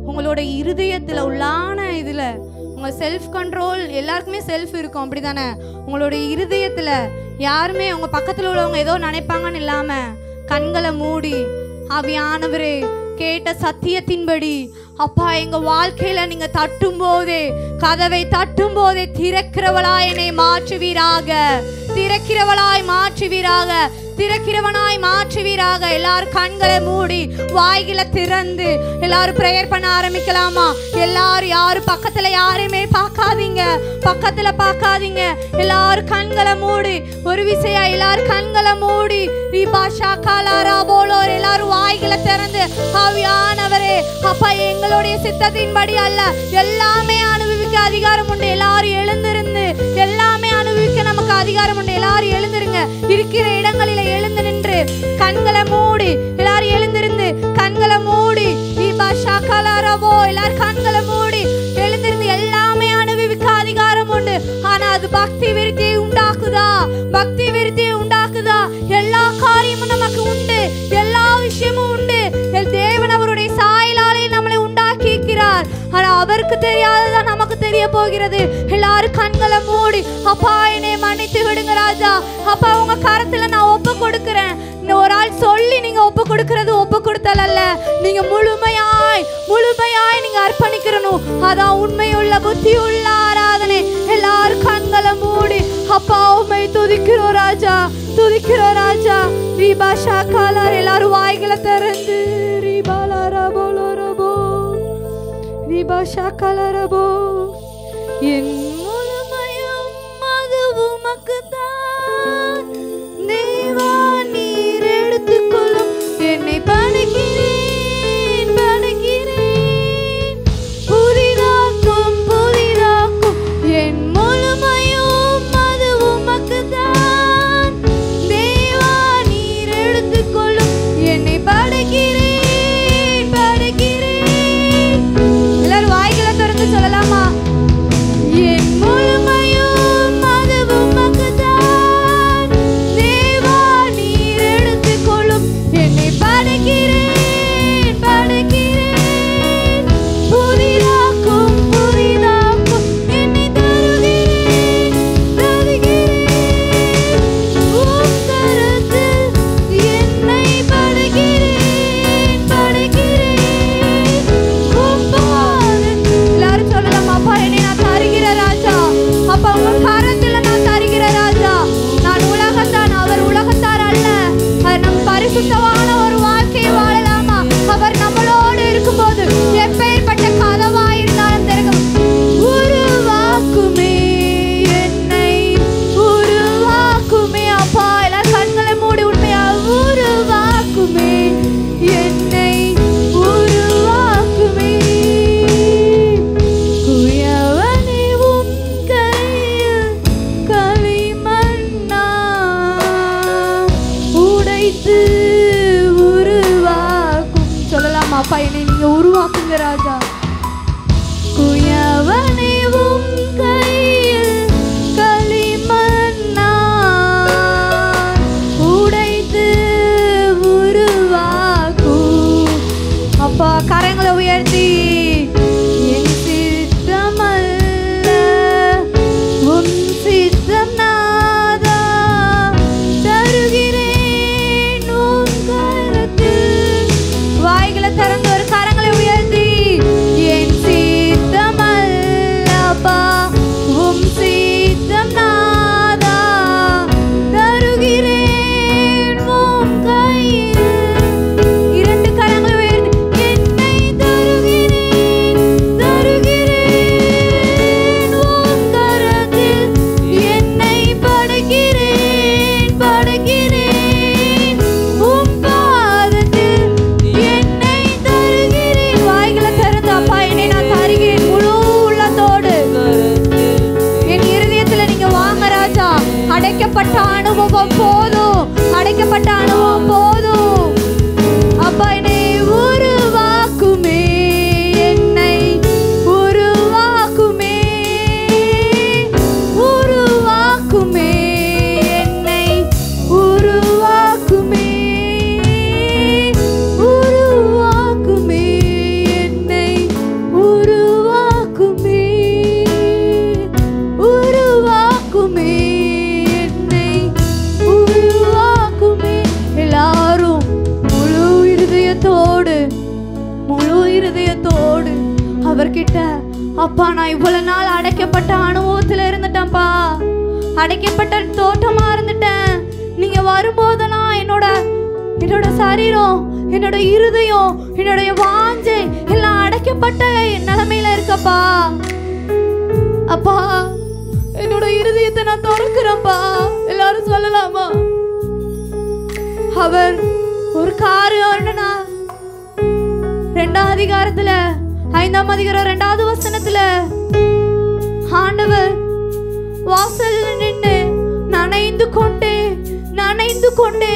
உங்களோட இருதயத்தில் உள்ளான இதில் உங்கள் செல்ஃப் கண்ட்ரோல், எல்லாருக்குமே செல்ஃப் இருக்கும் அப்படி தானே. உங்களோட இருதயத்தில் யாருமே உங்கள் பக்கத்தில் உள்ளவங்க ஏதோ நினைப்பாங்கன்னு இல்லாமல் கண்களை மூடி, ஆவியானவரே கேட்ட சத்தியத்தின்படி அப்பா எங்கள் வாழ்க்கையில் நீங்கள் தட்டும்போதே, கதவை தட்டும்போதே திறக்கிறவளாய் என்னை மாற்றுவீராக, திறக்கிறவளாய் மாற்றுவீராக. எல்லாரும் கண்களை மூடி வாய்களை திறந்து எல்லாரும் பிரேயர் பண்ண ஆரம்பிக்கலாமா? எல்லாரும் யாரும் பக்கத்துல யாரையுமே பார்க்காதீங்க, எல்லாரும் கண்களை மூடி ஒரு விஷயம், எல்லாரும் கண்களை மூடி எல்லாரும் வாய்களை திறந்து, ஆவியானவரே அப்பா எங்களுடைய சித்தத்தின்படி அல்ல, எல்லாமே அனுபவிக்க அதிகாரம் உண்டு. எல்லாரும் எழுந்திருந்து எல்லாமே அனுபவிக்க நமக்கு அதிகாரம் உண்டு. எல்லாரும் எழுந்திருங்க. இருக்கிற இடங்களில எழுந்து நின்று கண்களை மூடி எல்லாரும் எழுந்திருந்து கண்களை மூடி எல்லாரும் கண்களை மூடி எழுந்திருந்து எல்லாமே அனுபவிக்க அதிகாரம் உண்டு. ஆனா அது பக்தி விருத்தியை உண்டாக்குதா? பக்தி விருத்தியை உண்டாக்குதா? எல்லா காரியமும் நமக்கு உண்டு, எல்லா விஷயமும் உண்டு. தேவன் அவருடைய சாயலாலே நம்மளை உண்டாக்கி இருக்கிறார். ஆனா அவருக்கு தெரியாததான் நமக்கு தெரிய போகிறது. எல்லாரும் கண்களை மூடி அப்பா என்னை மன்னித்து விடுங்க ராஜா. அப்பா உங்க கரத்துல நான் ஒப்பு கொடுக்கிறேன். ஒரு ஆள் சொல்லி நீங்க ஒப்பு கொடுக்கிறது ஒப்பு கொடுத்தல் அல்ல, நீங்க முழுமையாய் நீங்க அர்ப்பணிக்கணும். அதான் உண்மையுள்ள புத்தி உள்ள ஆராதனை. எல்லாரும் கண்களை மூடி அப்பா உண்மை துதிக்கிறோம் ராஜா, துதிக்கிறோம் ராஜா. ரீபாஷா காலார் எல்லாரும் வாய்களை திறந்து ரீபாலாரபோலரபோ ரீபாஷா காலாரபோ. என் முழுமையும் அது உமக்குத்தான் தேவா, நீர் எடுத்துக்கொள்ளும். என்னை படைக்கிறேன் படைக்கிறேன், புதிதாக்கும் புதிதாக்கும். என் முழுமையும் அது உமக்குத்தான் தேவா, நீர் எடுத்துக்கொள்ளும். என்னை படைக்கிறேன் படைக்கிறேன். எல்லாரும் வாய்களை திறந்து சொல்லலாமா? என் முழுமையும் அது உமக்குத்தான் தேவா, நீர் எடுத்துக்கொள்ளும். என்னை படைக்கிறேன் படைக்கிறேன், புதிதாக்கும் புதிதாக்கும். என்னை தருகிறேன் தருகிறேன், உம் கரத்தில் என்னை படைக்கிறேன் படைக்கிறேன், உம் பாதத்தில். எல்லாரும் சொல்லலாம் அப்பா என்னை நான் தருகிற ராஜா. அப்பா உங்க கரத்துல நான் தருகிற ராஜா. நான் உலகத்தான், அவர் உலகத்தார் அல்ல. நம் பரிசுத்தமான ஒரு வாழ்க்கையை வாழலாமா? அவர் நம்மளோடு இருக்கும்போது எப்பேற்பட்ட கதவாயிருந்தாலும் திறக்கும். உருவாக்குமே என்னை உருவாக்குமே அப்பா. எல்லாரும் கண்களை மூடி உண்மையா உருவாக்குமே என்னை உருவாக்குமே. குயவனே உம் கையில் களிமண்ணா உடைத்து உருவாக்கும். சொல்லலாமா அப்பா என்னை நீங்க உருவாக்குங்க ராஜா. குயவனே உம் கையில் களிமண்ணா உடைத்து உருவாக்கும். அப்பா கரங்களை உயர்த்தி என் சித்தமல்ல உம் சித்தம் நாதா, தருகிறேன் உம் கரத்தில். வாய்களை திறந்து ஒரு கரங்களை உயர்த்தி என் சித்தமல்லப்பா உம் சித்தம் நாதா, தருகிறேன் உம் கையில். இரண்டு கரங்களை உயர்த்தி என்னை தருகிறேன் தருகிறேன், உம் கரத்தில் என்னை படைக்கிறேன் படைக்கிறேன், உம் பாதத்தில் என்னை தருகிறேன். வாய்களை திறந்து அப்பா என்னை நான் தருகிறேன் முழு உள்ளத்தோடு. என் இருதயத்துல நீங்க வாங்க ராஜா. அடைக்கப்பட்ட அனுபவம் போதும், அடைக்கப்பட்ட அனுபவம் போதும். அப்பா என்னை உருவாக்குமே என்னை உருவாக்குமே உருவாக்குமே என்னை உருவாக்குமே உருவாக்குமே என்னை உருவாக்குமே உருவாக்குமே என்னை உருவாக்குமே. எல்லாரும் முழு இருதயத்தோடு அவர்கிட்ட அப்பா நான் இவ்வளவு நாள் அடைக்கப்பட்ட அனுபவத்துல இருந்துட்டேன்ப்பா, அடைக்கப்பட்ட தோட்டமா இருந்துட்டேன். நீங்க வரும்போதெல்லாம் என்னோட சரீரம், என்னோட இருதயம், என்னுடைய வாஞ்சை எல்லாம் அடைக்கப்பட்ட நிலைமையில இருக்கப்பா. அப்பா என்னோட இருதயத்தை நான் திறக்கிறேன்ப்பா. எல்லாரும் சொல்லலாமா? அவர் ஒரு காரியம் 2ஆம் அதிகாரத்துல 5ஆம் அதிகாரம் 2வது வசனத்துல ஆண்டவர் வாசல்ல நின்று நனைந்து கொண்டே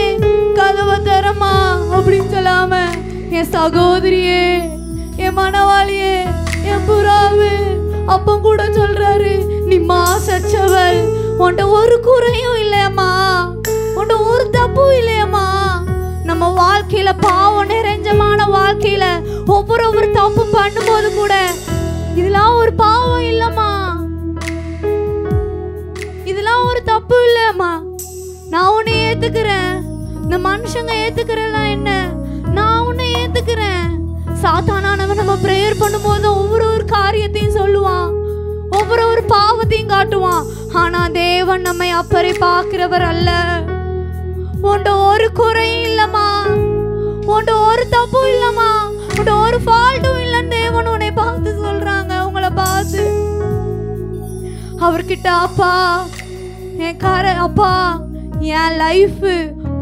கதவை தரமா அப்படின்னு சொல்லாம, என் சகோதரியே, என் மனவாளியே, என் புறாவே, அப்பம் கூட சொல்றாரு, நீ மாசற்றவள், உன்ட ஒரு குறையும் இல்லையம்மா, உன்ட ஒரு தப்பும் இல்லையம்மா. நம்ம வாழ்க்கையில பாவம் நிறைஞ்சமான வாழ்க்கையில ஒவ்வொரு தப்பு பண்ணும்போது கூட இதெல்லாம் ஒரு பாவம் இல்லம்மா, இதெல்லாம் ஒரு தப்பு இல்லம்மா, நான் உன்னை ஏத்துக்கிறேன். இந்த மனுஷங்க ஏத்துக்கிறெல்லாம் என்ன, நான் உன்னை ஏத்துக்கிறேன். சாத்தானானவன் நம்ம பிரேயர் பண்ணும்போது ஒவ்வொரு காரியத்தையும் சொல்லுவான், ஒவ்வொரு பாவத்தையும் காட்டுவான். ஆனா தேவன் நம்மை அப்பறை பார்க்கிறவர் அல்ல. உன்ட ஒரு குறையும் இல்லம்மா, உன்ட ஒரு தப்பும் இல்லம்மா, உன்ட ஒரு ஃபால்ட்டும் இல்லைன்னு தேவன் உன்னை பார்த்து சொல்றாங்க. உங்களை பார்த்து அவர்கிட்ட, அப்பா அப்பா, என் லைஃப்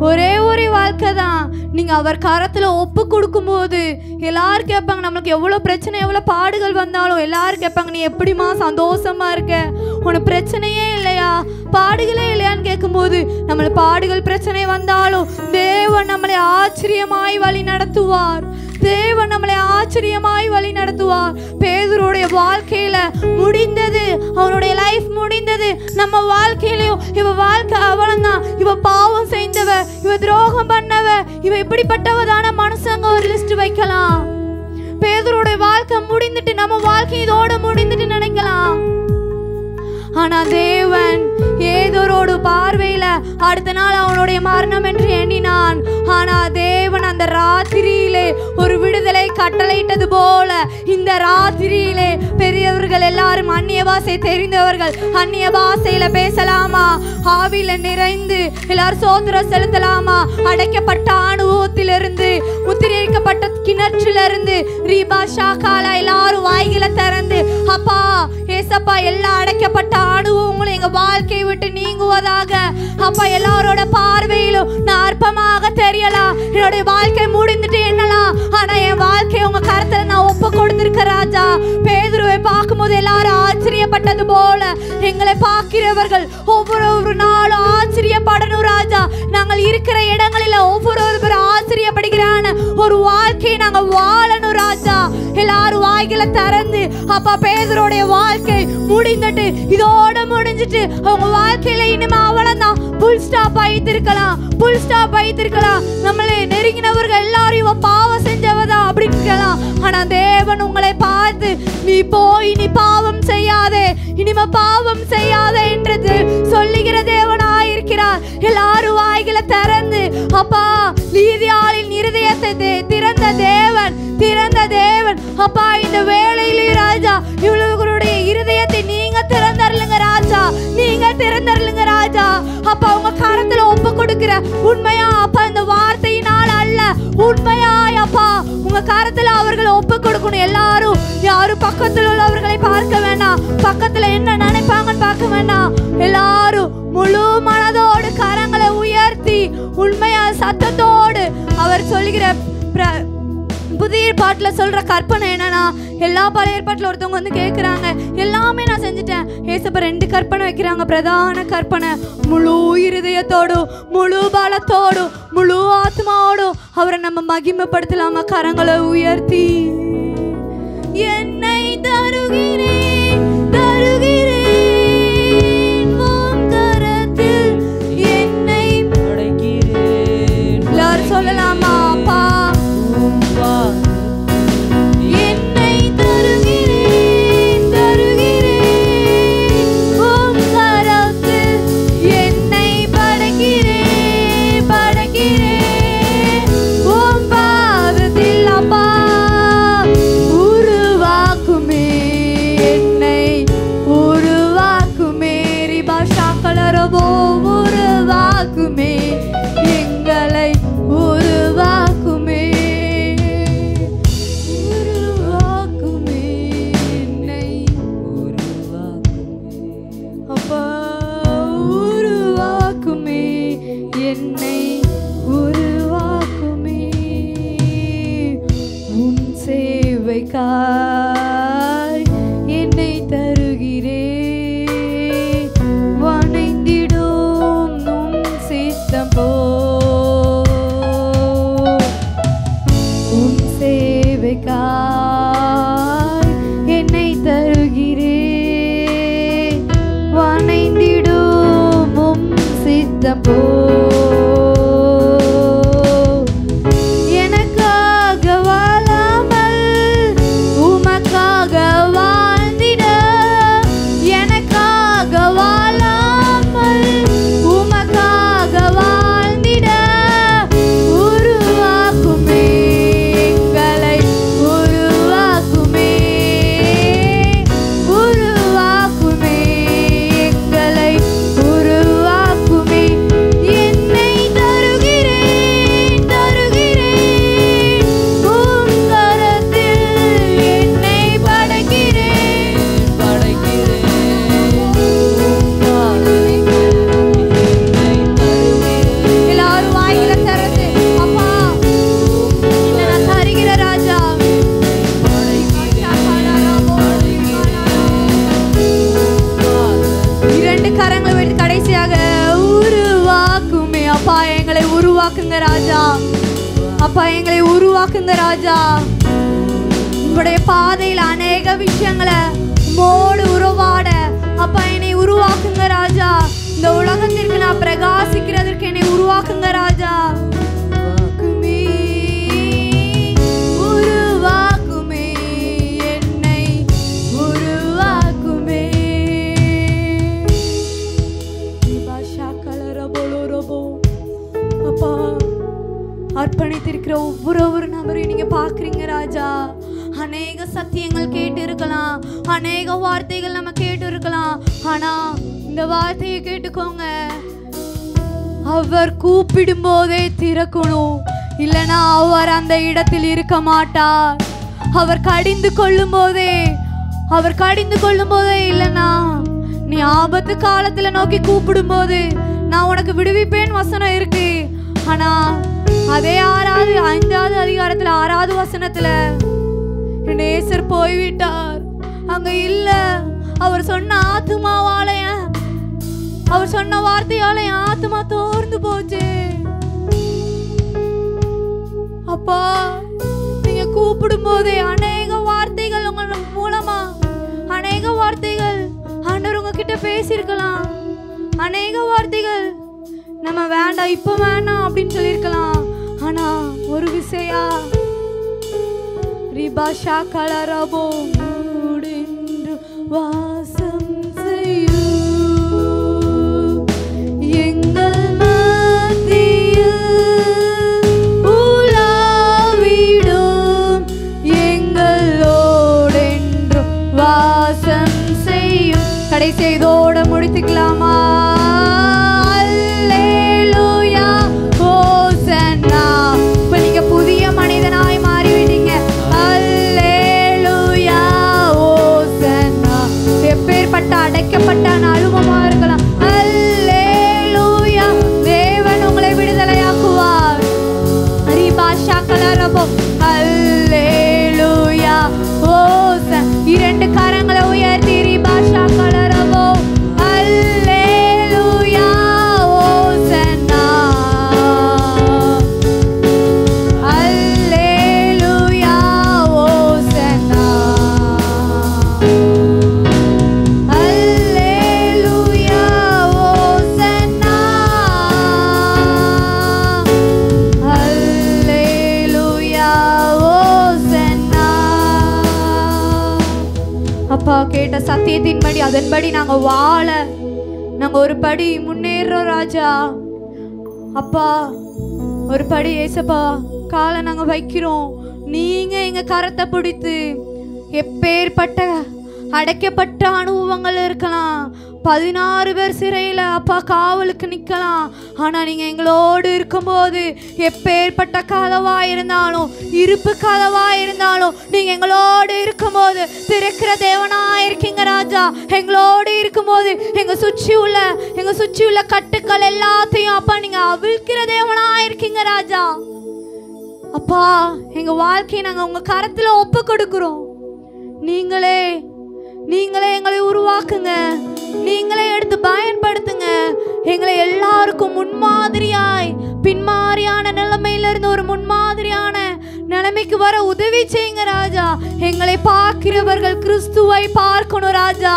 ஒரே வாழ்க்கை தான், நீங்க அவர் கரத்துல ஒப்பு கொடுக்கும் போது எல்லாரும் கேட்பாங்க, நம்மளுக்கு எவ்வளவு பிரச்சனை எவ்வளவு பாடுகள் வந்தாலும் எல்லாரும் கேட்பாங்க, நீ எப்படிமா சந்தோஷமா இருக்க, உனக்கு பிரச்சனையே இல்லையா, பாடுகளே இல்லையான்னு கேட்கும்போது, நம்மளுக்கு பாடுகள் பிரச்சனை வந்தாலும் தேவன் நம்மளை ஆச்சரியமாய் வழி நடத்துவார். தேவன் நம்மளை ஆச்சரியமாய் வழி நடத்துவார். பேதுருடைய வாழ்க்கையில முடிந்தது, அவனுடைய லைஃப் முடிந்தது. நம்ம வாழ்க்கையிலையும் இவ வாழ்க்கை அவளந்தான், இவ பாவம் செய்தவ, இவ துரோகம் பண்ணவ, இவ இப்படிப்பட்டவதான மனுஷங்க ஒரு லிஸ்ட் வைக்கலாம். பேதுருடைய வாழ்க்கை முடிந்துட்டு நம்ம வாழ்க்கை இதோட முடிந்துட்டு நினைக்கலாம். ஆனா தேவன் ஏதோரோடு பார்வையில அடுத்த நாள் அவனுடைய மரணம் என்று எண்ணினான். ஆனா தேவன் அந்த ராத்திரியிலே ஒரு விடுதலை கட்டளையிட்டது போல இந்த ராத்திரியிலே பெரியவர்கள் எல்லாரும் அந்நிய பாஷை தெரிந்தவர்கள் அந்நிய பாஷையில பேசலாமா, ஆவியில நிறைந்து எல்லாரும் சோத்திரம் செலுத்தலாமா. அடைக்கப்பட்ட அனுபவத்திலிருந்து, முத்திரைக்கப்பட்ட கிணற்றிலிருந்து, ரீபா ஷாக்கால எல்லாரும் வாய்களை திறந்து, அப்பா ஏசப்பா எல்லா அடைக்கப்பட்ட அனுபவங்களும் எங்க வாழ்க்கையை விட்டு நீங்குவதாக. அப்பா எல்லாரோட பார்வையிலும் நான் அற்பமாக தெரியலாம், என்னுடைய வாழ்க்கை முடிந்துட்டு என்னலாம், ஆனா என் வாழ்க்கையை உங்க கருத்துல நான் ஒப்பு கொடுத்திருக்க ராஜா. பேதுருவை பார்க்கும்போது எல்லாரும் ஆச்சரியப்பட்டது போல எங்களை பார்க்கிறவர்கள் ஒவ்வொரு நாளும் ஆச்சரியப்படணும் ராஜா. நாங்கள் இருக்கிற இடங்களில ஒவ்வொரு ஆச்சரியப்படுகிறான ஒரு வாழ்க்கையை நாங்க வாழணும் ராஜா. எல்லாரும் வாய்களை திறந்து, அப்பா பேதுருடைய வாழ்க்கை முடிந்துட்டு இதோட முடிஞ்சிட்டு அவங்க வாழ்க்கையில இனிமே அவ்வளவுதான், புல் ஸ்டாப் வைத்திருக்கலாம், புல் ஸ்டாப் வைத்திருக்கலாம். நம்மளை நெருங்கினவர்கள் எல்லாரும் பாவம் செஞ்சவதான் அப்படின்னு இருக்கலாம். ஆனா தேவன் உங்களை பார்த்து, நீ போய் நீ பாவம் செய்யாதே, இனிமே பாவம் செய்யாதே என்று சொல்லுகிற தேவனாயிருக்கிறார். எல்லாரும் வாய்களை திறந்து, அப்பா லீதியாளின் இருதயத்தை திறந்த தேவன், அப்பா இந்த வேளையிலே ராஜா இவர்களுடைய இருதயத்தை நீங்க திறந்தருளுங்க ராஜா, நீங்க திறந்தருளுங்க ராஜா. அப்பா உங்க கரத்துல ஒப்பு கொடுக்கிற உண்மையா அப்பா இந்த வார்த்தையினால் அல்ல, உண்மையாய் அப்பா உங்க கரத்துல அவர்களை ஒப்பு கொடுக்கணும். எல்லாரும் யாரும் பக்கத்தில் உள்ளவர்களை பார்க்க வேண்டாம், பக்கத்துல என்ன நினைப்பாங்கன்னு பார்க்க வேண்டாம். எல்லாரும் முழு மனதோடு கரங்களை உயர்த்தி உண்மையா சத்தத்தோடு அவர் சொல்லுகிற புதிய ஏற்பாட்டுல சொல்ற கற்பனை என்னன்னா, எல்லா பழைய ஏற்பாட்டுல ஒருத்தவங்க வந்து கேட்கிறாங்க, எல்லாமே நான் செஞ்சுட்டேன். ஏசப்பா 2 கற்பனை வைக்கிறாங்க. பிரதான கற்பனை, முழு இருதயத்தோடும் முழு பலத்தோடும் முழு ஆத்மாவோடும் அவரை நம்ம மகிமைப்படுத்தலாமா. கரங்களை உயர்த்தி, என்னை தருகிறேன் தருகிறேன் உம் கரத்தில் என்னை படைக்கிறேன். எல்லாரும் சொல்லலாமா, அப்பா என்னை தருகிறேன் தருகிறேன் உம் கரத்தில் என்னை படைக்கிறேன் படைக்கிறேன் உம் பாதத்தில் அப்பா உருவாக்குமே என்னை உருவாக்குமே ரிபாஷா கலரவோ உருவாக்குமே எங்களை உருவாக்குமே உருவாக்குமே என்னை உருவாக்குமே அப்பா உருவாக்குமே என்னை உருவாக்குமே உன் சேவைக்காய் என்னை தருகிறேன் வணைந்திடும் அப்பா எங்களை உருவாக்குங்க ராஜா. உங்களுடைய பாதையில் அநேக விஷயங்களை உம்மோடு உறவாட அப்பா என்னை உருவாக்குங்க ராஜா. இந்த உலகத்திற்கு நான் பிரகாசிக்கிறதற்கு என்னை உருவாக்குங்க ராஜா. உருவாக்குமே என்னை உருவாக்குமே. அப்பா அர்ப்பணித்திருக்கிற ஒவ்வொரு நபரையும் நீங்க பாக்குறீங்க ராஜா. அநேக சத்தியங்கள் கேட்டு இருக்கலாம், அநேக வார்த்தைகள் நம்ம கேட்டு இருக்கலாம். ஆனா இந்த வார்த்தையை கேட்டுக்கோங்க, அவர் கூப்பிடும் போதே திறக்கணும், இல்லனா அவர் அந்த இடத்தில் இருக்க மாட்டார். அவர் கடிந்து கொள்ளும் போதே இல்லனா நீ ஆபத்து காலத்துல நோக்கி கூப்பிடும் போது நான் உனக்கு விடுவிப்பேன் வசனம் இருக்கு. ஆனா அதே 5வது அதிகாரத்துல 6வது வசனத்துல நேசர் போய்விட்டார், அங்க இல்ல. அவர் சொன்ன ஆத்துமாவாலய, அவர் சொன்ன வார்த்தையால ஆத்துமா தோர்ந்து போச்சு. அப்பா நீங்க கூப்பிடும் போதே அநேக வார்த்தைகள் உங்க மூலமா, அநேக வார்த்தைகள் ஆண்டவர் உங்ககிட்ட பேசியிருக்கலாம். அநேக வார்த்தைகள் நம்ம வேண்டாம், இப்ப வேணாம் அப்படின்னு சொல்லியிருக்கலாம். ஆனா ஒரு விசையா ரிபாஷா கலரபோ மூடின்று வாசம் செய்யும் எங்கள் மத்தியில் உலாவிடும் எங்களோடென்று வாசம் செய்யும். கடைசி இதோட முடித்துக்கலாமா? மனிதனாய் மாறிவிட்டீங்க. அல்லேலூயா ஓசன்னா. எப்பேற்பட்ட அடைக்கப்பட்ட அனுபவமா இருக்கலாம். அல்லேலூயா, தேவன் உங்களை விடுதலையாக்குவார். ரிபாஷா கலரபோ அல்லேலூயா ஓசன். 2 கரங்களை உயர்த்தி ரிபாஷா கலரபோ அல்லேலூயா ஓசன்னா. அப்பா கேட்ட சத்தியத்தின்படி அதன்படி நாங்க வாழ நாங்க ஒரு படி முன்னேறோம் ராஜா. அப்பா ஒரு படி ஏசப்பா காலை நாங்க வைக்கிறோம். நீங்க எங்க கரத்தை பிடித்து எப்பேற்பட்ட அடைக்கப்பட்ட அனுபவங்கள் இருக்கலாம். 16 பேர் சிறையில அப்பா காவலுக்கு நிக்கலாம். ஆனா நீங்க எங்களோடு இருக்கும்போது எப்பேற்பட்ட கதவா இருந்தாலும், இருப்பு கதவா இருந்தாலும், நீங்க எங்களோடு இருக்கும்போது திறக்கிற தேவனா இருக்கீங்க ராஜா. எங்களோடு இருக்கும்போது எங்க சுற்றி உள்ள கட்டுக்கள் எல்லாத்தையும் அப்பா நீங்க அவிழ்க்கிற தேவனா இருக்கீங்க ராஜா. அப்பா எங்க வாழ்க்கையை நாங்க உங்க கரத்துல ஒப்பு கொடுக்கிறோம். நீங்களே எங்களை உருவாக்குங்க, நீங்களே எடுத்து பயன்படுத்துங்க. எங்களை எல்லாருக்கும் முன்மாதிரியாய் பின்மாதிரியான நிலைமையில இருந்து ஒரு முன்மாதிரியான நிலைமைக்கு வர உதவி செய்யுங்க ராஜா. எங்களை பார்க்கிறவர்கள் கிறிஸ்துவை பார்க்கணும் ராஜா.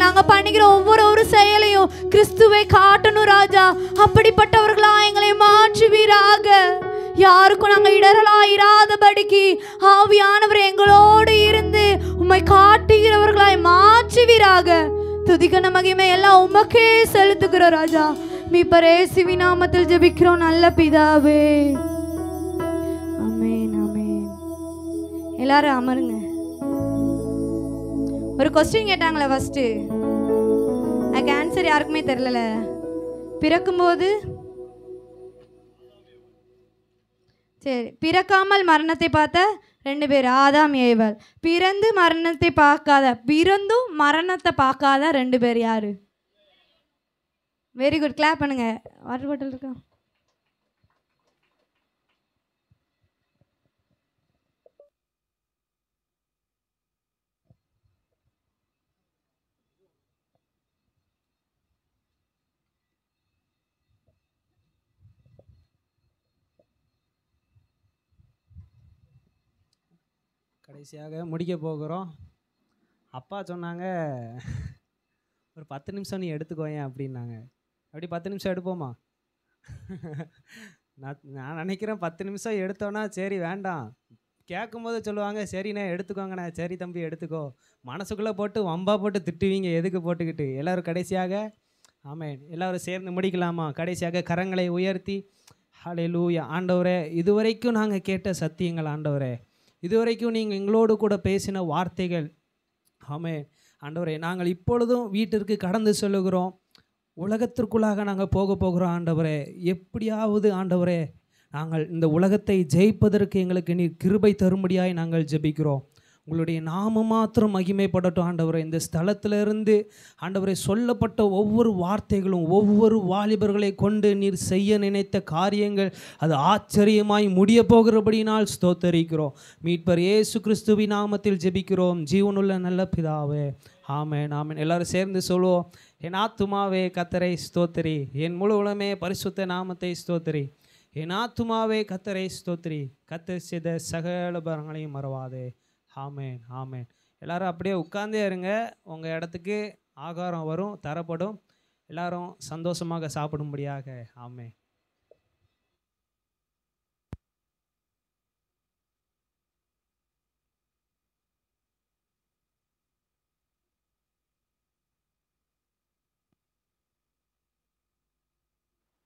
நாங்க பண்ணிக்கிற ஒவ்வொரு செயலையும் கிறிஸ்துவை காட்டணும் ராஜா. அப்படிப்பட்டவர்களா எங்களை மாற்றுவீராக. யாருக்கும் நாங்க இடரலாயிராதபடிக்கு ஆவியானவர் எங்களோடு இருந்து உம்மை காட்டுகிறவர்களாய் மாற்றுவீராக. துதிகன மகிமை எல்லாம் உமக்கே செலுத்துகிறோம் ராஜா. மீட்பர் இயேசுவின் நாமத்தில் ஜெபிக்கிறோம் நல்ல பிதாவே, ஆமென் ஆமென். எல்லாரும் அமருங்க. ஒரு கொஸ்டின் கேட்டாங்களே ஃபர்ஸ்ட், அதுக்கு ஆன்சர் யாருக்குமே தெரியல. பிறக்கும்போது சரி, பிறக்காமல் மரணத்தை பார்த்த 2 பேர் ஆதாம் ஏவாள். பிறந்து மரணத்தை பார்க்காத, பிறந்தும் மரணத்தை பார்க்காத 2 பேர் யாரு? வெரி குட், கிளாப் பண்ணுங்க. வாட்டர் பாட்டில் இருக்கா? கடைசியாக முடிக்க போகிறோம். அப்பா சொன்னாங்க, ஒரு 10 நிமிஷம் நீ எடுத்துக்கோயேன் அப்படின்னாங்க. அப்படி 10 நிமிஷம் எடுப்போமா? நான் நினைக்கிறேன் 10 நிமிஷம் எடுத்தோன்னா சரி வேண்டாம். கேட்கும்போது சொல்லுவாங்க, சரிண்ணே எடுத்துக்கோங்கண்ணே, சரி தம்பி எடுத்துக்கோ. மனசுக்குள்ளே போட்டு வம்பா போட்டு திட்டுவீங்க, எதுக்கு போட்டுக்கிட்டு. எல்லோரும் கடைசியாக ஆமென், எல்லோரும் சேர்ந்து முடிக்கலாமா? கடைசியாக கரங்களை உயர்த்தி ஹல்லேலூயா. ஆண்டவரே, இதுவரைக்கும் நாங்கள் கேட்ட சத்தியங்கள் ஆண்டவரே, இதுவரைக்கும் நீங்கள் எங்களோடு கூட பேசின வார்த்தைகள் ஆமென் ஆண்டவரே, நாங்கள் இப்பொழுதும் வீட்டிற்கு கடந்து செல்லுகிறோம். உலகத்திற்குள்ளாக நாங்கள் போகிறோம் ஆண்டவரே. எப்படியாவது ஆண்டவரே, நாங்கள் இந்த உலகத்தை ஜெயிப்பதற்கு எங்களுக்கு நீர் கிருபை தரும்படியாய் நாங்கள் ஜெபிக்கிறோம். உங்களுடைய நாமம் மாத்திரம் மகிமைப்படட்டும் ஆண்டவரே. இந்த ஸ்தலத்திலிருந்து ஆண்டவரே சொல்லப்பட்ட ஒவ்வொரு வார்த்தைகளும் ஒவ்வொரு வாலிபர்களை கொண்டு நீர் செய்ய நினைத்த காரியங்கள் அது ஆச்சரியமாய் முடிய போகிறபடினால் ஸ்தோத்தரிக்கிறோம். மீட்பர் இயேசு கிறிஸ்துவின் நாமத்தில் ஜெபிக்கிறோம் ஜீவனுள்ள நல்ல பிதாவே, ஆமென் ஆமென். எல்லாரும் சேர்ந்து சொல்லுவோம். என் ஆத்துமாவே கர்த்தரை ஸ்தோத்திரி, என் முழு உலகமே பரிசுத்த நாமத்தை ஸ்தோத்திரி. என் ஆத்துமாவே கர்த்தரை ஸ்தோத்திரி, கர்த்தர் செய்த சகல பரங்களையும் மறவாதே. ஆமென் ஆமென். எல்லாரும் அப்படியே உட்கார்ந்தே இருங்க. உங்கள் இடத்துக்கு ஆகாரம் வரும், தரப்படும். எல்லாரும் சந்தோஷமாக சாப்பிடும்படியாக. ஆமென்.